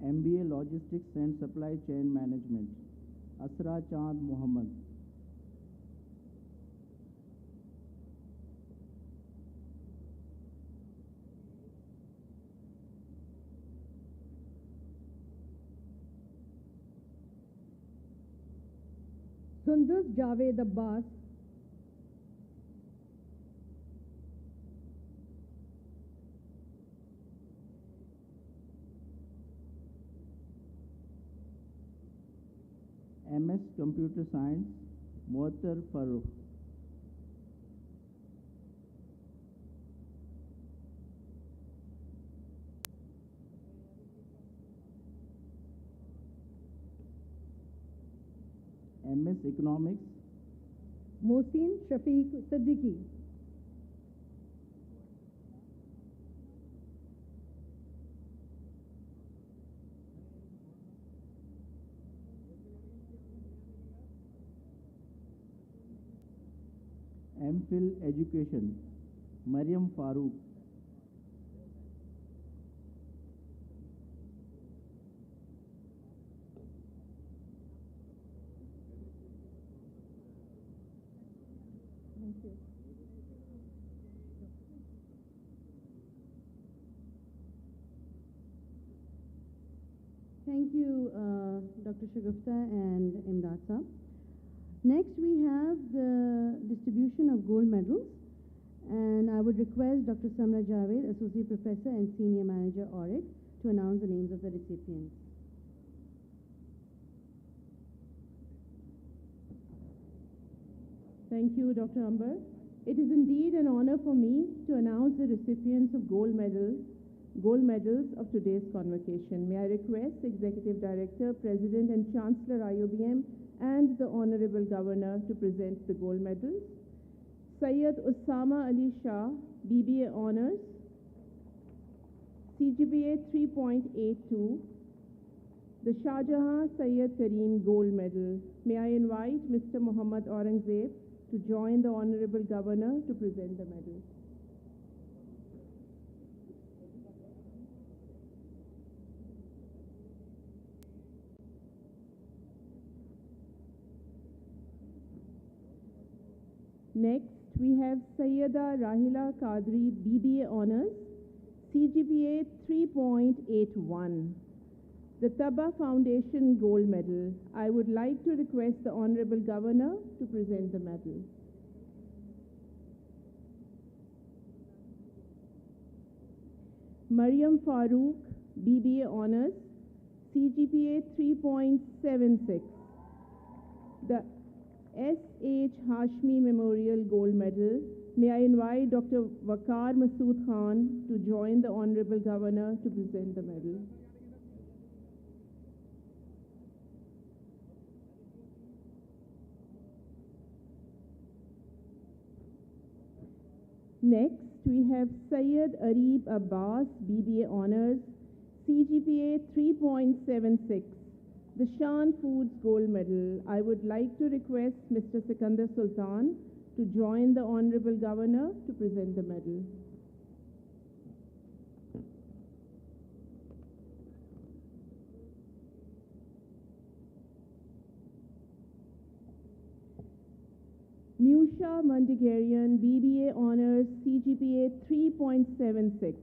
MBA Logistics and Supply Chain Management, Asra Chand Muhammad.
Sundus Javed Abbas.
MS Computer Science, Muattar Farooq.
MS Economics,
Mohsin Shafiq Siddiqui.
MPhil Education, Mariam Farooq.
Thank you.
Thank you, Dr. Shagufta and Imdad Saab. Next, we have the distribution of gold medals, and I would request Dr. Samra Javed, Associate Professor and Senior Manager, Auric, to announce the names of the recipients.
Thank you, Dr. Amber. It is indeed an honor for me to announce the recipients of gold medals of today's convocation. May I request Executive Director, President and Chancellor IoBM and the Honorable Governor to present the gold medals. Syed Usama Ali Shah, BBA Honors, CGPA 3.82, the Shah Jahan Syed Kareem Gold Medal. May I invite Mr. Muhammad Aurangzeb to join the Honorable Governor to present the medal. Next, we have Sayyida Rahila Qadri, BBA Honors, CGPA 3.81. The Taba Foundation Gold Medal. I would like to request the Honorable Governor to present the medal. Mariam Farooq, BBA Honors, CGPA 3.76. The S.H. Hashmi Memorial Gold Medal. May I invite Dr. Waqar Masood Khan to join the Honorable Governor to present the medal. Next, we have Syed Arib Abbas, BBA Honors, CGPA 3.76. The Shan Foods Gold Medal. I would like to request Mr. Sikandar Sultan to join the Honorable Governor to present the medal. Nusha Mandigarian, BBA Honors, CGPA 3.76.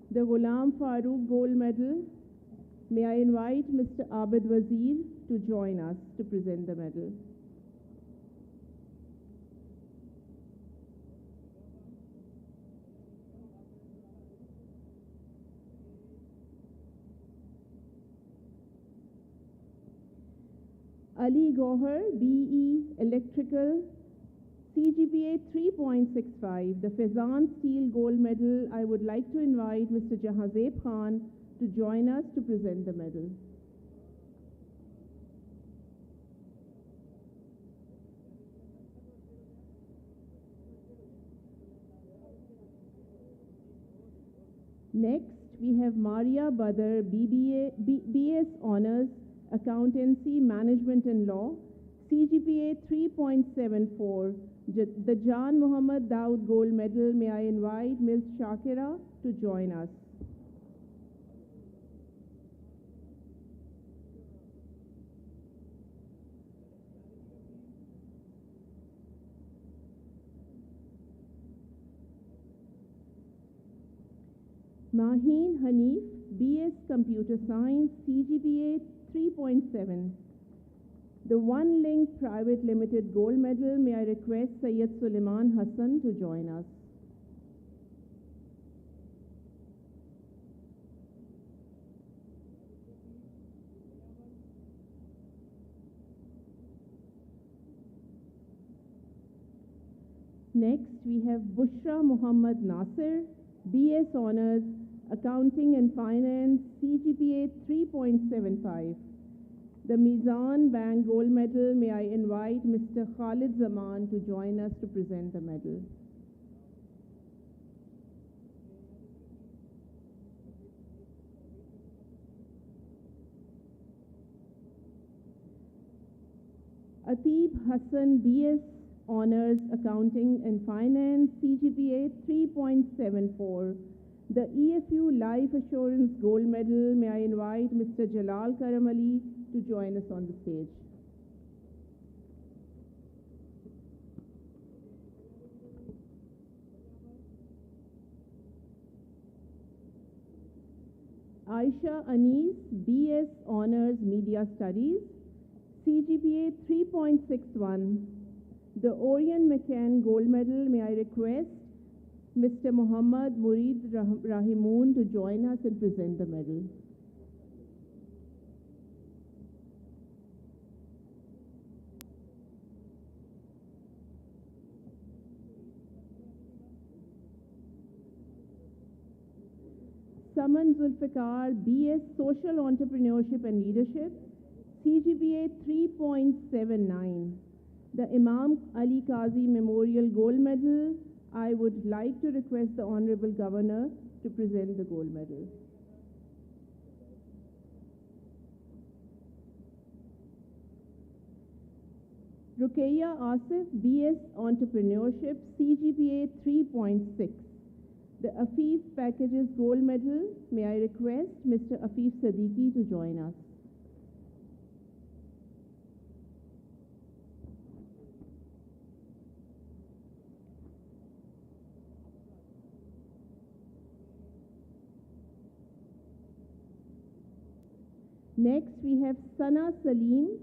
The Ghulam Farooq Gold Medal. May I invite Mr. Abid Wazir to join us to present the medal. Ali Gohar, BE Electrical, CGPA 3.65. The Fezan Steel Gold Medal. I would like to invite Mr. Jahazeb Khan to join us to present the medal. Next, we have Maria Badr, BS Honors, Accountancy, Management and Law, CGPA 3.74. The Jan Muhammad Daud Gold Medal. May I invite Ms. Shakira to join us. Maheen Hanif, BS Computer Science, CGPA 3.7. The One Link Private Limited Gold Medal. May I request Syed Suleiman Hassan to join us. Next, we have Bushra Muhammad Nasir, BS Honors, Accounting and Finance, CGPA 3.75. The Mizan Bank Gold Medal, may I invite Mr. Khalid Zaman to join us to present the medal. Atib Hassan, BS Honors Accounting and Finance, CGPA 3.74. The EFU Life Assurance Gold Medal, may I invite Mr. Jalal Karamali to join us on the stage. Aisha Anis, BS Honors Media Studies, CGPA 3.61. The Orion McCann Gold Medal, may I request Mr. Muhammad Murid Rahimoon to join us and present the medal. Saman Zulfikar, BS Social Entrepreneurship and Leadership, CGPA 3.79. The Imam Ali Qazi Memorial Gold Medal, I would like to request the Honorable Governor to present the gold medal. Ruqayya Asif, BS Entrepreneurship, CGPA 3.6. The Afif Packages Gold Medal, may I request Mr. Afif Siddiqui to join us. Next, we have Sana Salim,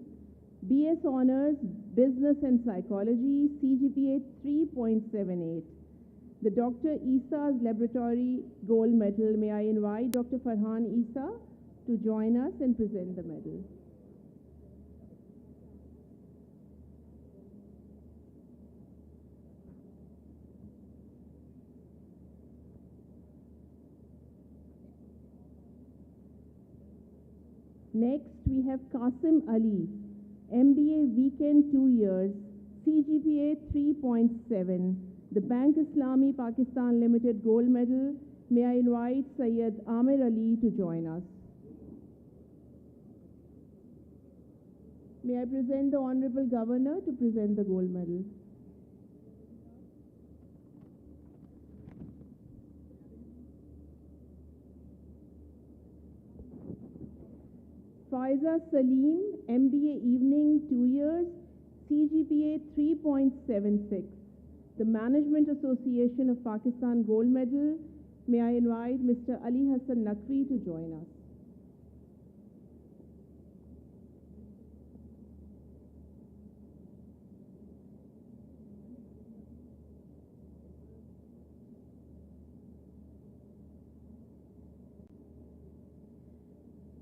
BS Honors Business and Psychology, CGPA 3.78. The Dr. Isa's Laboratory Gold Medal, may I invite Dr. Farhan Isa to join us and present the medal. Next, we have Qasim Ali, MBA Weekend 2 years, CGPA 3.7. The Bank Islami Pakistan Limited Gold Medal, may I invite Syed Amir Ali to join us. May I present the Honorable Governor to present the gold medal. Faiza Salim, MBA Evening 2 years, CGPA 3.76. The Management Association of Pakistan Gold Medal, may I invite Mr. Ali Hassan Naqvi to join us.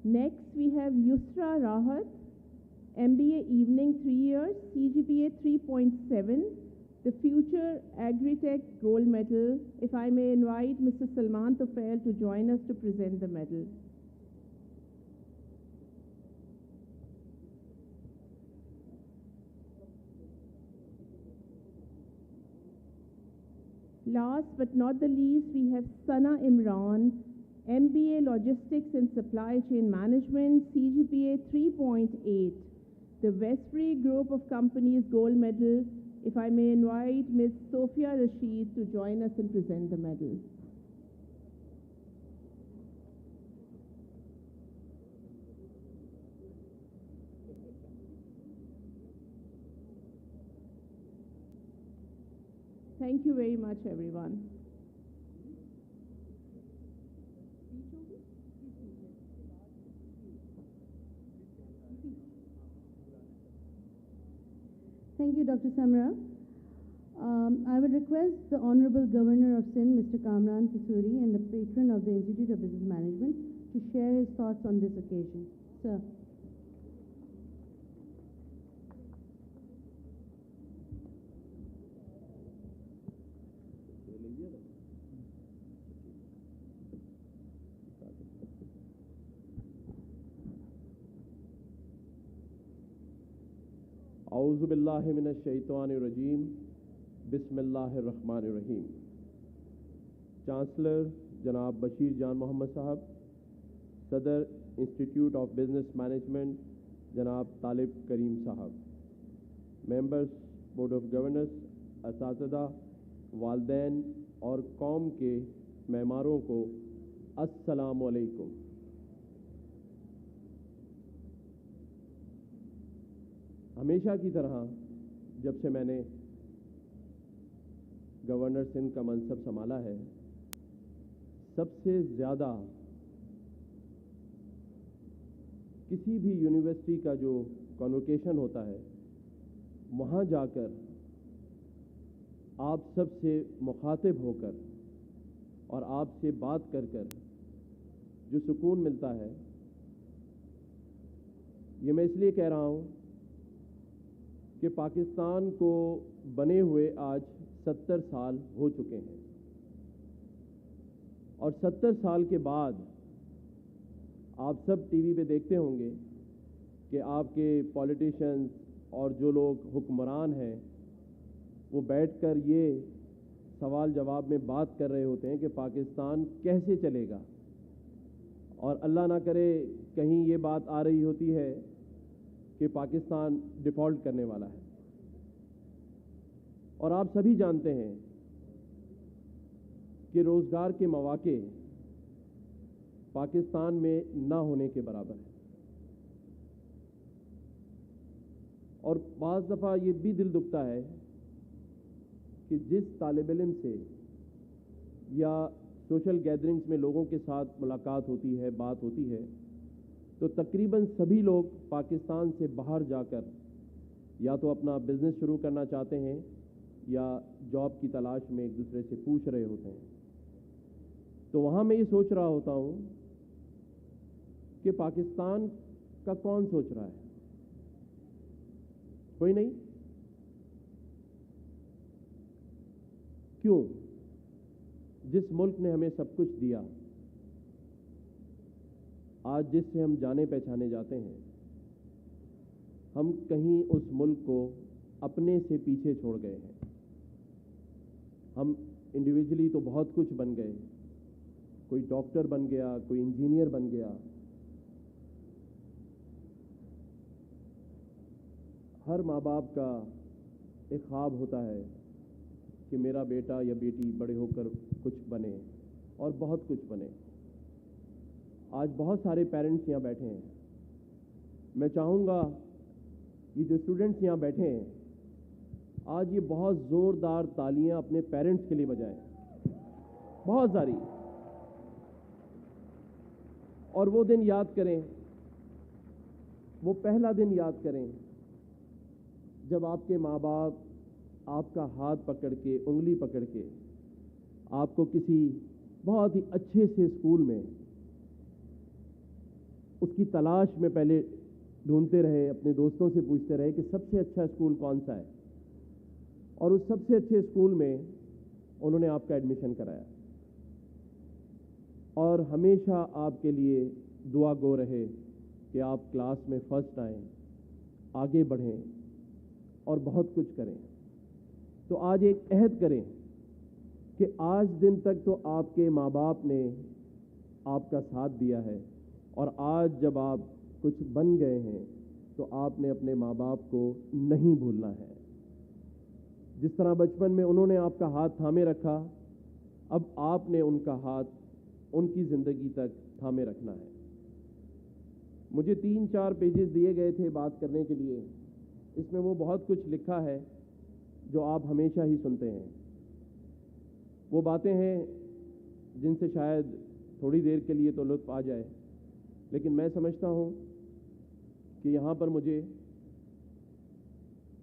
Next, we have Yusra Rahat, MBA Evening 3 years, CGPA 3.7. The Future Agritech Gold Medal, if I may invite Mr. Salman Tufail to join us to present the medal. Last but not the least, we have Sana Imran, MBA Logistics and Supply Chain Management, CGPA 3.8. The Westbury Group of Companies Gold Medal, if I may invite Ms. Sophia Rashid to join us and present the medal. Thank you very much, everyone.
Thank you, Dr. Samra. I would request the Honorable Governor of Sindh, Mr. Kamran Tisuri, and the Patron of the Institute of Business Management to share his thoughts on this occasion. Sir.
اعوذ باللہ من الشیطان الرجیم بسم اللہ الرحمن الرحیم. Chancellor جناب بشیر جان محمد صاحب، صدر انسٹیٹیوٹ آف بزنس مینجمنٹ جناب طالب کریم صاحب، ممبرس بورڈ آف گورنرس، اساتذہ، والدین اور قوم کے معماروں کو السلام علیکم. ہمیشہ کی طرح جب سے میں نے گورنر سندھ کا منصب سنبھالا ہے، سب سے زیادہ کسی بھی یونیورسٹی کا جو کنوکیشن ہوتا ہے وہاں جا کر آپ سب سے مخاطب ہو کر اور آپ سے بات کر کر جو سکون ملتا ہے، یہ میں اس لیے کہہ رہا ہوں کہ پاکستان کو بنے ہوئے آج 70 سال ہو چکے ہیں، اور 70 سال کے بعد آپ سب ٹی وی پہ دیکھتے ہوں گے کہ آپ کے پولیٹیشنز اور جو لوگ حکمران ہیں وہ بیٹھ کر یہ سوال جواب میں بات کر رہے ہوتے ہیں کہ پاکستان کیسے چلے گا، اور اللہ نہ کرے کہیں یہ بات آ رہی ہوتی ہے کہ پاکستان ڈیفالٹ کرنے والا ہے. اور آپ سبھی جانتے ہیں کہ روزگار کے مواقع پاکستان میں نہ ہونے کے برابر ہے. اور بعض دفعہ یہ بھی دل دکھتا ہے کہ جس طالب علم سے یا سوشل گیدرنگز میں لوگوں کے ساتھ ملاقات ہوتی ہے، بات ہوتی ہے، تو تقریباً سبھی لوگ پاکستان سے باہر جا کر یا تو اپنا بزنس شروع کرنا چاہتے ہیں یا جاب کی تلاش میں ایک دوسرے سے پوچھ رہے ہوتے ہیں. تو وہاں میں یہ سوچ رہا ہوتا ہوں کہ پاکستان کا کون سوچ رہا ہے؟ کوئی نہیں. کیوں؟ جس ملک نے ہمیں سب کچھ دیا، آج جس سے ہم جانے پہچانے جاتے ہیں، ہم کہیں اس ملک کو اپنے سے پیچھے چھوڑ گئے ہیں. ہم انڈیویجلی تو بہت کچھ بن گئے، کوئی ڈاکٹر بن گیا، کوئی انجینئر بن گیا. ہر ماں باپ کا ایک خواب ہوتا ہے کہ میرا بیٹا یا بیٹی بڑے ہو کر کچھ بنے اور بہت کچھ بنے. آج بہت سارے پیرنٹس یہاں بیٹھے ہیں. میں چاہوں گا یہ جو اسٹوڈنٹس یہاں بیٹھے ہیں آج یہ بہت زوردار تالیاں اپنے پیرنٹس کے لیے بجائیں، بہت ساری. اور وہ دن یاد کریں، وہ پہلا دن یاد کریں جب آپ کے ماں باپ آپ کا ہاتھ پکڑ کے، انگلی پکڑ کے آپ کو کسی بہت ہی اچھے سے اسکول میں اس کی تلاش میں پہلے ڈھونڈتے رہے، اپنے دوستوں سے پوچھتے رہے کہ سب سے اچھا اسکول کون سا ہے، اور اس سب سے اچھے اسکول میں انہوں نے آپ کا ایڈمیشن کرایا، اور ہمیشہ آپ کے لیے دعا گو رہے کہ آپ کلاس میں فرسٹ آئیں، آگے بڑھیں اور بہت کچھ کریں. تو آج ایک عہد کریں کہ آج دن تک تو آپ کے ماں باپ نے آپ کا ساتھ دیا ہے، اور آج جب آپ کچھ بن گئے ہیں تو آپ نے اپنے ماں باپ کو نہیں بھولنا ہے. جس طرح بچپن میں انہوں نے آپ کا ہاتھ تھامے رکھا، اب آپ نے ان کا ہاتھ ان کی زندگی تک تھامے رکھنا ہے. مجھے 3-4 پیجز دیے گئے تھے بات کرنے کے لیے. اس میں وہ بہت کچھ لکھا ہے جو آپ ہمیشہ ہی سنتے ہیں. وہ باتیں ہیں جن سے شاید تھوڑی دیر کے لیے تو لطف آ جائے، لیکن میں سمجھتا ہوں کہ یہاں پر مجھے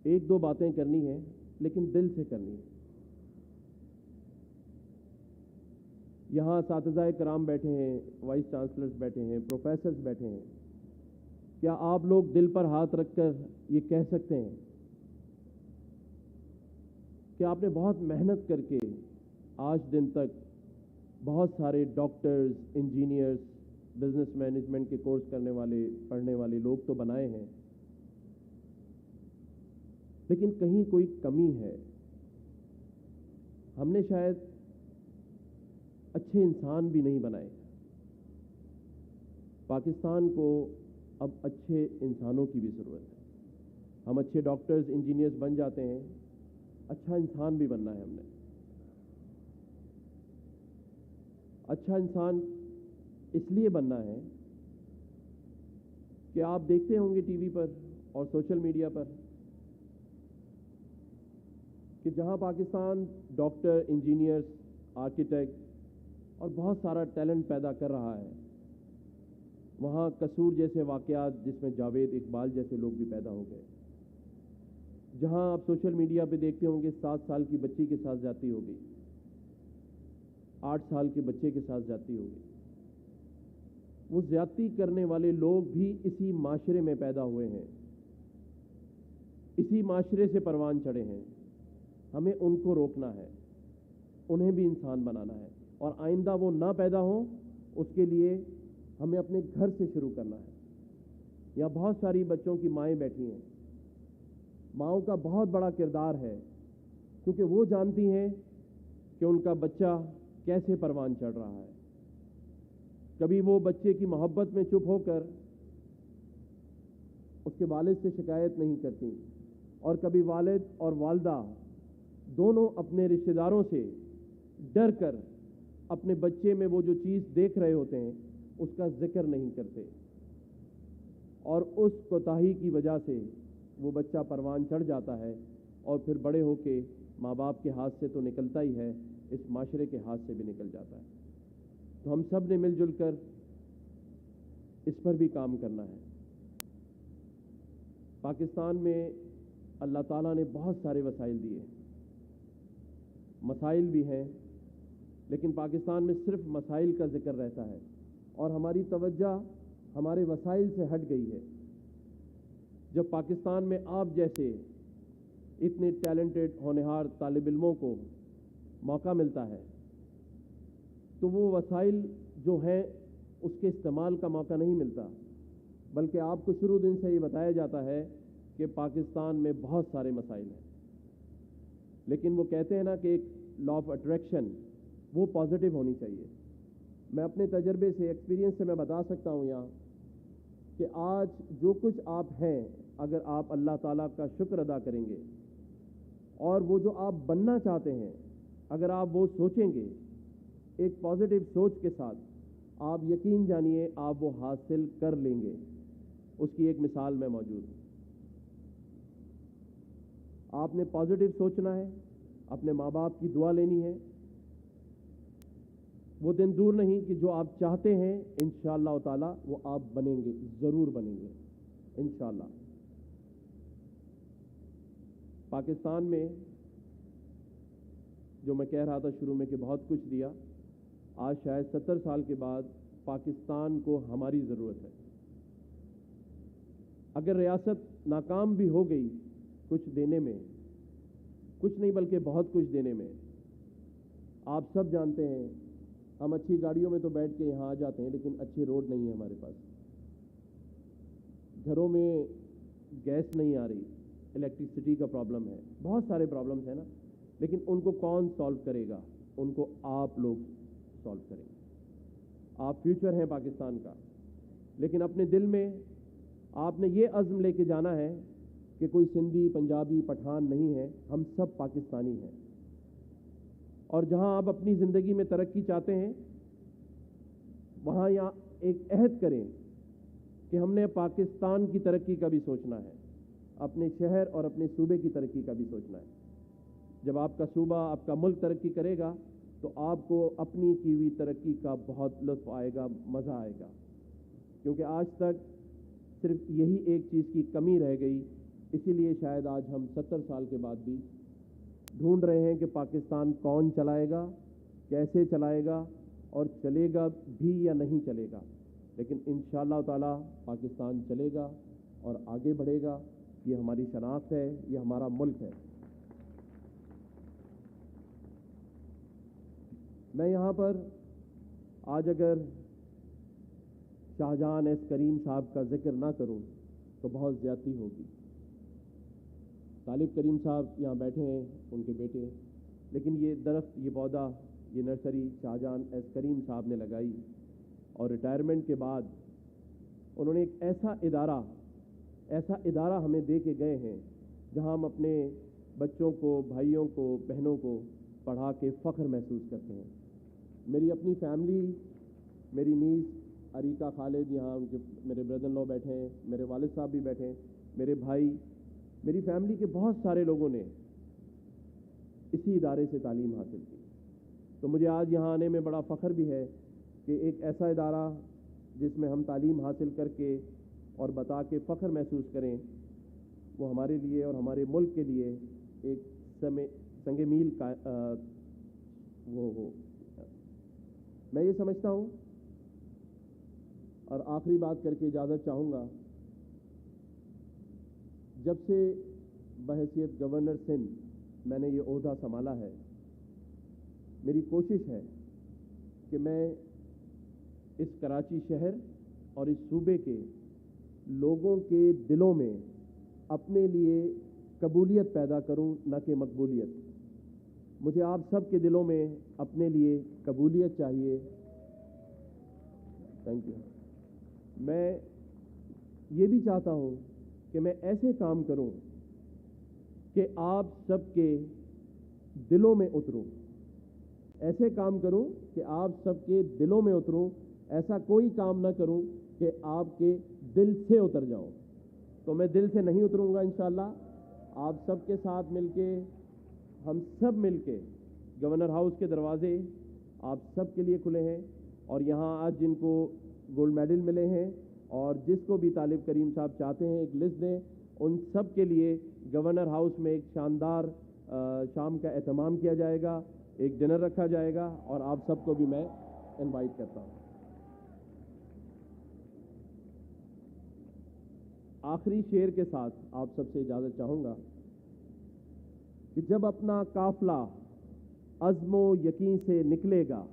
1-2 باتیں کرنی ہیں، لیکن دل سے کرنی ہے. یہاں اساتذہ کرام بیٹھے ہیں، وائس چانسلرز بیٹھے ہیں، پروفیسرز بیٹھے ہیں. کیا آپ لوگ دل پر ہاتھ رکھ کر یہ کہہ سکتے ہیں کہ آپ نے بہت محنت کر کے آج دن تک بہت سارے ڈاکٹرز، انجینئرز، بزنس مینجمنٹ کے کورس کرنے والے، پڑھنے والے لوگ تو بنائے ہیں، لیکن کہیں کوئی کمی ہے. ہم نے شاید اچھے انسان بھی نہیں بنائے. پاکستان کو اب اچھے انسانوں کی بھی ضرورت ہے. ہم اچھے ڈاکٹرز انجینئرز بن جاتے ہیں, اچھا انسان بھی بننا ہے ہم نے. اچھا انسان اس لیے بننا ہے کہ آپ دیکھتے ہوں گے ٹی وی پر اور سوشل میڈیا پر کہ جہاں پاکستان ڈاکٹر, انجینئرز, آرکیٹیکٹ اور بہت سارا ٹیلنٹ پیدا کر رہا ہے, وہاں قصور جیسے واقعات جس میں جاوید اقبال جیسے لوگ بھی پیدا ہو گئے. جہاں آپ سوشل میڈیا پہ دیکھتے ہوں گے 7 سال کی بچی کے ساتھ زیادتی ہو گئی, 8 سال کے بچے کے ساتھ زیادتی ہو گئی. وہ زیادتی کرنے والے لوگ بھی اسی معاشرے میں پیدا ہوئے ہیں, اسی معاشرے سے پروان چڑھے ہیں. ہمیں ان کو روکنا ہے, انہیں بھی انسان بنانا ہے, اور آئندہ وہ نہ پیدا ہوں اس کے لیے ہمیں اپنے گھر سے شروع کرنا ہے. یہاں بہت ساری بچوں کی مائیں بیٹھی ہیں. ماؤں کا بہت بڑا کردار ہے, کیونکہ وہ جانتی ہیں کہ ان کا بچہ کیسے پروان چڑھ رہا ہے. کبھی وہ بچے کی محبت میں چپ ہو کر اس کے والد سے شکایت نہیں کرتی, اور کبھی والد اور والدہ دونوں اپنے رشتہ داروں سے ڈر کر اپنے بچے میں وہ جو چیز دیکھ رہے ہوتے ہیں اس کا ذکر نہیں کرتے, اور اس کوتاہی کی وجہ سے وہ بچہ پروان چڑھ جاتا ہے, اور پھر بڑے ہو کے ماں باپ کے ہاتھ سے تو نکلتا ہی ہے, اس معاشرے کے ہاتھ سے بھی نکل جاتا ہے. تو ہم سب نے مل جل کر اس پر بھی کام کرنا ہے. پاکستان میں اللہ تعالیٰ نے بہت سارے وسائل دیے, مسائل بھی ہیں, لیکن پاکستان میں صرف مسائل کا ذکر رہتا ہے, اور ہماری توجہ ہمارے وسائل سے ہٹ گئی ہے. جب پاکستان میں آپ جیسے اتنے ٹیلنٹڈ ہونہار طالب علموں کو موقع ملتا ہے تو وہ وسائل جو ہیں اس کے استعمال کا موقع نہیں ملتا, بلکہ آپ کو شروع دن سے یہ بتایا جاتا ہے کہ پاکستان میں بہت سارے مسائل ہیں. لیکن وہ کہتے ہیں نا کہ ایک لا آف اٹریکشن وہ پازیٹیو ہونی چاہیے. میں اپنے تجربے سے, ایکسپیرینس سے میں بتا سکتا ہوں یہاں کہ آج جو کچھ آپ ہیں, اگر آپ اللہ تعالیٰ کا شکر ادا کریں گے اور وہ جو آپ بننا چاہتے ہیں اگر آپ وہ سوچیں گے ایک پازیٹیو سوچ کے ساتھ, آپ یقین جانیے آپ وہ حاصل کر لیں گے. اس کی ایک مثال میں موجود ہوں. آپ نے پازیٹیو سوچنا ہے, اپنے ماں باپ کی دعا لینی ہے. وہ دن دور نہیں کہ جو آپ چاہتے ہیں انشاءاللہ تعالی وہ آپ بنیں گے, ضرور بنیں گے انشاءاللہ. پاکستان میں جو میں کہہ رہا تھا شروع میں کہ بہت کچھ دیا, آج شاید 70 سال کے بعد پاکستان کو ہماری ضرورت ہے. اگر ریاست ناکام بھی ہو گئی کچھ دینے میں, کچھ نہیں بلکہ بہت کچھ دینے میں, آپ سب جانتے ہیں ہم اچھی گاڑیوں میں تو بیٹھ کے یہاں آ جاتے ہیں لیکن اچھے روڈ نہیں ہے ہمارے پاس, گھروں میں گیس نہیں آ رہی, الیکٹریسٹی کا پرابلم ہے, بہت سارے پرابلمس ہیں نا, لیکن ان کو کون سالو کرے گا؟ ان کو آپ لوگ سالو کریں گے. آپ فیوچر ہیں پاکستان کا, لیکن اپنے دل میں آپ نے یہ عزم لے کے جانا ہے کہ کوئی سندھی, پنجابی, پٹھان نہیں ہے, ہم سب پاکستانی ہیں. اور جہاں آپ اپنی زندگی میں ترقی چاہتے ہیں وہاں یہاں ایک عہد کریں کہ ہم نے پاکستان کی ترقی کا بھی سوچنا ہے, اپنے شہر اور اپنے صوبے کی ترقی کا بھی سوچنا ہے. جب آپ کا صوبہ, آپ کا ملک ترقی کرے گا تو آپ کو اپنی کی ہوئی ترقی کا بہت لطف آئے گا, مزہ آئے گا. کیونکہ آج تک صرف یہی ایک چیز کی کمی رہ گئی, اسی لیے شاید آج ہم 70 سال کے بعد بھی ڈھونڈ رہے ہیں کہ پاکستان کون چلائے گا, کیسے چلائے گا, اور چلے گا بھی یا نہیں چلے گا. لیکن انشاءاللہ تعالی پاکستان چلے گا اور آگے بڑھے گا. یہ ہماری شناخت ہے, یہ ہمارا ملک ہے. میں یہاں پر آج اگر شاہجہان ایس کریم صاحب کا ذکر نہ کروں تو بہت زیادتی ہوگی. طالب کریم صاحب یہاں بیٹھے ہیں، ان کے بیٹے، لیکن یہ درخت، یہ پودا، یہ نرسری شاہجہان ایس کریم صاحب نے لگائی، اور ریٹائرمنٹ کے بعد انہوں نے ایک ایسا ادارہ ہمیں دے کے گئے ہیں جہاں ہم اپنے بچوں کو، بھائیوں کو، بہنوں کو پڑھا کے فخر محسوس کرتے ہیں۔ میری اپنی فیملی، میری نیز عریقہ خالد یہاں، ان کے میرے بردر ان لا بیٹھے ہیں، میرے والد صاحب بھی بیٹھے ہیں، میرے بھائی، میری فیملی کے بہت سارے لوگوں نے اسی ادارے سے تعلیم حاصل کی۔ تو مجھے آج یہاں آنے میں بڑا فخر بھی ہے کہ ایک ایسا ادارہ جس میں ہم تعلیم حاصل کر کے اور بتا کے فخر محسوس کریں، وہ ہمارے لیے اور ہمارے ملک کے لیے ایک سنگ میل کا وہ ہو۔ میں یہ سمجھتا ہوں، اور آخری بات کر کے اجازت چاہوں گا، جب سے بحیثیت گورنر سندھ میں نے یہ عہدہ سنبھالا ہے، میری کوشش ہے کہ میں اس کراچی شہر اور اس صوبے کے لوگوں کے دلوں میں اپنے لیے قبولیت پیدا کروں، نہ کہ مقبولیت۔ مجھے آپ سب کے دلوں میں اپنے لیے قبولیت چاہیے۔ Thank you. میں یہ بھی چاہتا ہوں کہ میں ایسے کام کروں کہ آپ سب کے دلوں میں اتروں، ایسے کام کروں کہ آپ سب کے دلوں میں اتروں، ایسا کوئی کام نہ کروں کہ آپ کے دل سے اتر جاؤں۔ تو میں دل سے نہیں اتروں گا انشاءاللہ۔ آپ سب کے ساتھ مل کے، ہم سب مل کے، گورنر ہاؤس کے دروازے آپ سب کے لیے کھلے ہیں، اور یہاں آج جن کو گولڈ میڈل ملے ہیں اور جس کو بھی طالب کریم صاحب چاہتے ہیں ایک لسٹ دیں، ان سب کے لیے گورنر ہاؤس میں ایک شاندار شام کا اہتمام کیا جائے گا، ایک ڈنر رکھا جائے گا، اور آپ سب کو بھی میں انوائٹ کرتا ہوں۔ آخری شعر کے ساتھ آپ سب سے اجازت چاہوں گا کہ جب اپنا قافلہ عزم و یقین سے نکلے گا،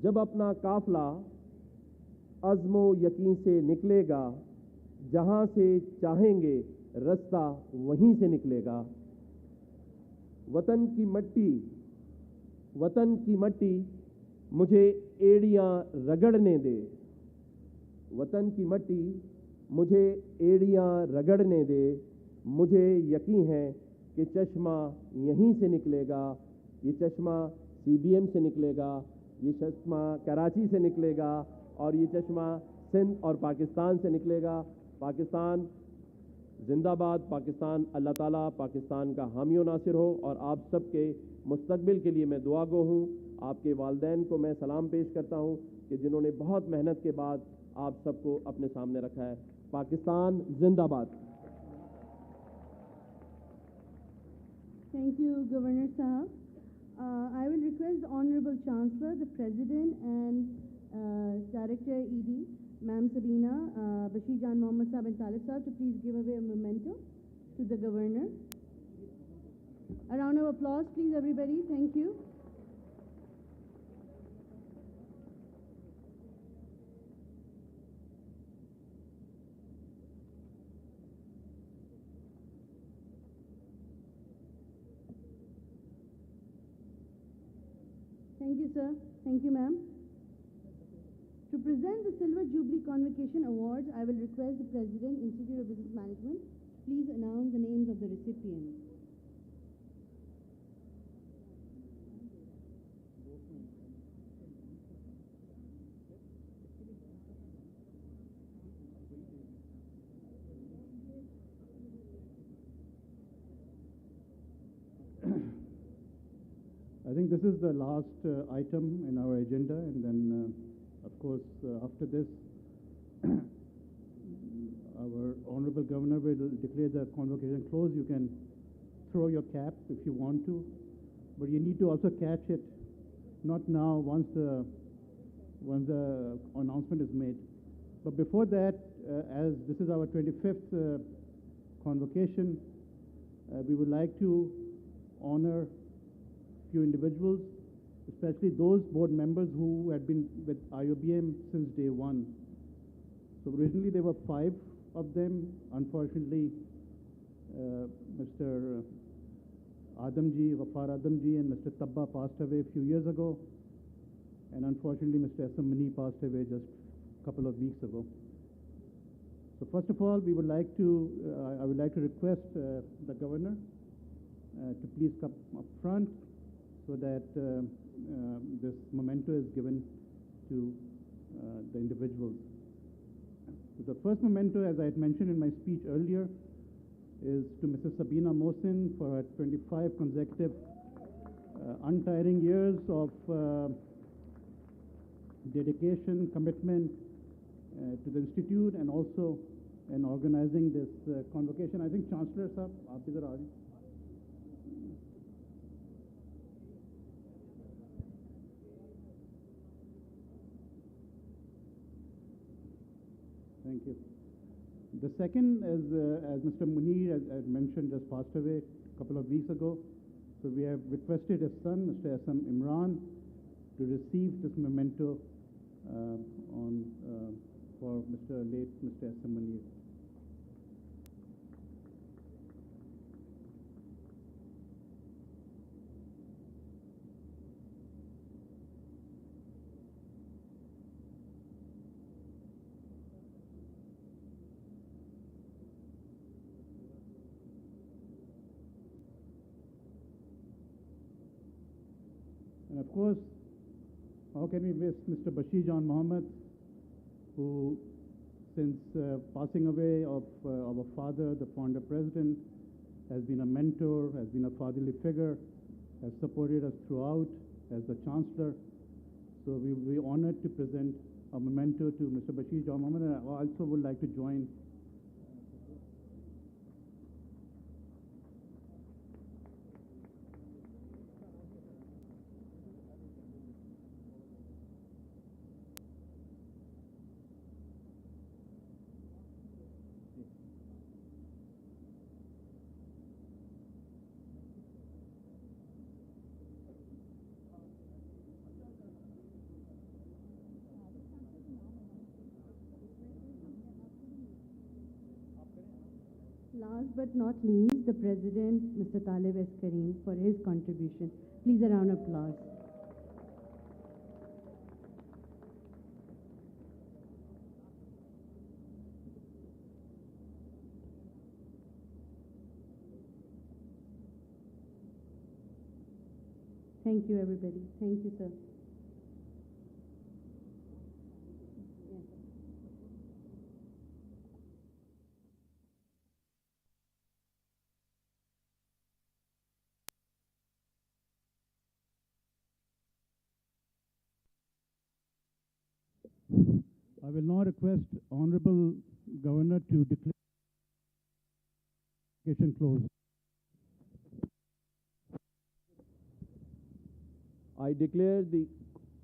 جب اپنا قافلہ عزم و یقین سے نکلے گا، جہاں سے چاہیں گے رستہ وہیں سے نکلے گا۔ وطن کی مٹی مجھے ایڑیاں رگڑنے دے، وطن کی مٹی مجھے ایڑیاں رگڑنے دے، مجھے یقین ہے کہ چشمہ یہیں سے نکلے گا، یہ چشمہ سی بی ایم سے نکلے گا، یہ چشمہ کراچی سے نکلے گا، اور یہ چشمہ سندھ اور پاکستان سے نکلے گا۔ پاکستان زندہ باد، پاکستان اللہ تعالیٰ پاکستان کا حامی و ناصر ہو، اور آپ سب کے مستقبل کے لیے میں دعا گو ہوں۔ آپ کے والدین کو میں سلام پیش کرتا ہوں کہ جنہوں نے بہت محنت کے بعد آپ سب کو اپنے سامنے رکھا ہے۔ پاکستان زندہ باد۔
Thank you, Governor Sahab. I will request the Honorable Chancellor, the President and Director ED, Ma'am Sabina, Bashir Jan Mohammed Sahab and Talib Sahab to please give away a memento to the Governor. A round of applause, please, everybody. Thank you. Thank you, sir. Thank you, ma'am. To present the Silver Jubilee Convocation Awards, I will request the President, Institute of Business Management, please announce the names of the recipients.
I think this is the last item in our agenda, and then, of course, after this, our Honorable Governor will declare the convocation closed. You can throw your cap if you want to, but you need to also catch it, not now, once the announcement is made. But before that, as this is our 25th convocation, we would like to honor few individuals, especially those board members who had been with IoBM since day one. So originally there were 5 of them. Unfortunately,
Mr. Adamji, Ghaffar Adamji, and Mr. Tabba passed away a few years ago, and unfortunately Mr. SM Mani passed away just a couple of weeks ago. So first of all, I would like to request the Governor to please come up front so that this memento is given to the individuals. So the first memento, as I had mentioned in my speech earlier, is to Mrs. Sabina Mohsin for her 25 consecutive untiring years of dedication, commitment to the Institute, and also in organizing this convocation. I think Chancellor Sahab, aap idhar aa rahe hain. Thank you. The second is, as Mr. Munir, as I mentioned, just passed away a couple of weeks ago. So we have requested his son, Mr. SM Imran, to receive this memento for late Mr. SM Munir. And of course, how can we miss Mr. Bashir Jan Mohammed, who, since passing away of our father, the founder president, has been a mentor, has been a fatherly figure, has supported us throughout as the Chancellor. So we will be honored to present a memento to Mr. Bashir Jan Mohammed. And I also would like to join
Last but not least, the President, Mr. Talib S. Karim, for his contribution. Please, a round of applause. Thank you, everybody. Thank you, sir.
I will now request Honorable Governor to declare convocation closed.
I declare the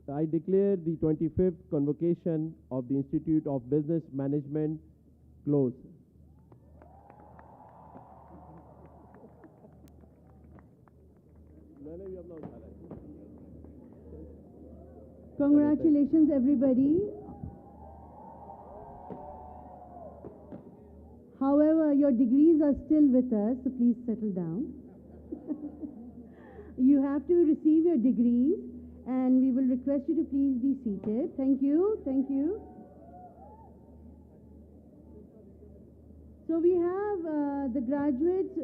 25th convocation of the Institute of Business Management closed.
Congratulations, everybody. However, your degrees are still with us, so please settle down. You have to receive your degrees, and we will request you to please be seated. Thank you. Thank you. So we have the graduates.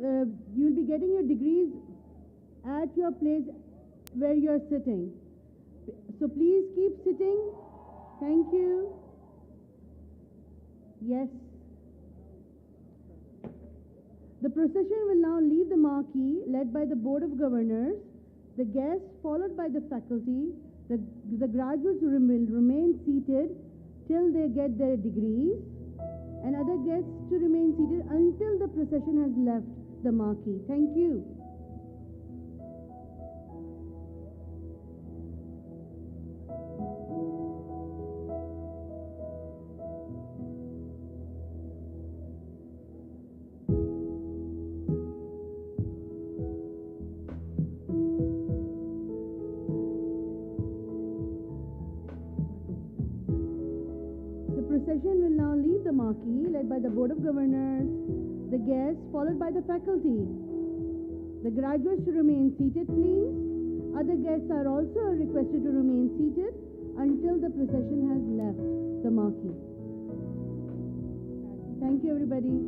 You'll be getting your degrees at your place where you're sitting. So please keep sitting. Thank you. Yes. The procession will now leave the marquee led by the Board of Governors, the guests followed by the faculty. The graduates will remain seated till they get their degrees, and other guests to remain seated until the procession has left the marquee. Thank you. The procession will now leave the marquee led by the Board of Governors, the guests, followed by the faculty. The graduates to remain seated, please. Other guests are also requested to remain seated until the procession has left the marquee. Thank you, everybody.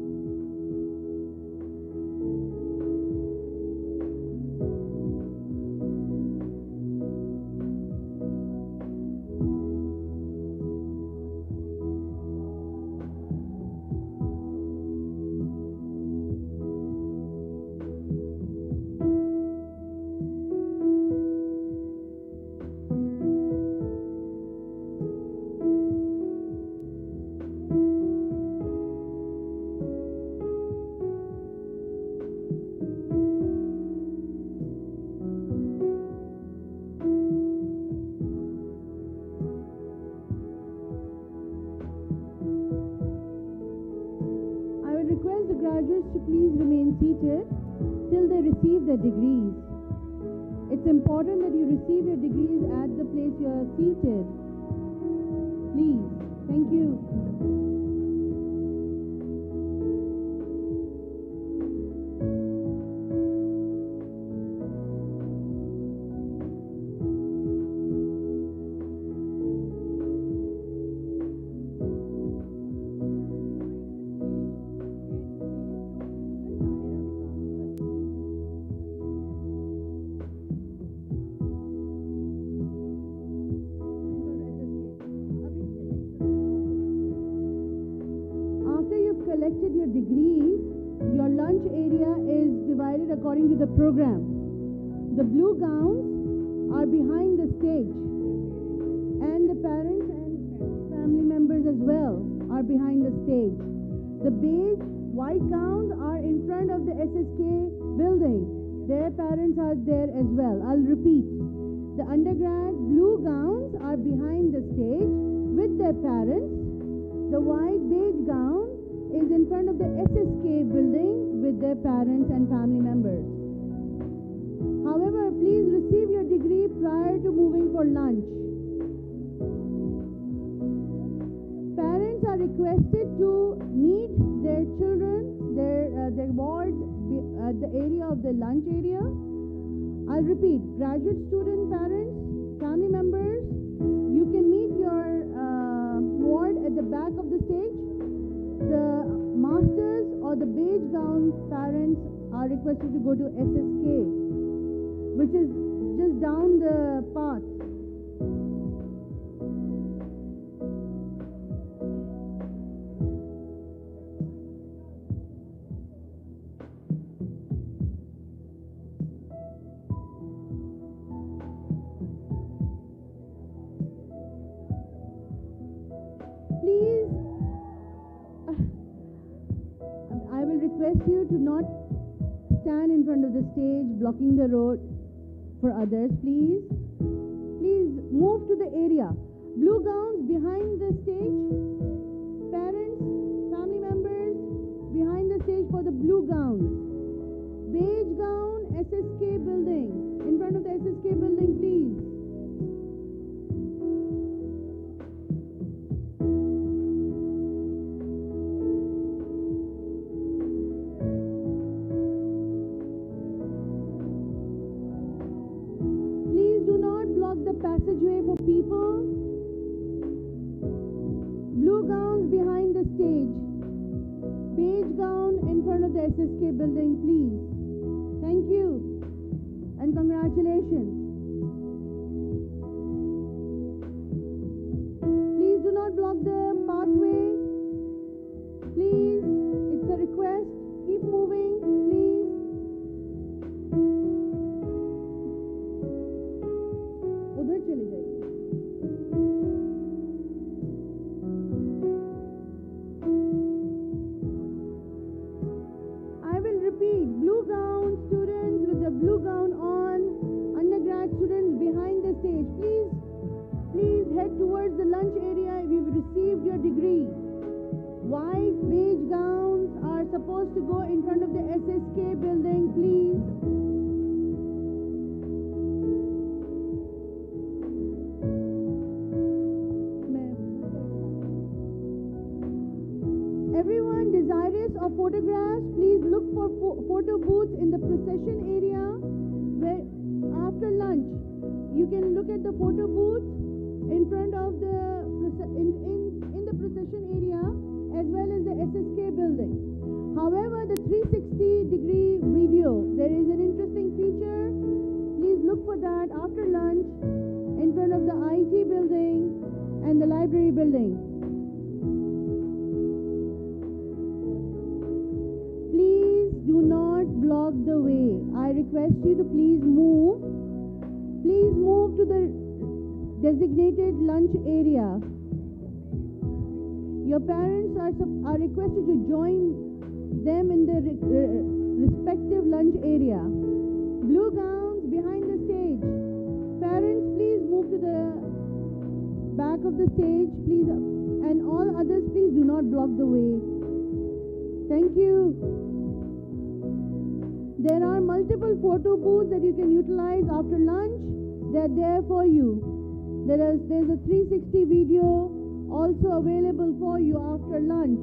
To please remain seated till they receive their degrees. It's important that you receive your degrees at the place you are seated. Please. Thank you. Collected your degrees, your lunch area is divided according to the program. The blue gowns are behind the stage, and the parents and family members as well are behind the stage. The beige white gowns are in front of the SSK building. Their parents are there as well. I'll repeat. The undergrad blue gowns are behind the stage with their parents. The white beige gown is in front of the SSK building with their parents and family members. However, please receive your degree prior to moving for lunch. Parents are requested to meet their children, their wards at the area of the lunch area. I'll repeat, graduate student parents, family members, you can meet your ward at the back of the stage. The masters or the beige gown parents are requested to go to SSK, which is just down the path. Please, I will request you to not stand in front of the stage blocking the road for others, please. Please move to the area. Blue gowns behind the stage. Parents, family members behind the stage for the blue gowns. Beige gown, SSK building. In front of the SSK building, please. The passageway for people. Blue gowns behind the stage. Beige gown in front of the SSK building, please. Thank you and congratulations. Please do not block the pathway. Please, it's a request. Keep moving, please. उधर चले जाइए. I will repeat. Blue gown students with the blue gown on. Undergrad students behind the stage. Please head towards the lunch area if you've received your degree. White beige gowns are supposed to go in front of the SSK building, please. Everyone desirous of photographs, please look for photo booths in the procession area where after lunch you can look at the photo booth in front of the in the procession area as well as the SSK building. However, the 360-degree video, there is an interesting feature. Please look for that after lunch in front of the IT building and the library building. Please do not block the way. I request you to please move. Please move to the designated lunch area. Your parents are requested to join them in the respective lunch area. Blue gowns behind the stage. Parents, please move to the back of the stage, please, and all others, please do not block the way. Thank you. There are multiple photo booths that you can utilize after lunch. They're there for you. There's a 360 video also available for you after lunch.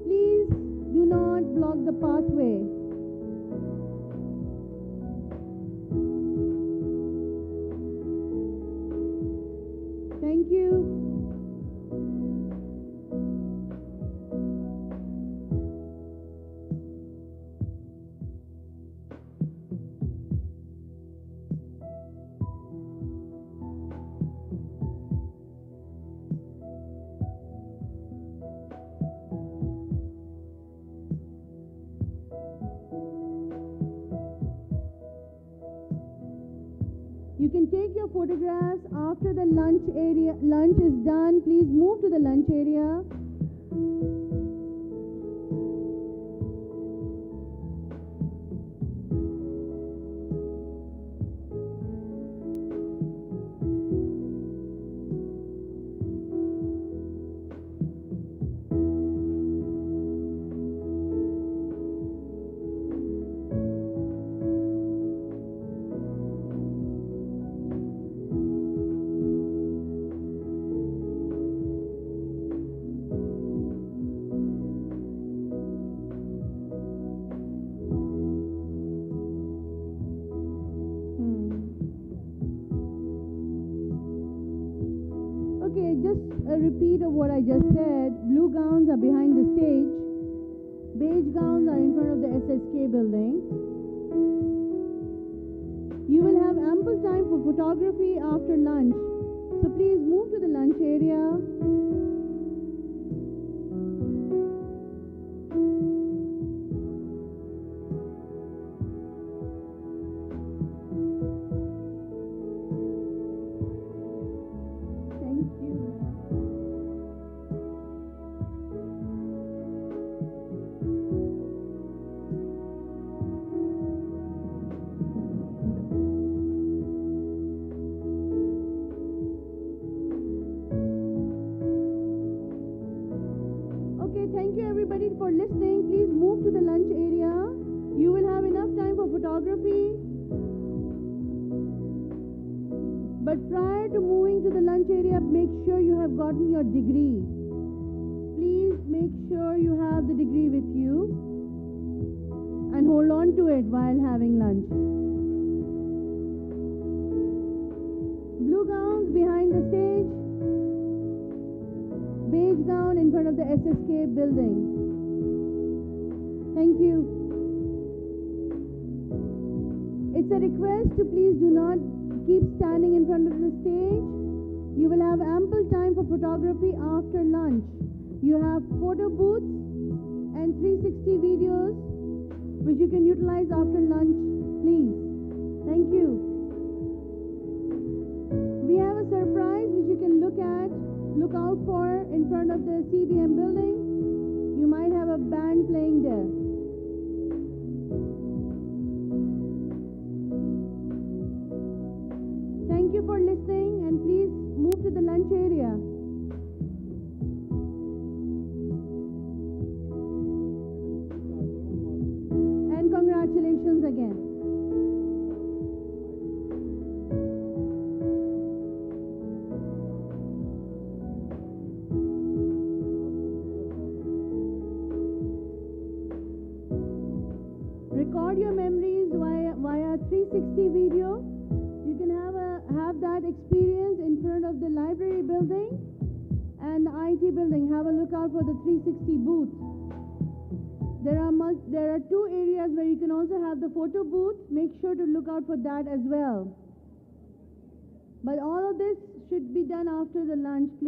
Please do not block the pathway. Thank you. You can take your photographs after the lunch area. Lunch is done. Please move to the lunch area. Okay, just a repeat of what I just said. Blue gowns are behind the stage. Beige gowns are in front of the SSK building. You will have ample time for photography after lunch. So please move to the lunch area. Thank you everybody for listening. Please move to the lunch area. You will have enough time for photography. But prior to moving to the lunch area, make sure you have gotten your degree. Please make sure you have the degree with you and hold on to it while having lunch. Blue gowns behind the stage. Beige gown in front of the SSK building. Thank you. It's a request to please do not keep standing in front of the stage. You will have ample time for photography after lunch. You have photo booths and 360 videos which you can utilize after lunch, please. Thank you. We have a surprise which you can look out for in front of the CBM building. You might have a band playing there. Thank you for listening and please move to the lunch area. And congratulations again. 360 video. You can have that experience in front of the library building and the IT building. Have a look out for the 360 booth. There are two areas where you can also have the photo booth. Make sure to look out for that as well. But all of this should be done after the lunch, please.